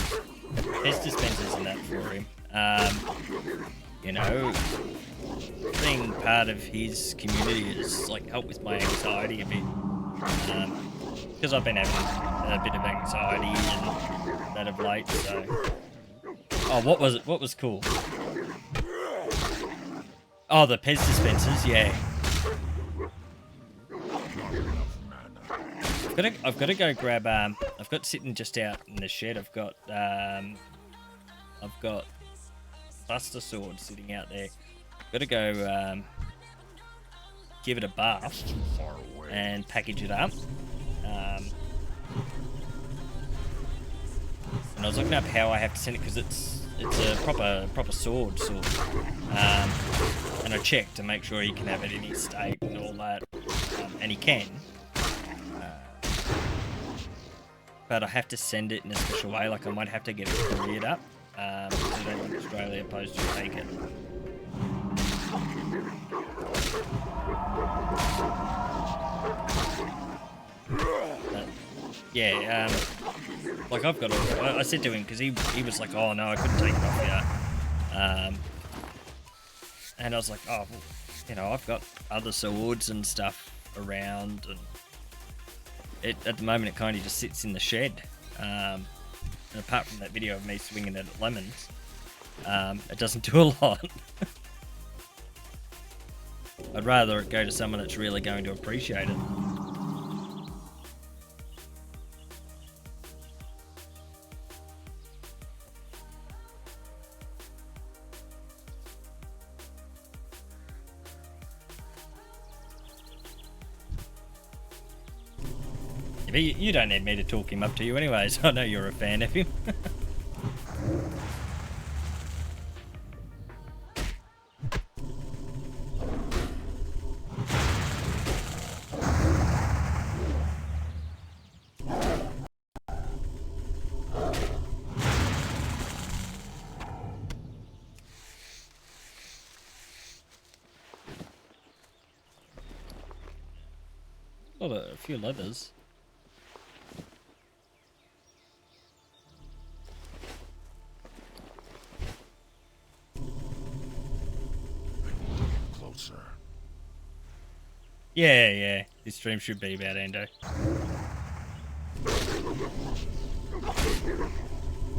dispensers and that for him. You know, being part of his community has like helped with my anxiety a bit. Because I've been having a bit of anxiety and that of late. So, oh, what was it? What was cool? Oh, the Pez dispensers, yeah. I've got to go grab. I've got sitting just out in the shed. I've got Buster Sword sitting out there. Got to go give it a bath and package it up. And I was looking up how I have to send it because it's a proper sword. And I checked to make sure he can have it in his state and all that, and he can. But I have to send it in a special way. Like I might have to get it couriered up. Because I don't think Australia Post will take it. But, yeah, like I've got I said to him, because he was like, oh no, I couldn't take it off here. And I was like, oh, well, you know, I've got other swords and stuff around, and at the moment it kind of just sits in the shed. And apart from that video of me swinging it at lemons, it doesn't do a lot. I'd rather it go to someone that's really going to appreciate it. But you don't need me to talk him up to you anyways. I know you're a fan of him. Got a few leathers. Closer. Yeah. This stream should be about Endo.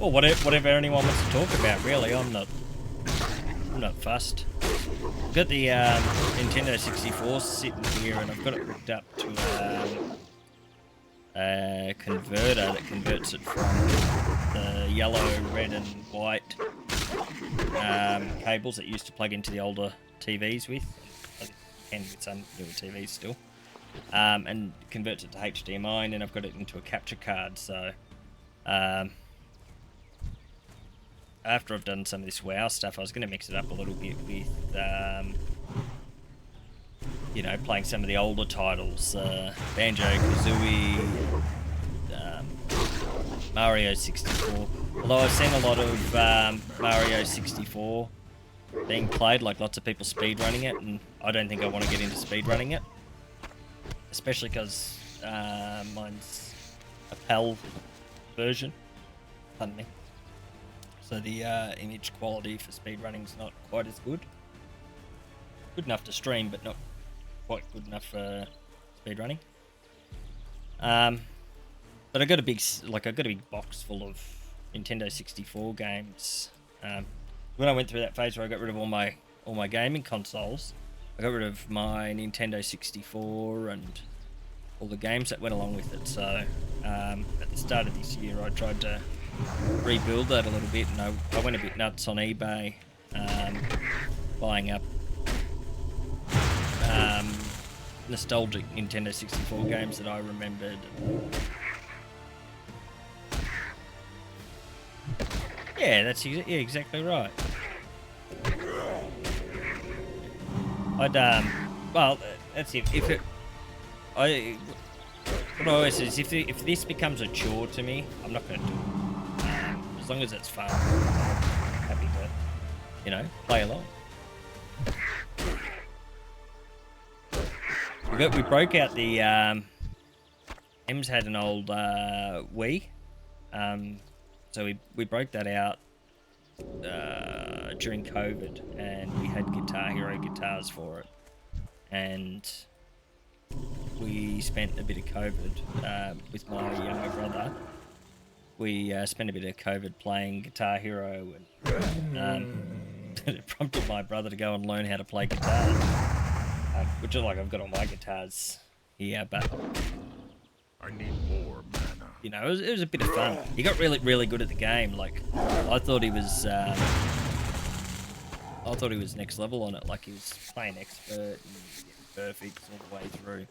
Or whatever anyone wants to talk about, really. I'm not fussed. I've got the Nintendo 64 sitting here, and I've got it hooked up to a converter that converts it from the yellow, red, and white cables that used to plug into the older TVs with. I think you can with some newer TVs still. And converts it to HDMI, and then I've got it into a capture card. So after I've done some of this WoW stuff, I was going to mix it up a little bit with, you know, playing some of the older titles, Banjo-Kazooie, Mario 64. Although I've seen a lot of Mario 64 being played, like lots of people speedrunning it, and I don't think I want to get into speedrunning it. Especially because mine's a PAL version. Pardon me. So the image quality for speedrunning's not quite as good. Good enough to stream, but not quite good enough for speedrunning. But I got a big box full of Nintendo 64 games. When I went through that phase where I got rid of all my gaming consoles, I got rid of my Nintendo 64 and all the games that went along with it. So at the start of this year, I tried to rebuild that a little bit, and I went a bit nuts on eBay, buying up nostalgic Nintendo 64 games that I remembered. Yeah, that's exactly right. Well, that's it. What I always say is if this becomes a chore to me, I'm not going to do it. As long as it's fun, I'm happy to, you know, play along. We broke out the Em's had an old Wii, so we broke that out during COVID, and we had Guitar Hero guitars for it, and we spent a bit of COVID with my younger brother. We spent a bit of COVID playing Guitar Hero, and it prompted my brother to go and learn how to play guitar, which is like I've got all my guitars here, but I need more mana. you know, it was a bit of fun. He got really good at the game. Like, I thought he was next level on it. Like, he was playing expert and perfect all the way through.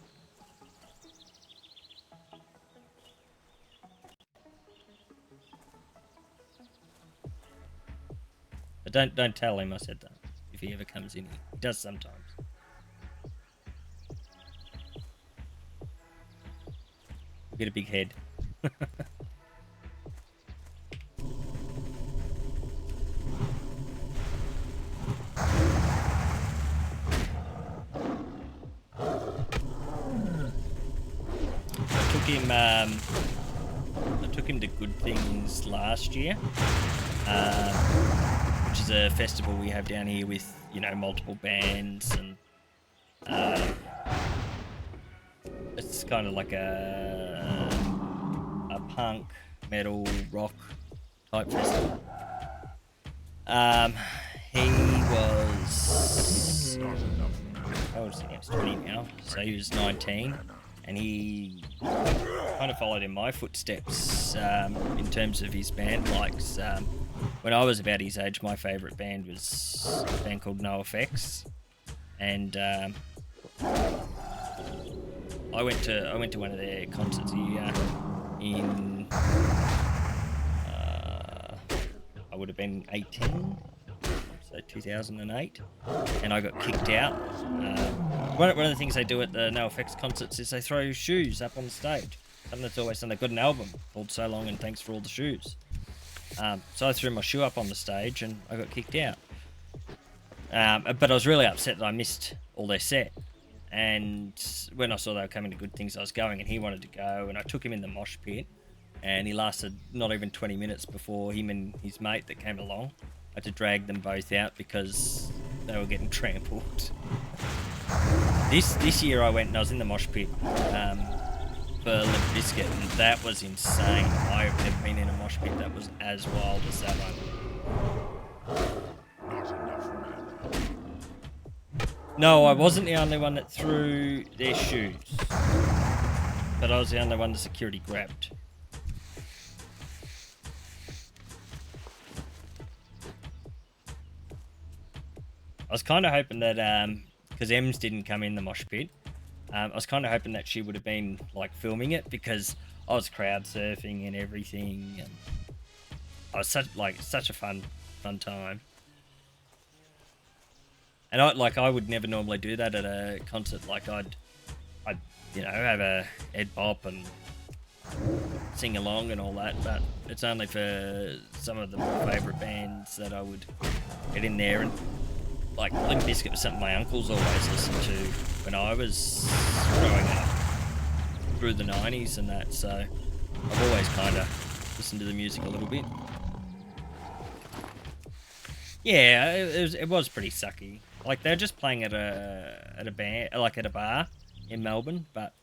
But don't tell him I said that. If he ever comes in, he does sometimes. He'll get a big head. I took him to Good Things last year, which is a festival we have down here with, you know, multiple bands, and it's kind of like a punk, metal, rock type festival. He was, how old is he now? He's 20 now, so he was 19. And he kind of followed in my footsteps in terms of his band likes. When I was about his age, my favourite band was a band called NoFX, and I went to one of their concerts here in I would have been 18, so 2008, and I got kicked out. One of the things they do at the NoFX concerts is they throw shoes up on the stage. And that's always something. They've got an album called So Long and Thanks for All the Shoes. So I threw my shoe up on the stage and I got kicked out. But I was really upset that I missed all their set. And when I saw they were coming to Good Things, I was going, and he wanted to go, and I took him in the mosh pit, and he lasted not even 20 minutes before him and his mate that came along. I had to drag them both out because they were getting trampled. This year I went and I was in the mosh pit for Limp Bizkit, and that was insane. I've never been in a mosh pit that was as wild as that one. Not enough mana. No, I wasn't the only one that threw their shoes, but I was the only one the security grabbed. I was kind of hoping that, because Ems didn't come in the mosh pit, I was kind of hoping that she would have been like filming it, because I was crowd surfing and everything, and I was such a fun time. And I would never normally do that at a concert. Like I'd you know, have a head bop and sing along and all that, but it's only for some of the more favourite bands that I would get in there. And like Limp Bizkit was something my uncles always listened to when I was growing up through the 90s and that, so I've always kind of listened to the music a little bit. Yeah, it was pretty sucky. Like they're just playing at a band, like at a bar in Melbourne, but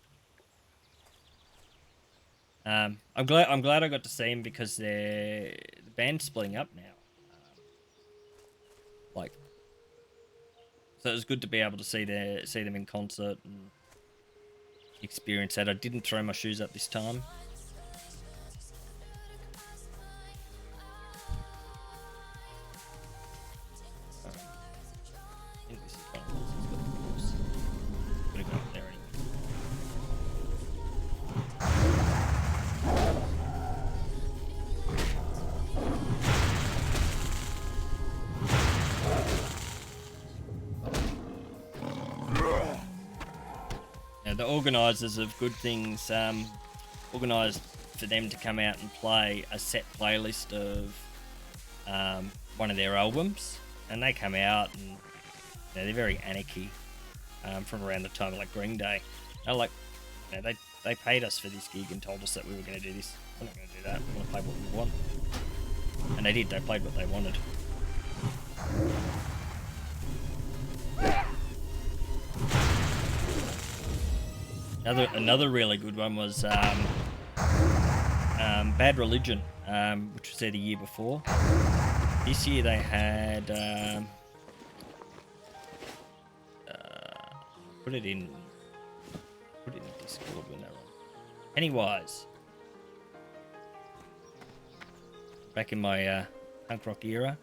I'm glad I got to see them, because the band's splitting up now. Like, so it was good to be able to see them in concert and experience that. I didn't throw my shoes up this time. I think this is one of those. He's got the course. Gonna go up there anyway. Now, the organisers of Good Things organised for them to come out and play a set playlist of one of their albums, and they come out and they're very anarchy from around the time of like Green Day. They're like, you know, they they paid us for this gig and told us that we were going to do this. We're not going to do that. We're going to play what we want. And they did. They played what they wanted. Another really good one was Bad Religion, which was there the year before. This year they had put it in Discord when they were on. Pennywise. Back in my punk rock era.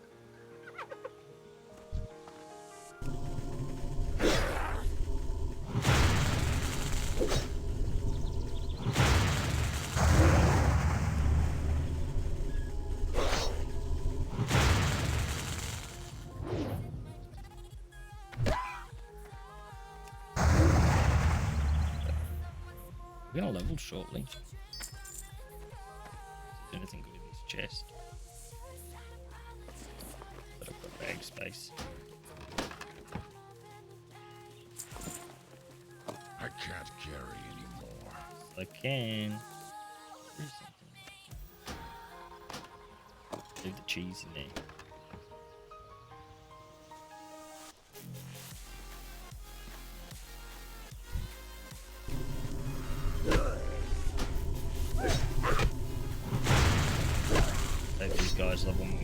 We're gonna level shortly. Is there anything good in this chest? But I've got bag space. I can't carry anymore. I can. There's something. Leave the cheese in there. These guys level me up.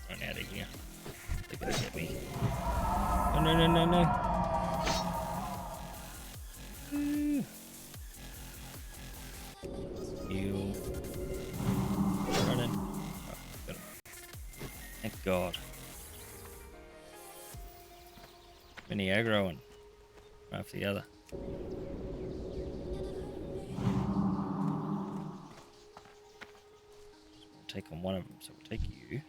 Run out of here. They're gonna get me. Oh, no. Heal. Running. Oh, got him. Thank God. Many aggroing. One after the other. We'll take on one of them, so we'll take you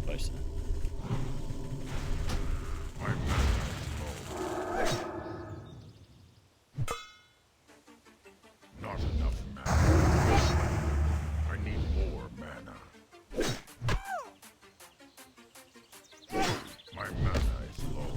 closer. My mana is low. Not enough mana. I need more mana. My mana is low.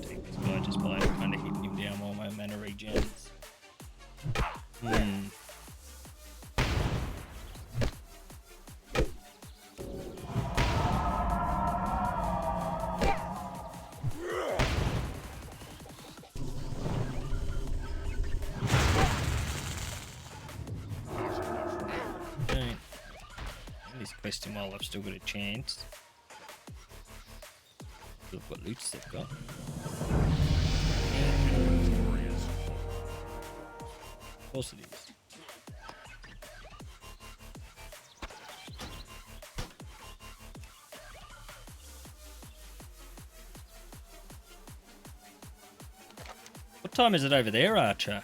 Take this guy just by kind of hitting him down while my mana regens. Okay. End this question while I've still got a chance. Look what loots they've got. Of course it is. What time is it over there, Archer?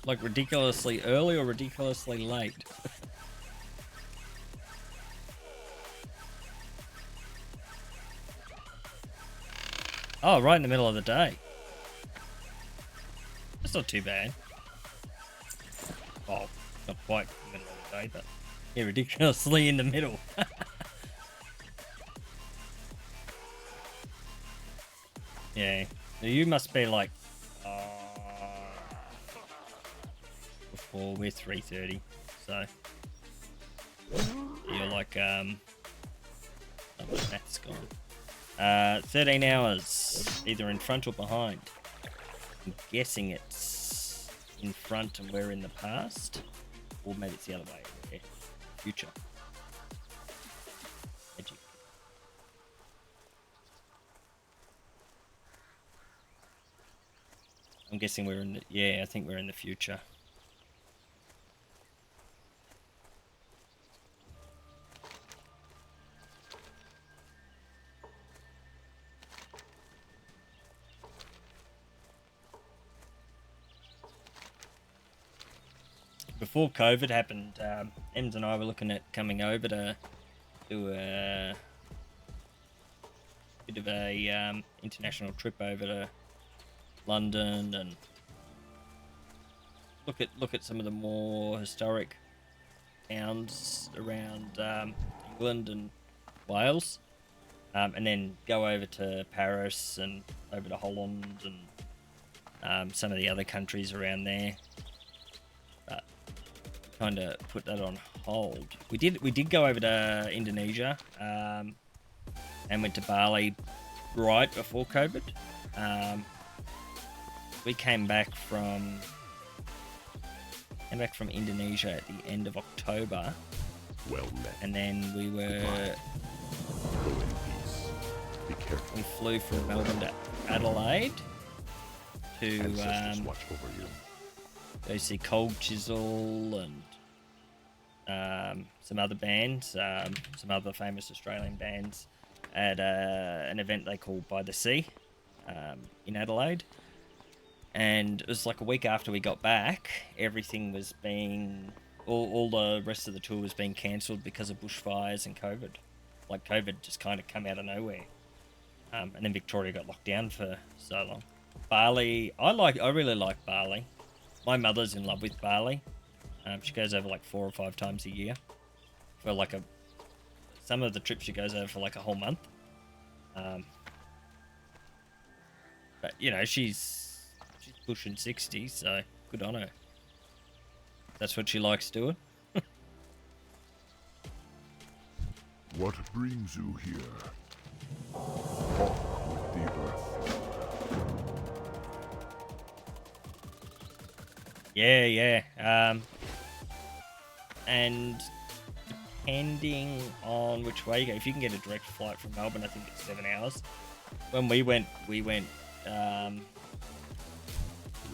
Like ridiculously early or ridiculously late? Oh, right in the middle of the day. That's not too bad. Well, not quite in the middle of the day, but yeah, ridiculously in the middle. Yeah, you must be like before we're 3:30, so you're like oh, my math's gone. 13 hours, either in front or behind. I'm guessing it's in front and we're in the past, or maybe it's the other way. Yeah. Future. Magic. I'm I'm guessing we're in the, yeah, I think we're in the future. Before COVID happened, Ems and I were looking at coming over to do a bit of a international trip over to London and look at some of the more historic towns around England and Wales, and then go over to Paris and over to Holland and some of the other countries around there. But kind of put that on hold. We did go over to Indonesia and went to Bali right before COVID. We came back from Indonesia at the end of October, Well met. and then we were Go in peace. Be careful. we flew from Melbourne to Adelaide to Ancestors watch over you. go see Cold Chisel and some other bands, some other famous Australian bands at an event they call By the Sea in Adelaide. And it was like a week after we got back, everything was being, all the rest of the tour was being cancelled because of bushfires and COVID. Like COVID just kind of come out of nowhere. And then Victoria got locked down for so long. Bali, I really like Bali. My mother's in love with Bali. She goes over like 4 or 5 times a year for like some of the trips she goes over for like a whole month. But you know, she's pushing 60, so good on her. That's what she likes doing. What brings you here? Walk with the earth. Yeah. And depending on which way you go, if you can get a direct flight from Melbourne, I think it's 7 hours. When we went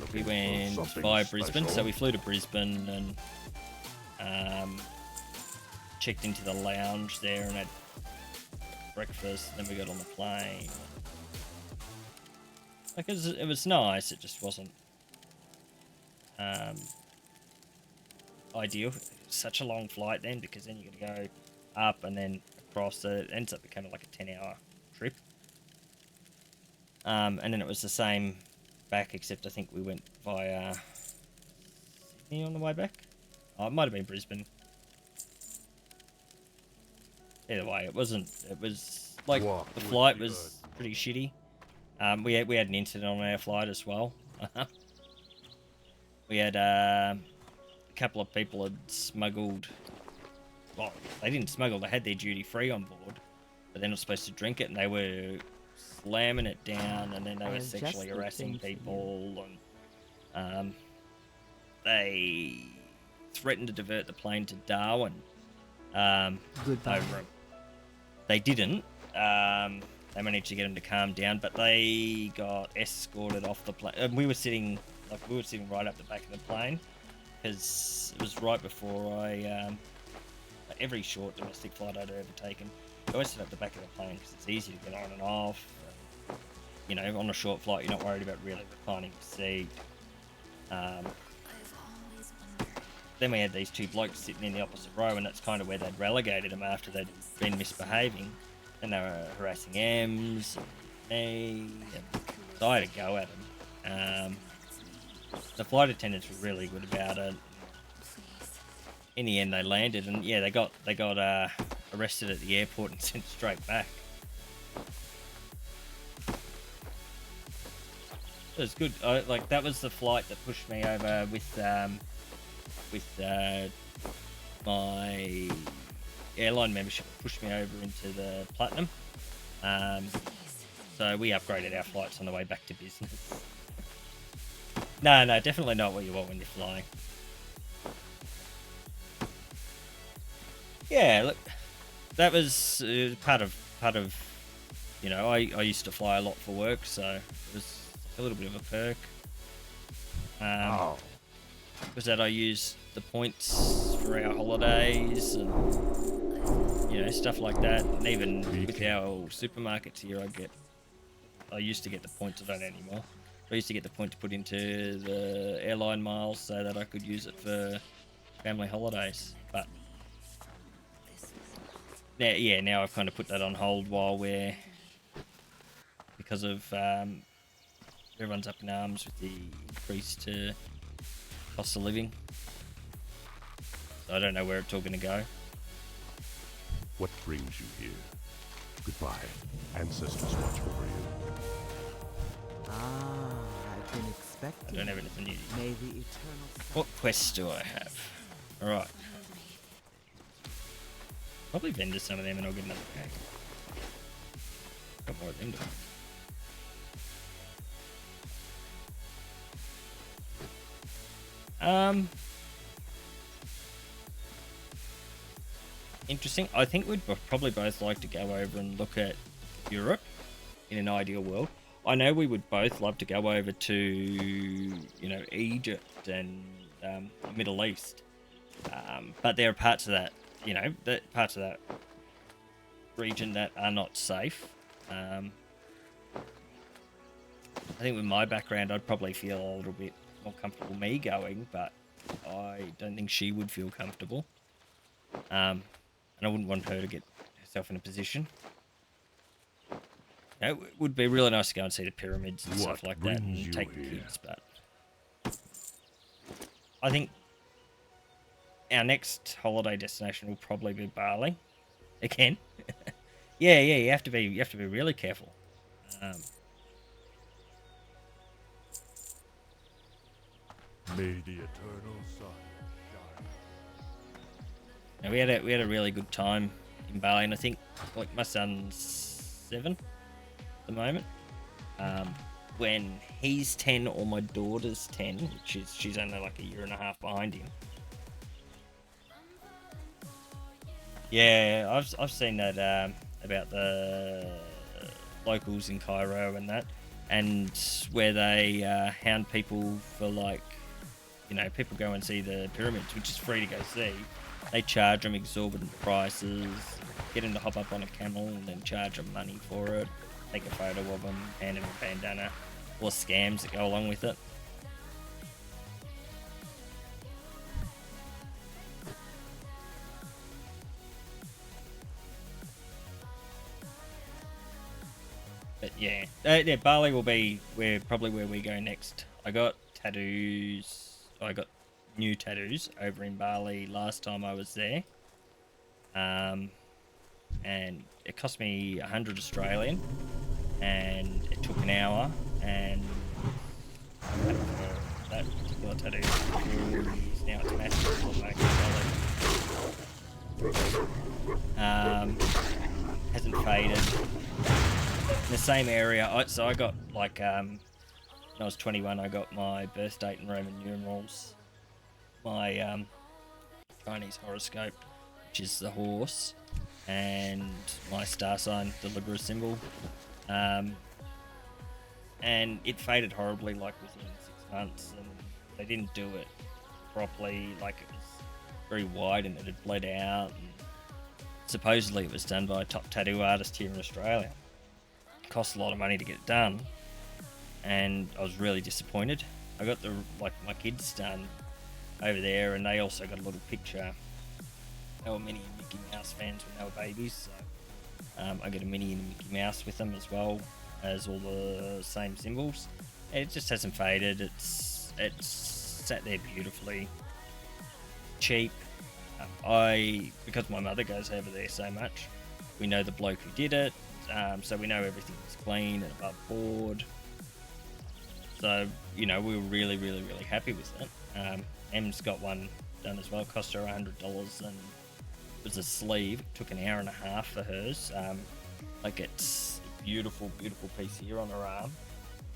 Looking for something via Brisbane, special? so we flew to Brisbane and checked into the lounge there and had breakfast. Then we got on the plane. Like it was nice. It just wasn't ideal. It was such a long flight then, because then you got to go up and then across. It ends up becoming like a 10-hour trip. And then it was the same back, except I think we went via Sydney on the way back. Oh, it might have been Brisbane. Either way, it wasn't. It was like Walk the with flight the was earth. pretty shitty. We had an incident on our flight as well. We had a couple of people had smuggled. Well, they didn't smuggle. They had their duty free on board, but they're not supposed to drink it, and they were slamming it down, and then they were Just sexually the harassing thing for you. people, and they threatened to divert the plane to Darwin. Goodbye. Over it. They didn't. They managed to get them to calm down, but they got escorted off the plane. We were sitting right up the back of the plane, because it was right before every short domestic flight I'd ever taken, I always sit up the back of the plane because it's easy to get on and off. You know, on a short flight, you're not worried about really reclining the seat. Then we had these two blokes sitting in the opposite row, and that's kind of where they'd relegated them after they'd been misbehaving. And they were harassing Ems and me, and so I had a go at them. The flight attendants were really good about it. In the end, they landed, and yeah, they got arrested at the airport and sent straight back. It was good. Like that was the flight that pushed me over with my airline membership. Pushed me over into the platinum. So we upgraded our flights on the way back to business. No, definitely not what you want when you're flying. Yeah, look, that was part of, you know, I used to fly a lot for work, so it was a little bit of a perk. Ow. Was that I use the points for our holidays and stuff like that. And even with our supermarkets here, I used to get the points. I don't anymore. I used to get the point to put into the airline miles so that I could use it for family holidays. But now I've kind of put that on hold because of everyone's up in arms with the increased cost of living. So I don't know where it's all going to go. What brings you here? Goodbye. Ancestors watch over you. I've been I expecting. don't have anything new. May the eternal What quests do I have? Alright. Probably vendor some of them and I'll get another pack. Got more of them to interesting. I think we'd probably both like to go over and look at Europe in an ideal world. I know we would both love to go over to, Egypt and the Middle East. But there are parts of that, parts of that region that are not safe. I think with my background, I'd probably feel a little bit more comfortable me going, but I don't think she would feel comfortable. And I wouldn't want her to get herself in a position. It would be really nice to go and see the pyramids and stuff like that and take the kids, but I think our next holiday destination will probably be Bali. Again. yeah, you have to be really careful. May the eternal sun shine. Now we had a really good time in Bali, and I think my son's 7 at the moment. When he's 10 or my daughter's 10, which is she's only like a year and a half behind him. Yeah, I've seen that about the locals in Cairo and that, and where they hound people for people go and see the pyramids, which is free to go see. They charge them exorbitant prices, get them to hop up on a camel and then charge them money for it, take a photo of them, hand them a bandana, or scams that go along with it. But yeah, Bali will be probably where we go next. I got tattoos. I got new tattoos over in Bali last time I was there. And it cost me 100 Australian, and it took an hour, and that particular tattoo for 4 years now. It's massive. Hasn't faded. In the same area, so I got when I was 21, I got my birth date in Roman numerals, my Chinese horoscope, which is the horse, and my star sign, the Libra symbol, and it faded horribly, within 6 months, and they didn't do it properly. It was very wide and it had bled out, and supposedly it was done by a top tattoo artist here in Australia. It cost a lot of money to get it done, and I was really disappointed. I got my kids done over there, and they also got a little picture. They were Minnie and Mickey Mouse fans when they were babies, so I got a Minnie and a Mickey Mouse with them as well as all the same symbols. And it just hasn't faded. It's sat there beautifully. Cheap. Because my mother goes over there so much, we know the bloke who did it, so we know everything's clean and above board. So, we were really, really, really happy with it. Em's got one done as well. Cost her $100, and it was a sleeve. It took an hour and a half for hers. It's a beautiful, beautiful piece here on her arm,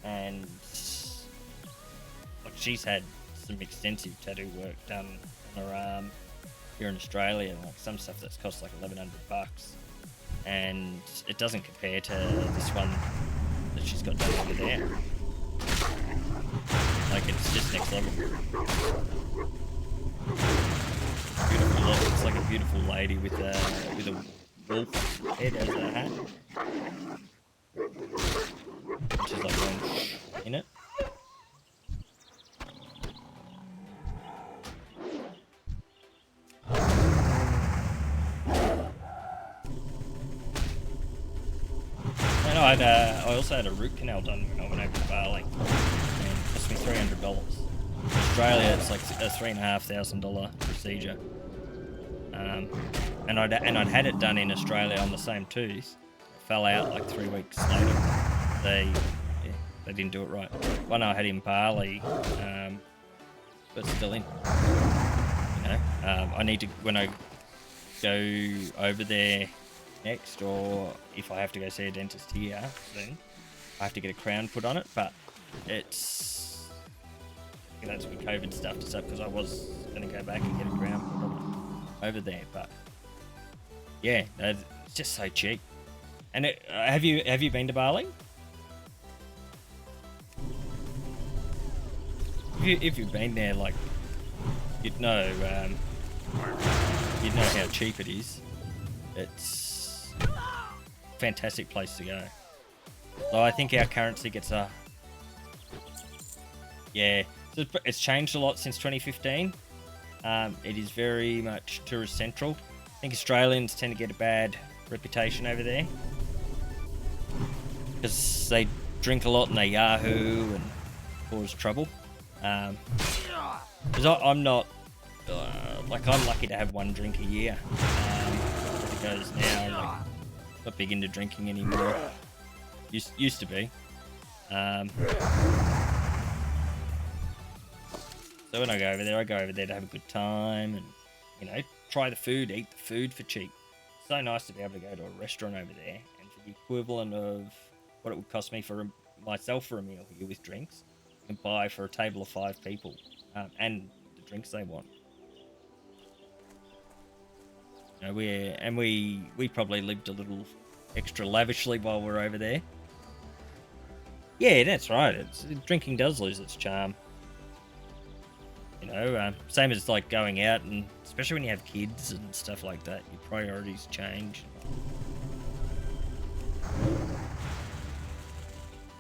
and she's had some extensive tattoo work done on her arm here in Australia. Some stuff that's cost $1,100, and it doesn't compare to this one that she's got done over there. Like, it's just next level. Beautiful look. It's like a beautiful lady with a wolf head as a hat. She's like going in it. And I also had a root canal done when I went over to Bali, and it cost me $300. In Australia, it's like a $3,500 procedure. And I'd had it done in Australia on the same tooth. It fell out like 3 weeks later. They didn't do it right. One I had in Bali, but still in. You know, I need to, when I go over there next, or if I have to go see a dentist here soon, I have to get a crown put on it. But it's, you know, that's with COVID stuff and stuff, because I was going to go back and get a crown put on it over there. But yeah, it's just so cheap. And have you been to Bali? If you've been there, like, you'd know how cheap it is. It's a fantastic place to go. So I think our currency gets a, yeah, so it's changed a lot since 2015. It is very much tourist central. I think Australians tend to get a bad reputation over there because they drink a lot and they yahoo and cause trouble. Because I'm not, like, I'm lucky to have one drink a year. As it goes now, like, not big into drinking anymore. Used to be. So when I go over there to have a good time and, you know, try the food, eat the food for cheap. It's so nice to be able to go to a restaurant over there and for the equivalent of what it would cost me for myself for a meal here with drinks, and buy for a table of 5 people, and the drinks they want. You know, we probably lived a little extra lavishly while we're over there. Yeah, that's right. Drinking does lose its charm. You know, same as like going out, and especially when you have kids and stuff like that, your priorities change.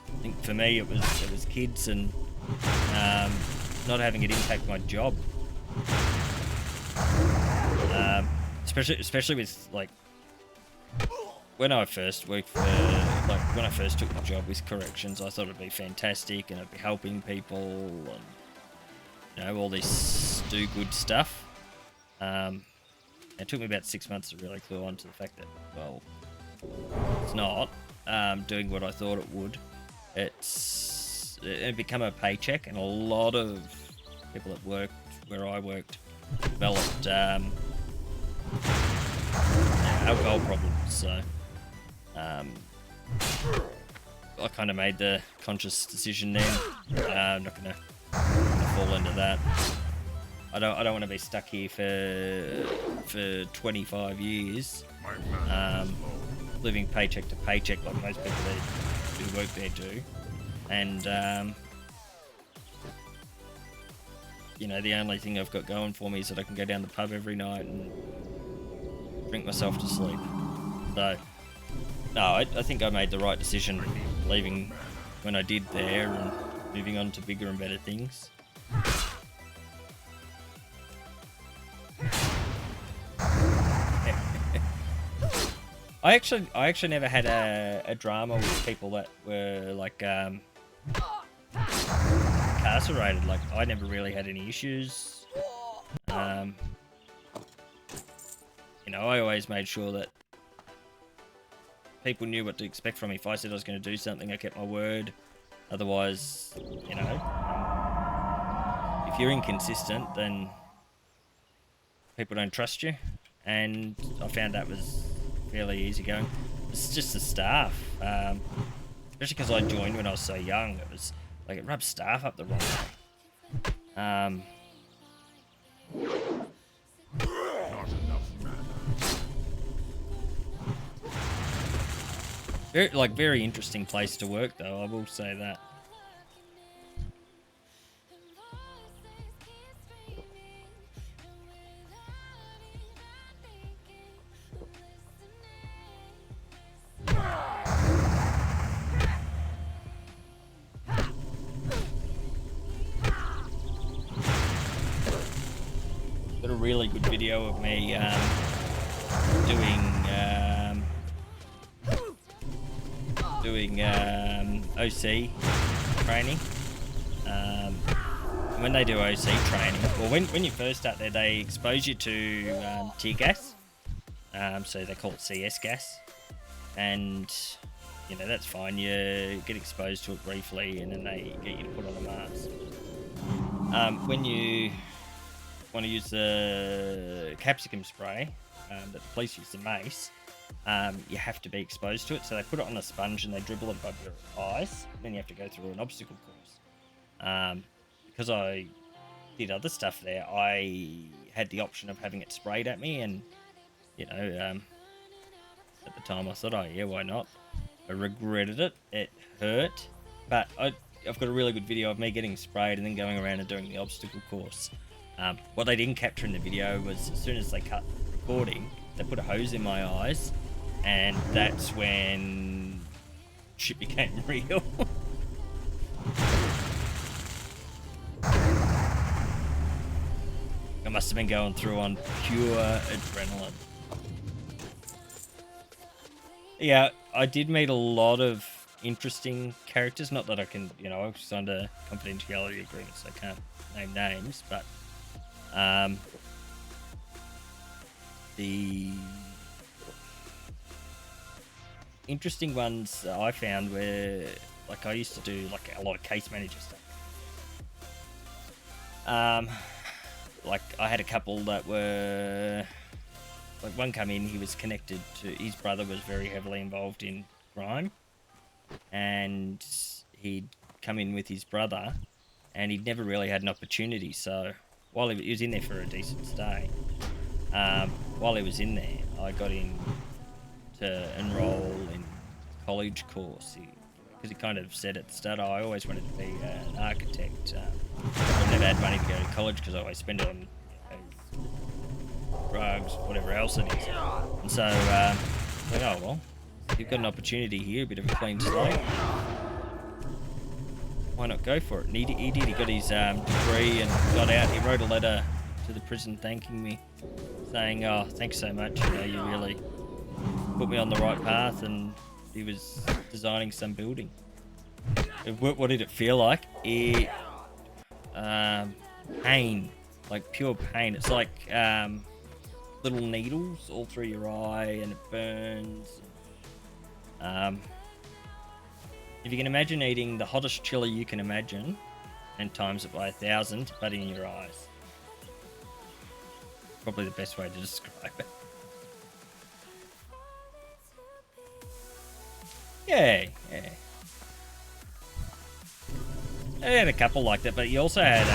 I think for me it was kids and not having it impact my job. Especially with, like, when I first worked for, like, when I first took the job with corrections, I thought it'd be fantastic and I'd be helping people and, you know, all this do good stuff. It took me about 6 months to really clue on to the fact that, well, it's not doing what I thought it would. It become a paycheck, and a lot of people that worked where I worked developed alcohol problems. So I kind of made the conscious decision then. I'm not gonna fall into that. I don't want to be stuck here for 25 years, living paycheck to paycheck like most people that do work there do. And you know, the only thing I've got going for me is that I can go down the pub every night and drink myself to sleep. So no, I think I made the right decision leaving when I did there and moving on to bigger and better things. I actually never had a drama with people that were like incarcerated. Like, I never really had any issues. You know, I always made sure that people knew what to expect from me. If I said I was going to do something, I kept my word. Otherwise, you know, if you're inconsistent, then people don't trust you. And I found that was fairly easy going. It's just the staff, especially because I joined when I was so young. It was like, it rubbed staff up the wrong way. Very interesting place to work, though, I will say that. really good video of me doing OC training. When they do OC training, or when you first start there, they expose you to tear gas. So they call it CS gas, and you know that's fine. You get exposed to it briefly, and then they get you to put on a mask. When you want to use the capsicum spray that the police use, the mace, you have to be exposed to it. So they put it on a sponge and they dribble it above your eyes. Then you have to go through an obstacle course. Because I did other stuff there, I had the option of having it sprayed at me, and you know, at the time I thought, oh yeah, why not? I regretted it. It hurt, but I've got a really good video of me getting sprayed and then going around and doing the obstacle course. What they didn't capture in the video was as soon as they cut recording, they put a hose in my eyes, and that's when shit became real. I must have been going through on pure adrenaline. Yeah, I did meet a lot of interesting characters. Not that I can, you know, I was under confidentiality agreements, so I can't name names, but the interesting ones that I found were, like, I used to do like a lot of case manager stuff. Like I had a couple that were, like one come in, he was connected to, his brother was very heavily involved in crime, and he'd come in with his brother, and he'd never really had an opportunity. So while he was in there for a decent stay, while he was in there, I got him to enroll in college course. Because he kind of said at the start, oh, I always wanted to be an architect. I've never had money to go to college because I always spend it on, you know, drugs, whatever else it is. And so, like, oh well, you've got an opportunity here, a bit of a clean slate. Why not go for it? And he did. He got his degree and got out. He wrote a letter to the prison thanking me, saying, "Oh, thanks so much. You know, you really put me on the right path." And he was designing some building. What did it feel like? It pain, like pure pain. It's like little needles all through your eye, and it burns. If you can imagine eating the hottest chili you can imagine and times it by 1,000, but in your eyes. Probably the best way to describe it. Yeah. I had a couple like that, but you also had,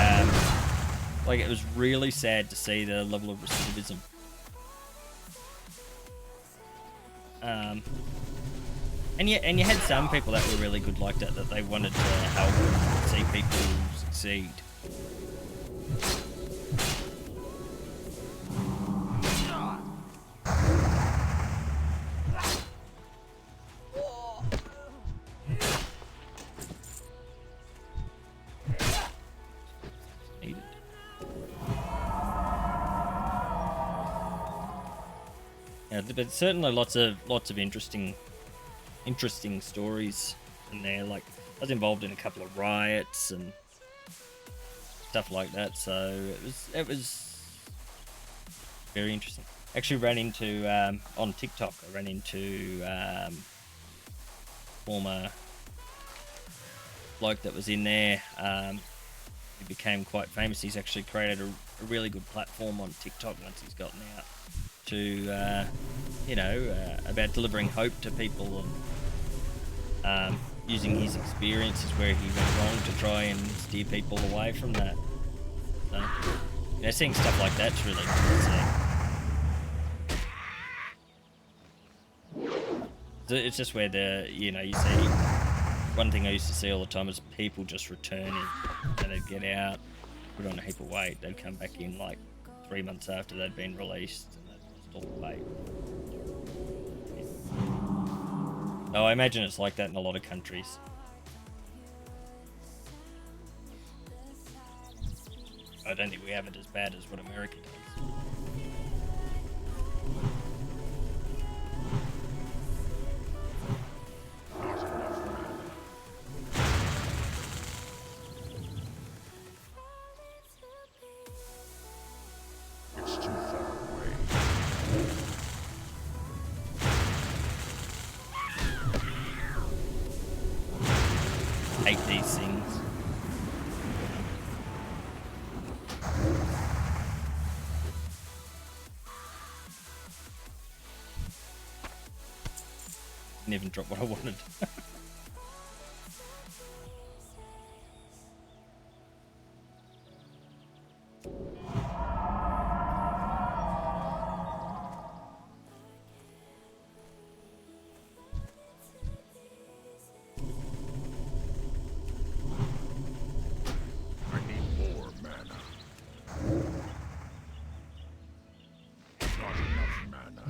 like, it was really sad to see the level of recidivism. And you had some people that were really good like that they wanted to help and see people succeed. Yeah, but certainly lots of interesting stories in there. Like, I was involved in a couple of riots and stuff like that, so it was very interesting. Actually ran into on TikTok, I ran into former bloke that was in there. He became quite famous. He's actually created a really good platform on TikTok once he's gotten out to about delivering hope to people and using his experiences where he went wrong to try and steer people away from that. So, you know, seeing stuff like that's really good to see. It's just where you see, one thing I used to see all the time is people just returning, and they'd get out, put on a heap of weight, they'd come back in like 3 months after they'd been released, and they'd lost all the weight. Oh, I imagine it's like that in a lot of countries. I don't think we have it as bad as what America does. Not enough mana. It's too far away. Hate these things. Didn't even drop what I wanted. I need more mana. Not enough mana.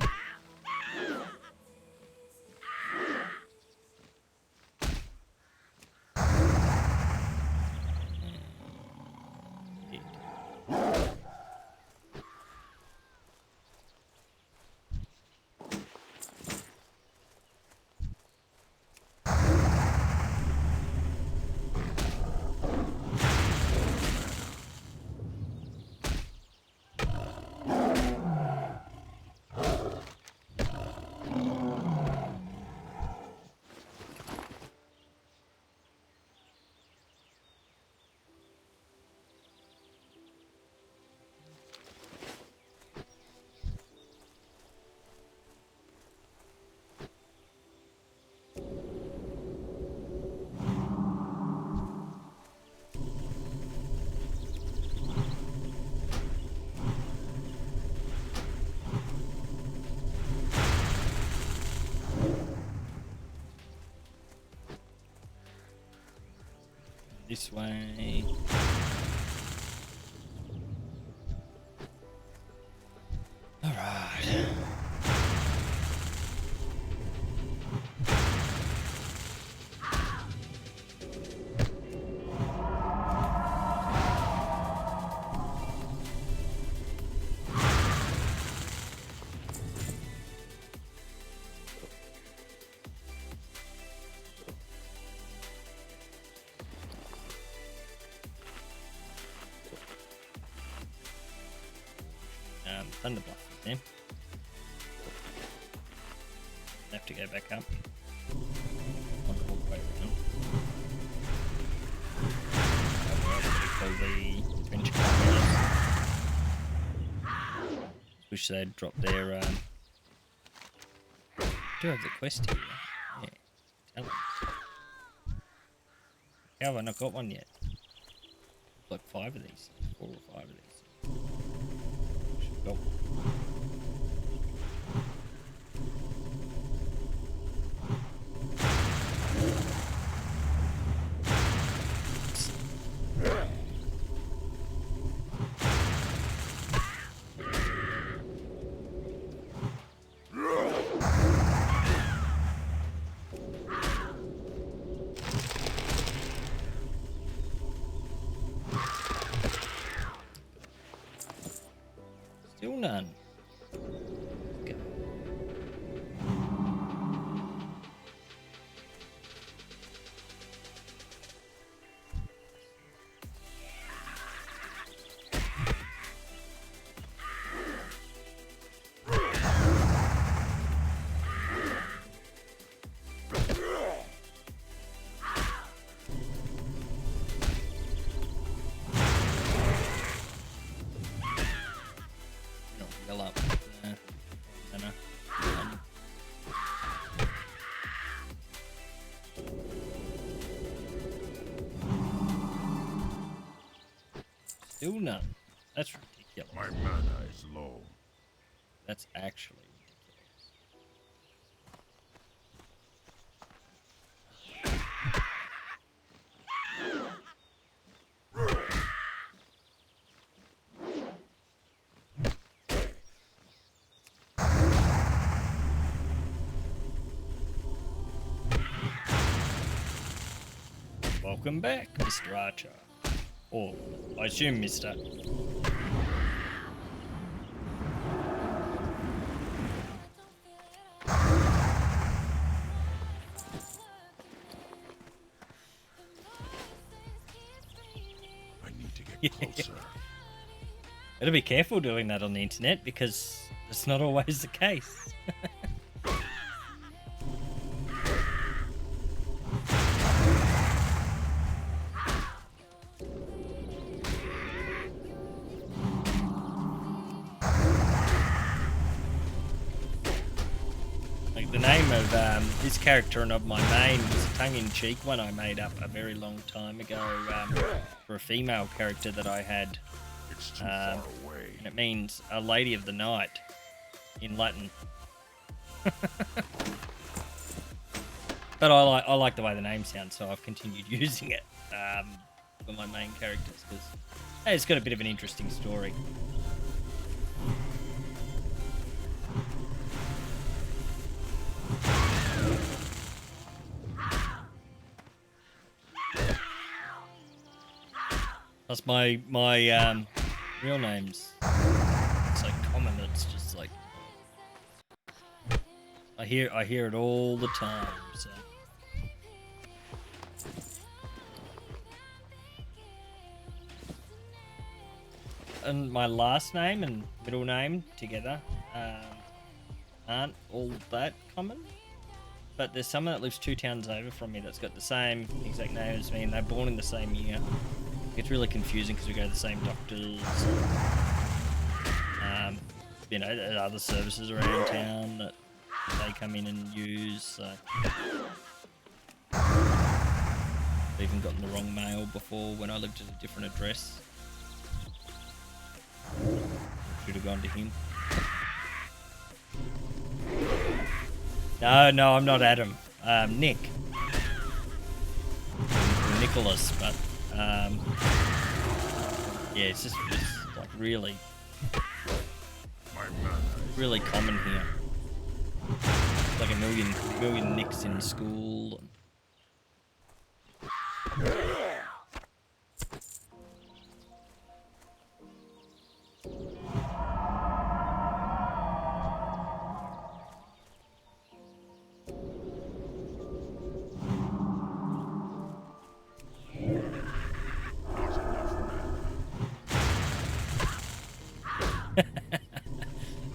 This way. All right. Thunder Bluff is there. Have to go back up. Want to walk way around. The trench cover. Wish they'd drop their do have the quest here. Yeah. Tell them. How have I not got one yet? Like 5 of these. 4 or 5 of these. Should go. Still none. Go. Fill up. Mana. Still none. That's ridiculous. My mana is low. That's actually ridiculous. Welcome back, Mr. Archer. Or, I assume Mr. closer. Gotta be careful doing that on the internet because it's not always the case. Like the name of this character and of my main was a tongue-in-cheek one I made up a very long time ago for a female character that I had. It's too far away. And it means a lady of the night in Latin. But I like the way the name sounds, so I've continued using it for my main characters because hey, it's got a bit of an interesting story. Plus my real name's so common. It's just like I hear it all the time. So. And my last name and middle name together aren't all that common. But there's someone that lives 2 towns over from me that's got the same exact name as me, and they're born in the same year. It's really confusing because we go to the same doctors. You know, there are other services around town that they come in and use. So I've even gotten the wrong mail before when I lived at a different address. Should have gone to him. No, I'm not Adam. Nick. Or Nicholas, but yeah, it's like really common here. It's like a million Nicks in school.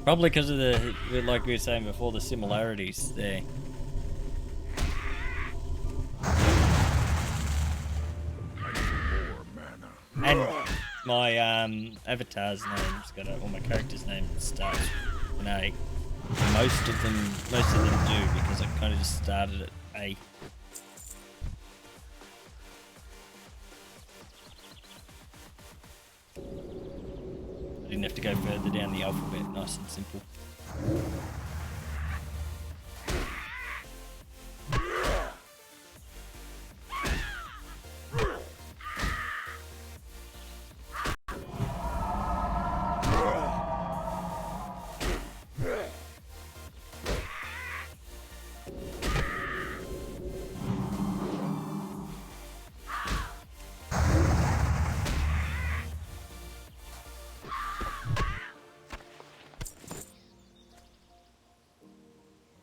Probably because of the, like we were saying before, the similarities there. And my avatar's name's got or my character's name starts with an A. Most of them do because I kind of just started at A. I didn't have to go further down the alphabet, nice and simple.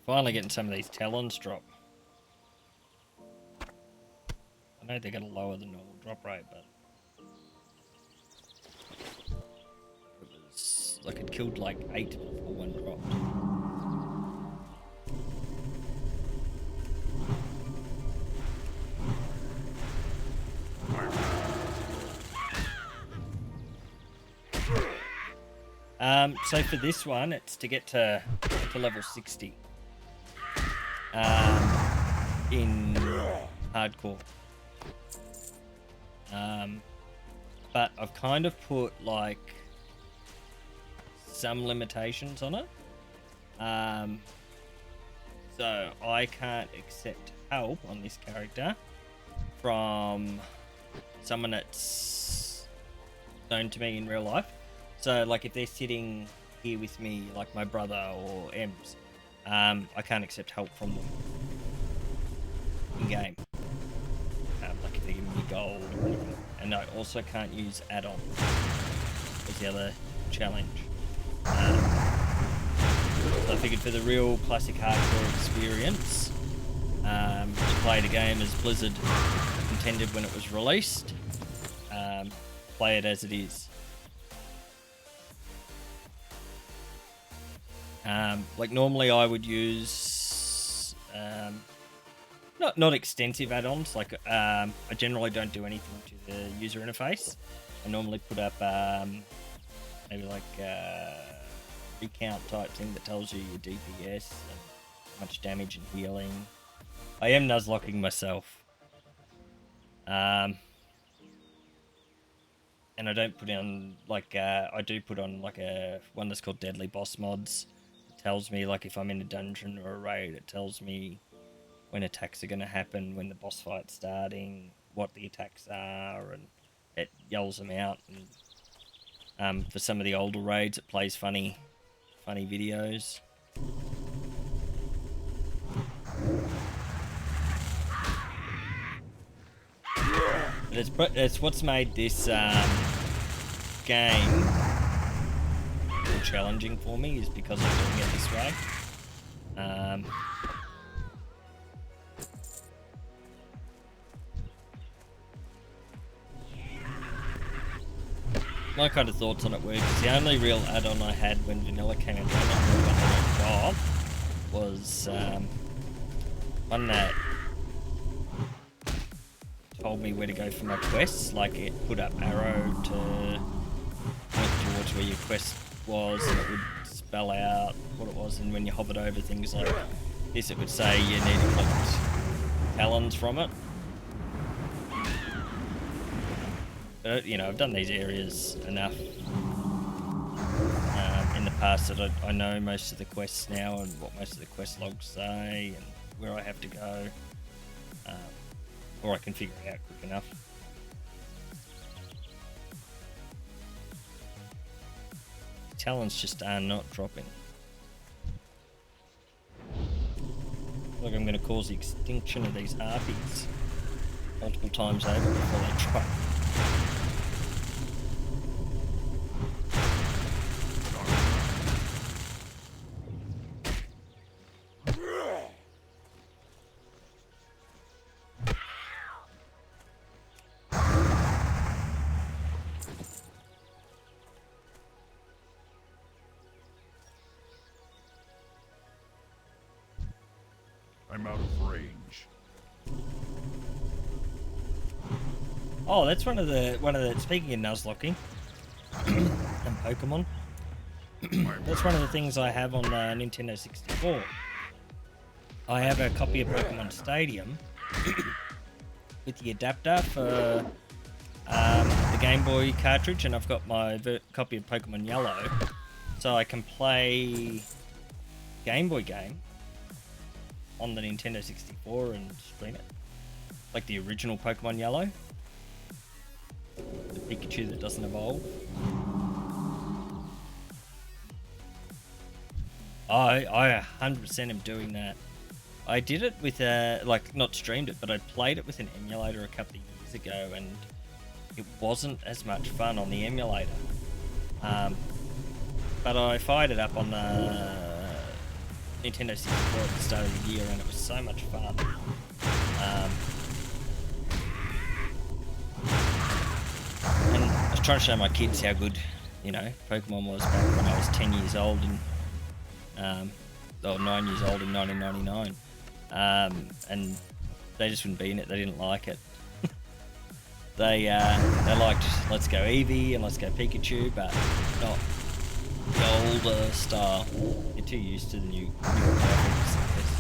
Finally getting some of these talons drop. I know they're going to lower the normal drop rate, but it was like it killed like 8 before one dropped. So for this one, it's to get to level 60. In hardcore. But I've kind of put like some limitations on it. So I can't accept help on this character from someone that's known to me in real life. So like if they're sitting here with me, like my brother or Ems, I can't accept help from them in game. Like if they're giving me gold or anything. And I also can't use add-on as the other challenge. So I figured for the real classic hardcore experience, to play the game as Blizzard intended when it was released, play it as it is. Like normally I would use not extensive add-ons. Like I generally don't do anything to the user interface. I normally put up maybe like recount type thing that tells you your DPS and how much damage and healing. I am nuzlocking myself. And I don't put on like I do put on like a one that's called Deadly Boss Mods. It tells me like if I'm in a dungeon or a raid. It tells me when attacks are going to happen, when the boss fight's starting, what the attacks are, and it yells them out. And for some of the older raids, it plays funny videos. But it's what's made this game more challenging for me is because I'm doing it this way. My kind of thoughts on it were, because the only real add-on I had when Vanilla came out was one that told me where to go for my quests. Like it put up arrow to point towards where your quest was, and it would spell out what it was. And when you hovered over things like this, it would say you need to collect talons from it. But, you know, I've done these areas enough in the past that I know most of the quests now and what most of the quest logs say and where I have to go, or I can figure it out quick enough. Talons just are not dropping. Like I'm going to cause the extinction of these harpies multiple times over before they drop. I'm out of range. Oh, that's one of the speaking of nuzlocking and Pokemon. That's one of the things I have on Nintendo 64. I have a copy of Pokemon Stadium with the adapter for the Game Boy cartridge, and I've got my copy of Pokemon Yellow, so I can play Game Boy game on the Nintendo 64 and stream it. Like the original Pokemon Yellow. The Pikachu that doesn't evolve. I 100% am doing that. I did it with like not streamed it, but I played it with an emulator a couple of years ago, and it wasn't as much fun on the emulator. But I fired it up on the Nintendo 64 at the start of the year, and it was so much fun. And I was trying to show my kids how good, you know, Pokemon was back when I was 10 years old and, or 9 years old in 1999. And they just wouldn't be in it. They didn't like it. They liked Let's Go Eevee and Let's Go Pikachu, but not the older style. They're too used to the newer graphics, I guess.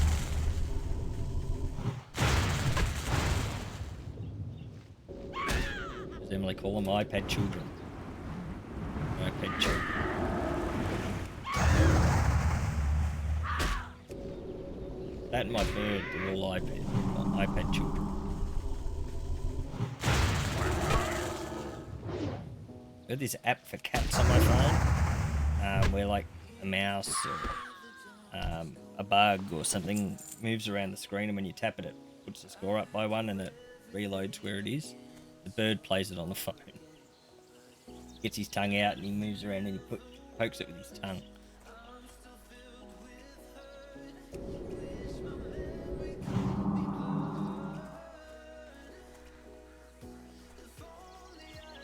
As Emily call them, iPad children. iPad children. That and my bird, they're all iPad children. I got this app for cats on my phone, where like a mouse or a bug or something moves around the screen, and when you tap it, it puts the score up by one, and it reloads where it is. The bird plays it on the phone. Gets his tongue out and he moves around and he pokes it with his tongue.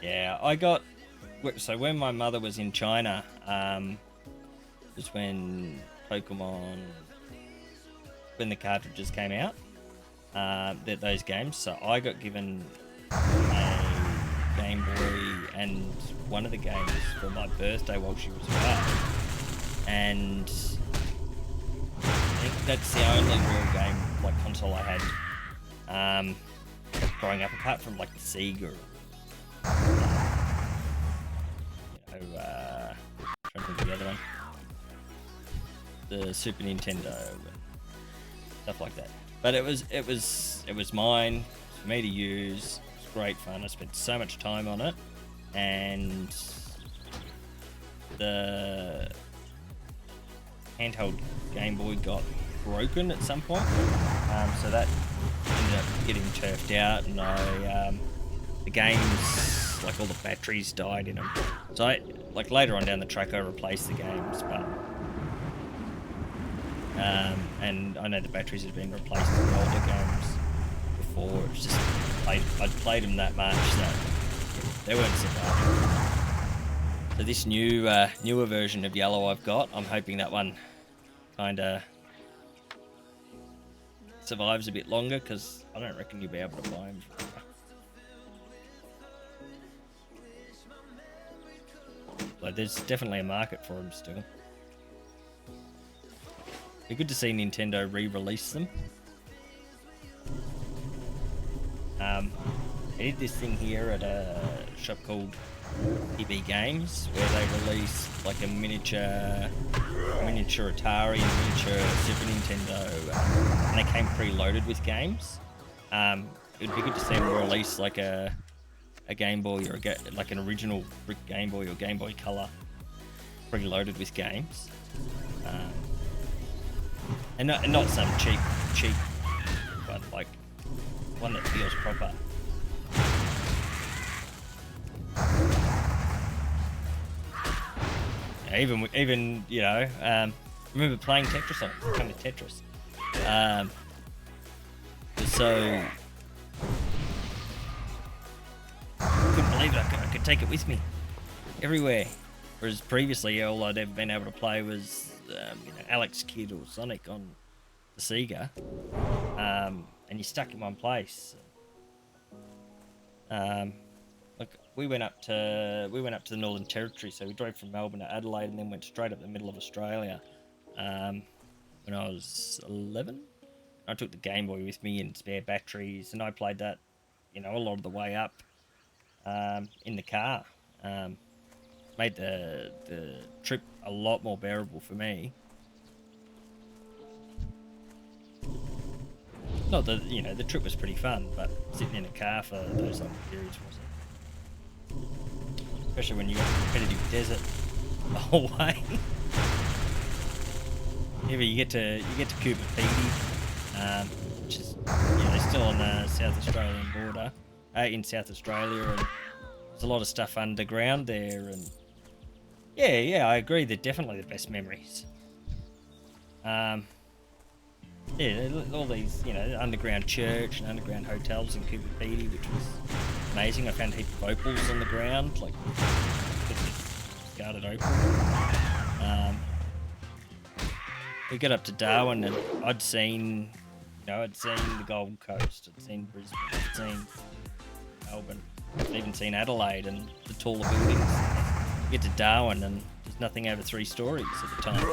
Yeah, I got. So when my mother was in China, was when Pokemon, when the cartridges came out, those games. So I got given a Game Boy and one of the games for my birthday while she was away, and I think that's the only real game, like, console I had growing up, apart from like the Sega, trying to think of the other one, the Super Nintendo and stuff like that. But it was mine for me to use. It was great fun. I spent so much time on it, and the handheld Game Boy got broken at some point, so that ended up getting turfed out, and the games, like, all the batteries died in them. So later on down the track, I replaced the games, but and I know the batteries had been replaced in the older games before. It's just I'd played them that much that they weren't surviving. So this newer version of Yellow I've got, I'm hoping that one kind of survives a bit longer, because I don't reckon you'll be able to buy them forever. But there's definitely a market for them still. Be good to see Nintendo re-release them. I did this thing here at a shop called EB Games, where they release like a miniature Atari and miniature Super Nintendo, and they came preloaded with games. It would be good to see them release like a Game Boy, or like an original brick Game Boy or Game Boy Color preloaded with games, and not some cheap, but like one that feels proper. Even remember playing Tetris on it. It came with Tetris. So couldn't believe it. I could take it with me everywhere. Whereas previously, all I'd ever been able to play was Alex Kidd or Sonic on the Sega, and you're stuck in one place. Look, we went up to the Northern Territory, so we drove from Melbourne to Adelaide, and then went straight up the middle of Australia. When I was 11, I took the Game Boy with me and spare batteries, and I played that, a lot of the way up in the car. Made the trip a lot more bearable for me. Not that the trip was pretty fun, but sitting in a car for those long periods wasn't. Especially when you got competitive desert the whole way. You get to Cooper Pedy, which is still on the South Australian border, in South Australia, and there's a lot of stuff underground there, and yeah, I agree, they're definitely the best memories. All these, underground church and underground hotels in Cooper Pedy, which was amazing. I found a heap of opals on the ground, like discarded opal. We got up to Darwin, and I'd seen the Gold Coast, I'd seen Brisbane, I'd seen Melbourne, I'd even seen Adelaide and the taller buildings. You get to Darwin, and there's nothing over 3 stories at the time.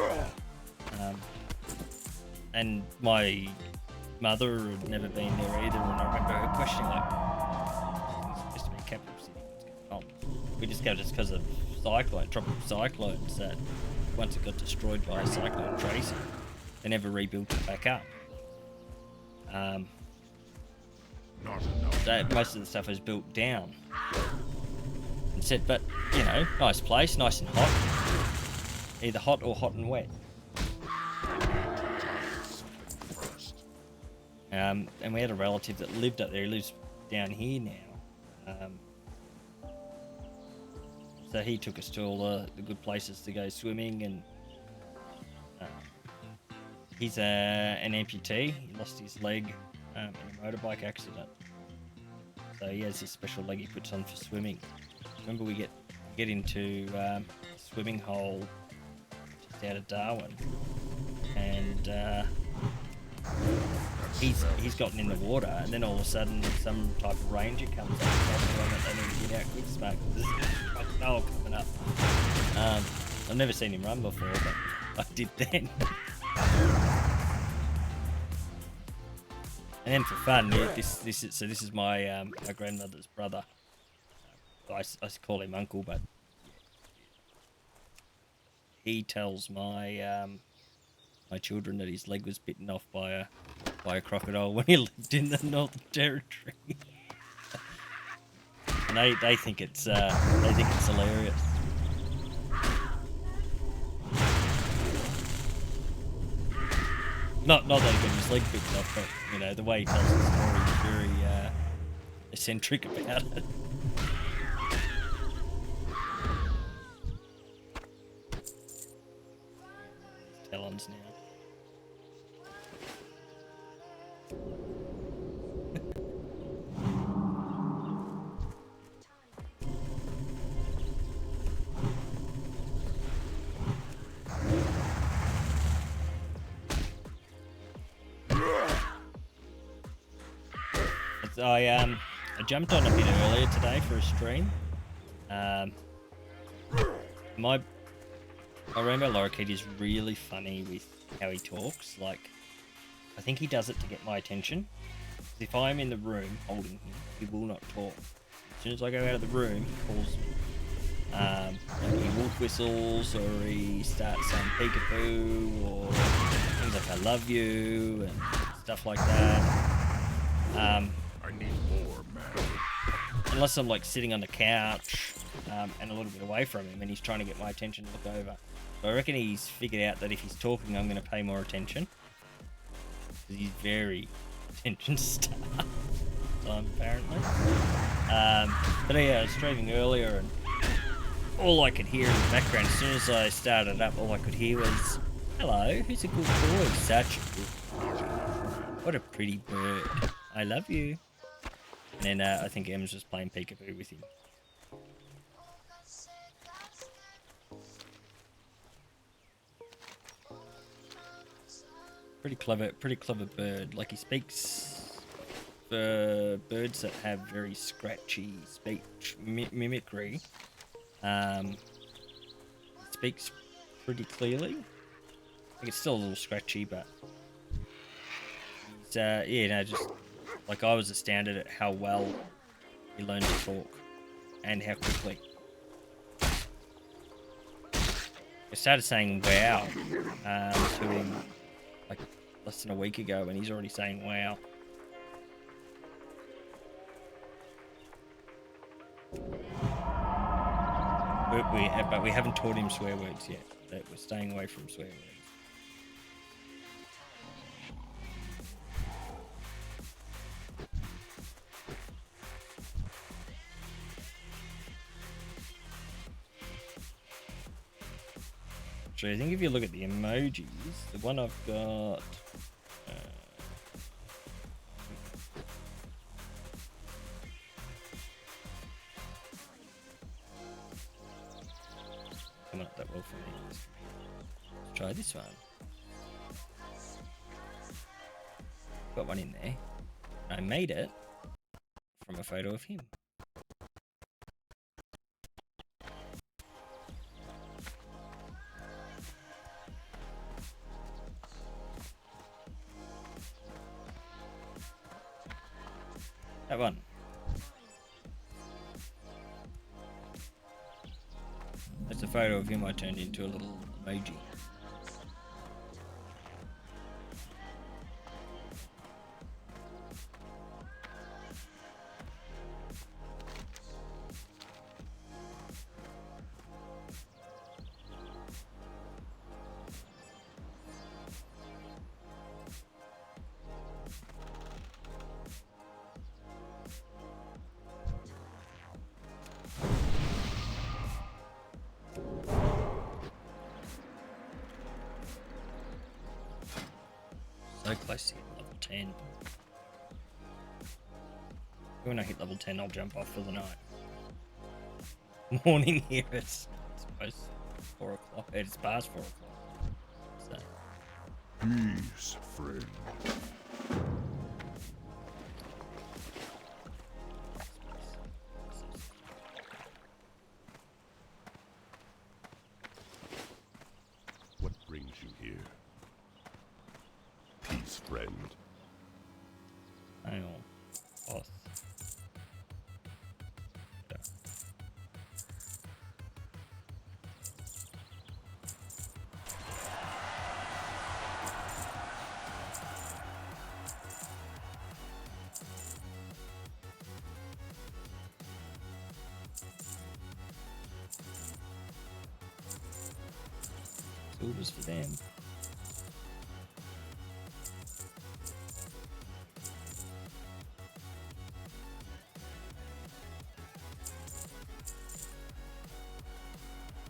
And my mother had never been there either, and I remember her questioning, like, it's supposed to be a capital city, what's going on? We discovered it's because of tropical cyclones, that once it got destroyed by Cyclone Tracy, they never rebuilt it back up. So most of the stuff was built down. And said, but, nice place, nice and hot. Either hot or hot and wet. And we had a relative that lived up there. He lives down here now. So he took us to all the good places to go swimming, and he's an amputee. He lost his leg in a motorbike accident. So he has this special leg he puts on for swimming. remember we get into a swimming hole just out of Darwin, and he's gotten in the water, and then all of a sudden some type of ranger comes up and tells everyone that they need to get out quick smoke. There's a crocodile coming up. I've never seen him run before, but I did then. And then for fun, this is my my grandmother's brother. I call him uncle, but he tells my my children that his leg was bitten off by a crocodile when he lived in the Northern Territory, and they think it's hilarious. Not that he got his leg bitten off, but you know the way he tells the story is very eccentric about it. Talons now. I jumped on a bit earlier today for a stream. My Rainbow Lorikeet is really funny with how he talks. Like, I think he does it to get my attention. If I'm in the room holding him, he will not talk. As soon as I go out of the room, he calls me. Like he wolf whistles, or he starts saying peekaboo, or things like I love you, and stuff like that. I need more, man. Unless I'm like sitting on the couch and a little bit away from him, and he's trying to get my attention to look over. So I reckon he's figured out that if he's talking, I'm going to pay more attention. Because he's very attention starved, apparently. But yeah, I was streaming earlier, and all I could hear in the background, as soon as I started up, all I could hear was, "Hello, who's a good boy? Such a good boy. What a pretty bird. I love you." And then I think Em's just playing peekaboo with him. Pretty clever bird. Like, he speaks for birds that have very scratchy speech mimicry. Speaks pretty clearly. I think it's still a little scratchy, but he's, yeah, no, just like, I was astounded at how well he learned to talk and how quickly. I started saying wow to him like less than a week ago, and he's already saying wow. But we haven't taught him swear words yet. We're staying away from swear words. So I think if you look at the emojis, the one I've got... coming up that well for me. Let's try this one. Got one in there. I made it from a photo of him. That one. That's a photo of him I turned into a little emoji. So close to hitting level 10. When I hit level 10, I'll jump off for the night. morning here. It's supposed 4 o'clock. It's past 4 o'clock. So, Peace, friend. What brings you here? Peace, friend. hang on. Boss. Yeah. Silvers for them.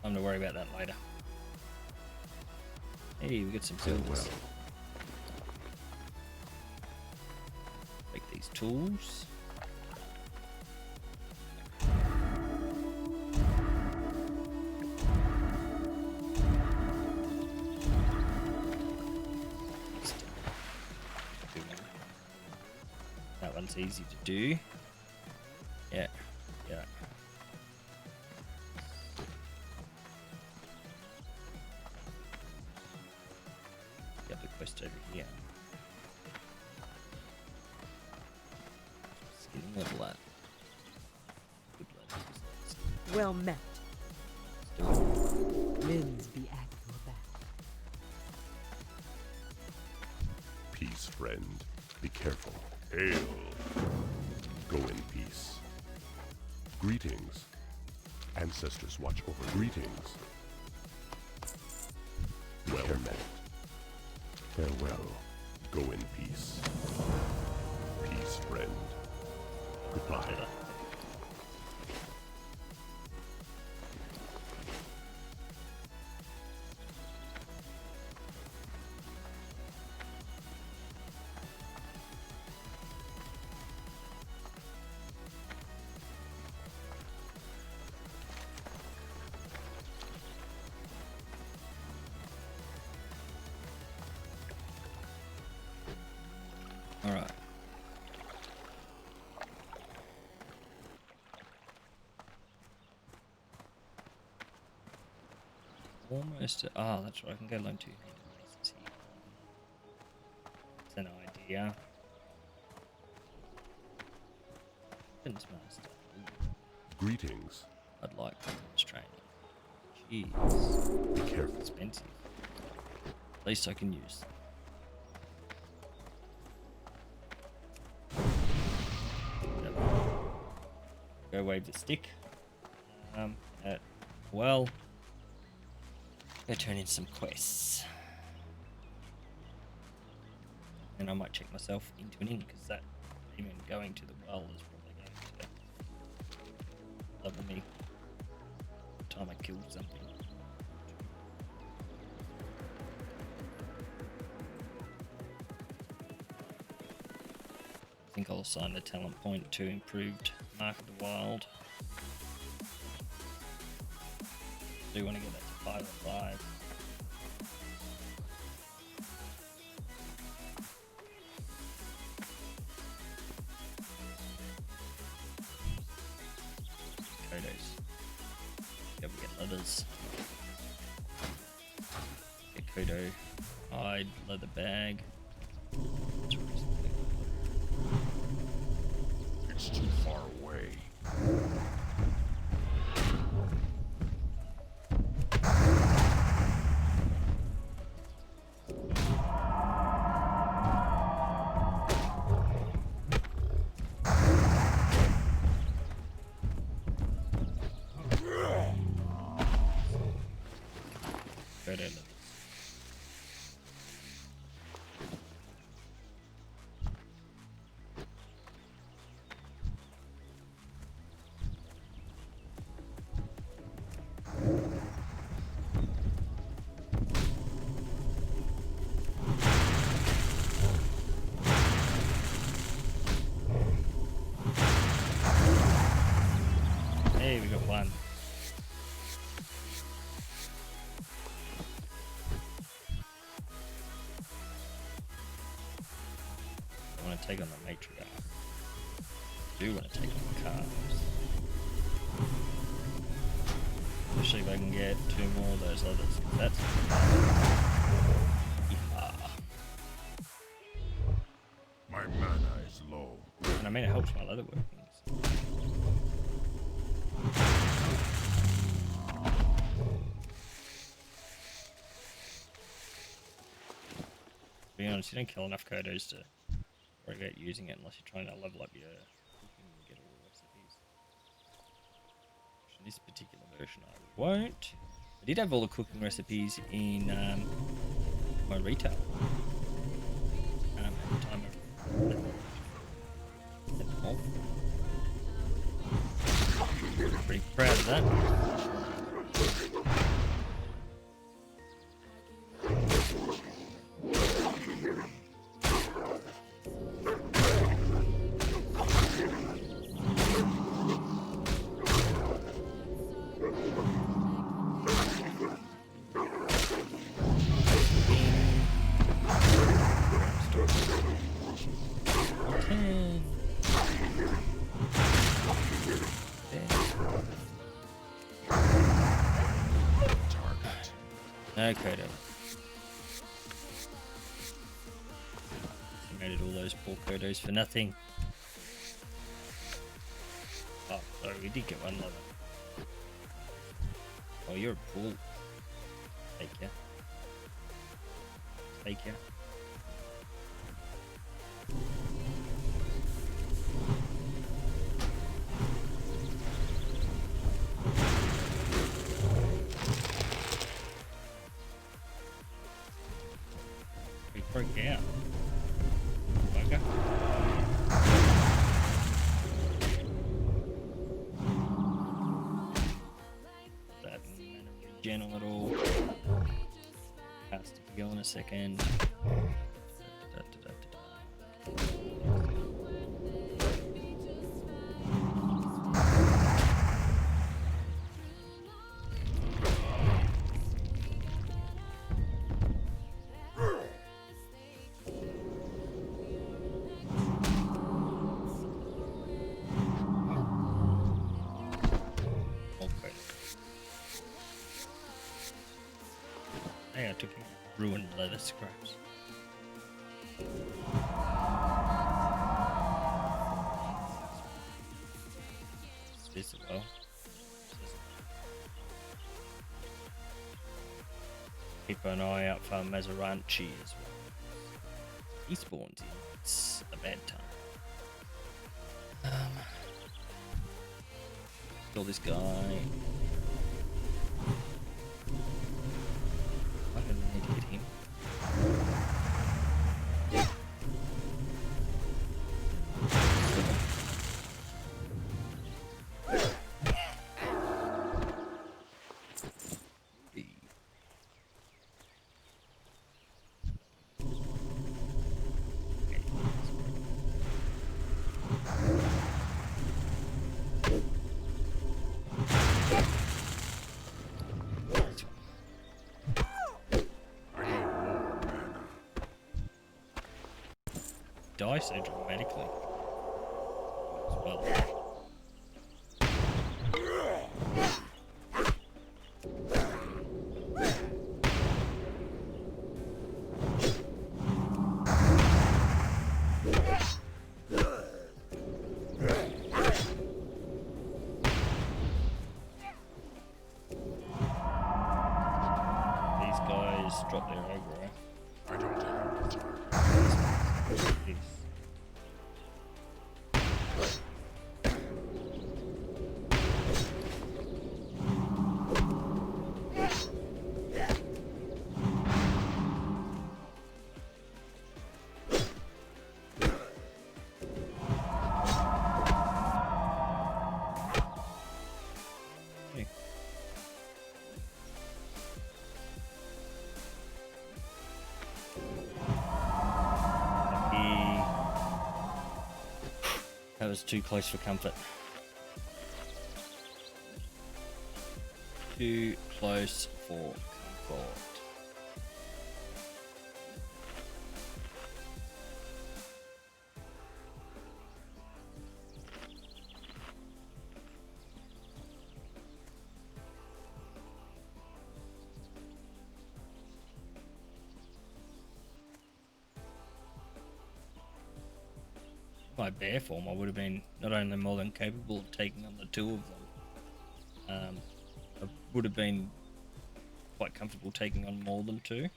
Time to worry about that later. Hey, we got some silvers. Take these tools. That one's easy to do. Yeah, yeah. Get the quest over here. Just getting level at. Good level. Well met. Let's do it. Winds be at your back. Peace, friend. Be careful. Hail. Go in peace. Greetings. Ancestors watch over. Greetings. Well met. Farewell. Go in peace. Peace, friend. Goodbye. All right. Almost. Ah, that's right. I can go along 2 places here. It's an idea. Weapons master. Ooh, Greetings. I'd like weapons training. Jeez, Be careful. expensive. At least I can use. Yep. Go wave the stick. Well, go turn in some quests, and I might check myself into an inn because that even going to the well is probably going to level me. By the time I kill something. I think I'll assign the talent point to improved Mark of the Wild. Do want to get that to 5 or 5. Kodos. Yeah, we get leathers. Get Kodo. Hide, leather bag. That's reasonably. It's too far away. Kodo leathers. Hey, we got one. take on the matriarch. I do want to take on the calves. Especially if I can get 2 more of those others. 'Cause that's My mana is low. and I mean it helps my leather workings. To be honest, you don't kill enough kodos to worry about using it unless you're trying to level up your cooking and get all the recipes. In this particular version I won't. I did have all the cooking recipes in my retail. At the time of pretty proud of that. Okay, then. Made all those poor kodos for nothing. Oh, sorry, we did get one level. Oh, you're a bull. Take ya. Take ya. We broke out. Bugger. That mana regen a little. Has to go in a second. Okay. Hey, I took ruined leather scraps. This as well. Keep an eye out for Mazaranchi as well. He spawns in. It's a bad time. Kill this guy. I don't need to hit him. Die so dramatically as well. These guys drop their aggro. I don't have the time. Jeez. Okay. That was too close for comfort. Too close for comfort. my bear form, I would have been not only more than capable of taking on the two of them, I would have been quite comfortable taking on more than two.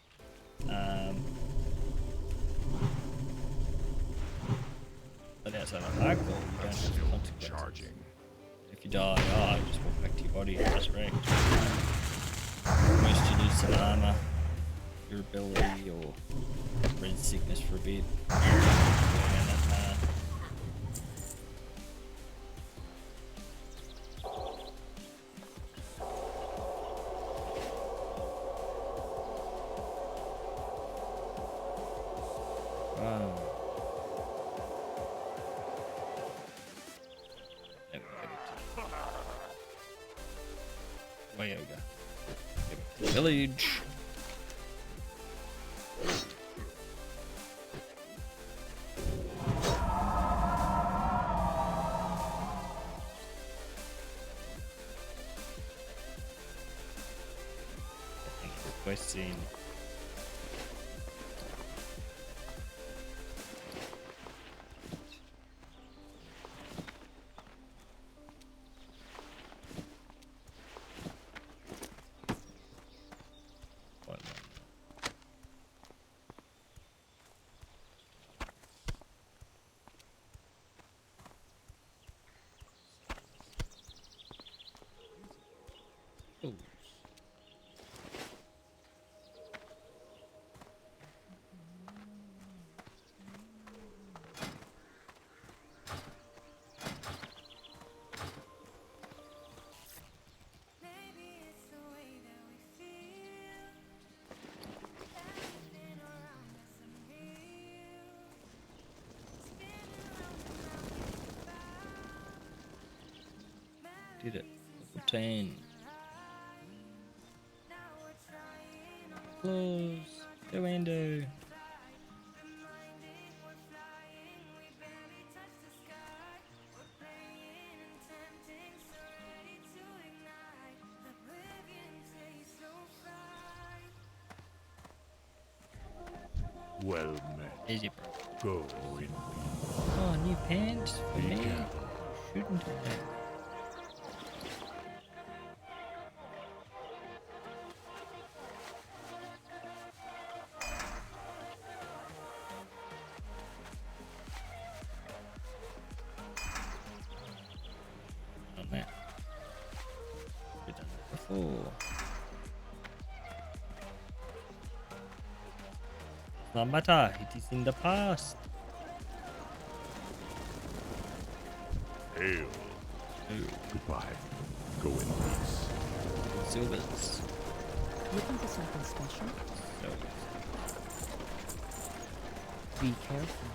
But outside of hardcore, you don't have the consequences. Charging. If you die, just walk back to your body and resurrect. Most you lose some armor, durability, or red sickness for a bit. Wow. There we go. Way over. Go back to the village. Quests in. Did it. Level 10. Close. Go Endo. Well met. Easy, bro. Go in peace. Oh, new pants for Be me. careful. Shouldn't have. On that. We've done that before. No matter, it is in the past. Hail. Goodbye. Go in peace. Silvers. Looking for something special? Be careful.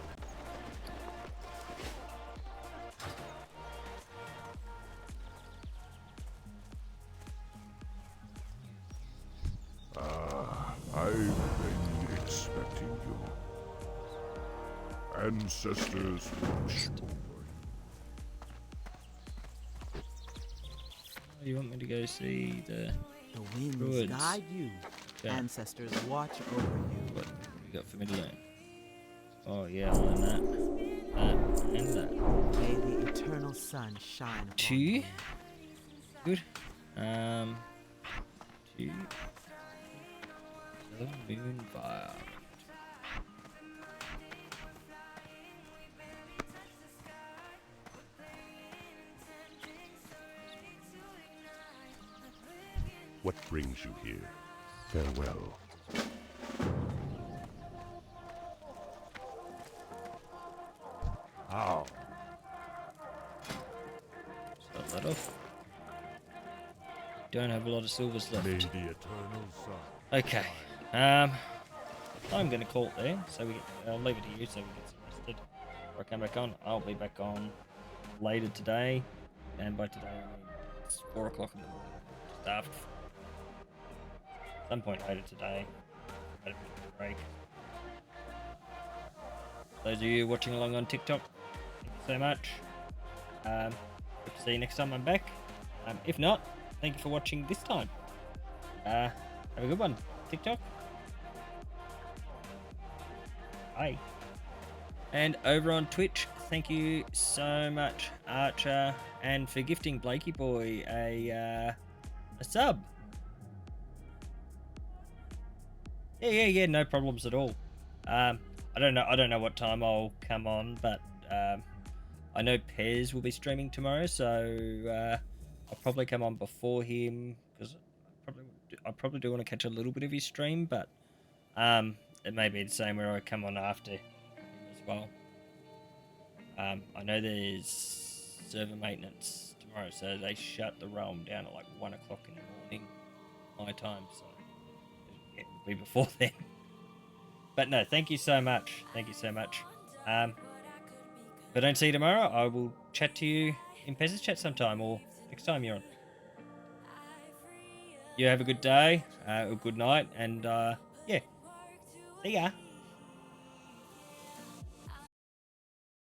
I've been expecting you. Ancestors watch over Oh, you want me to go see the The winds Druids. guide you. Yeah. Ancestors watch over you. What you got for me to learn? Oh yeah, I'll learn that. And that. May the eternal sun shine upon Two. you. Good. Two. The moon fire. what brings you here. Farewell. How? Start that off. Don't have a lot of silvers left. May the eternal sun. Okay. I'm gonna call it there. So we I'll leave it to you so we get some rested. Before I come back on, I'll be back on later today, and by today I mean it's 4 o'clock in the morning. Just after. Some point later today. Had a bit of a break. Those of you watching along on TikTok, thank you so much. Hope to see you next time I'm back. If not, thank you for watching this time. Have a good one. TikTok. Bye. And over on Twitch, thank you so much, Archer, and for gifting Blakey Boy a sub. Yeah, no problems at all. I don't know what time I'll come on, but I know Pez will be streaming tomorrow, so I'll probably come on before him because I probably do want to catch a little bit of his stream, but it may be the same where I come on after him as well. I know there's server maintenance tomorrow, so they shut the realm down at like 1 o'clock in the morning, my time, so it will be before then. But no, thank you so much. Thank you so much. If I don't see you tomorrow, I will chat to you in Pez's chat sometime or next time you're on. You have a good day, a good night, and yeah, see ya.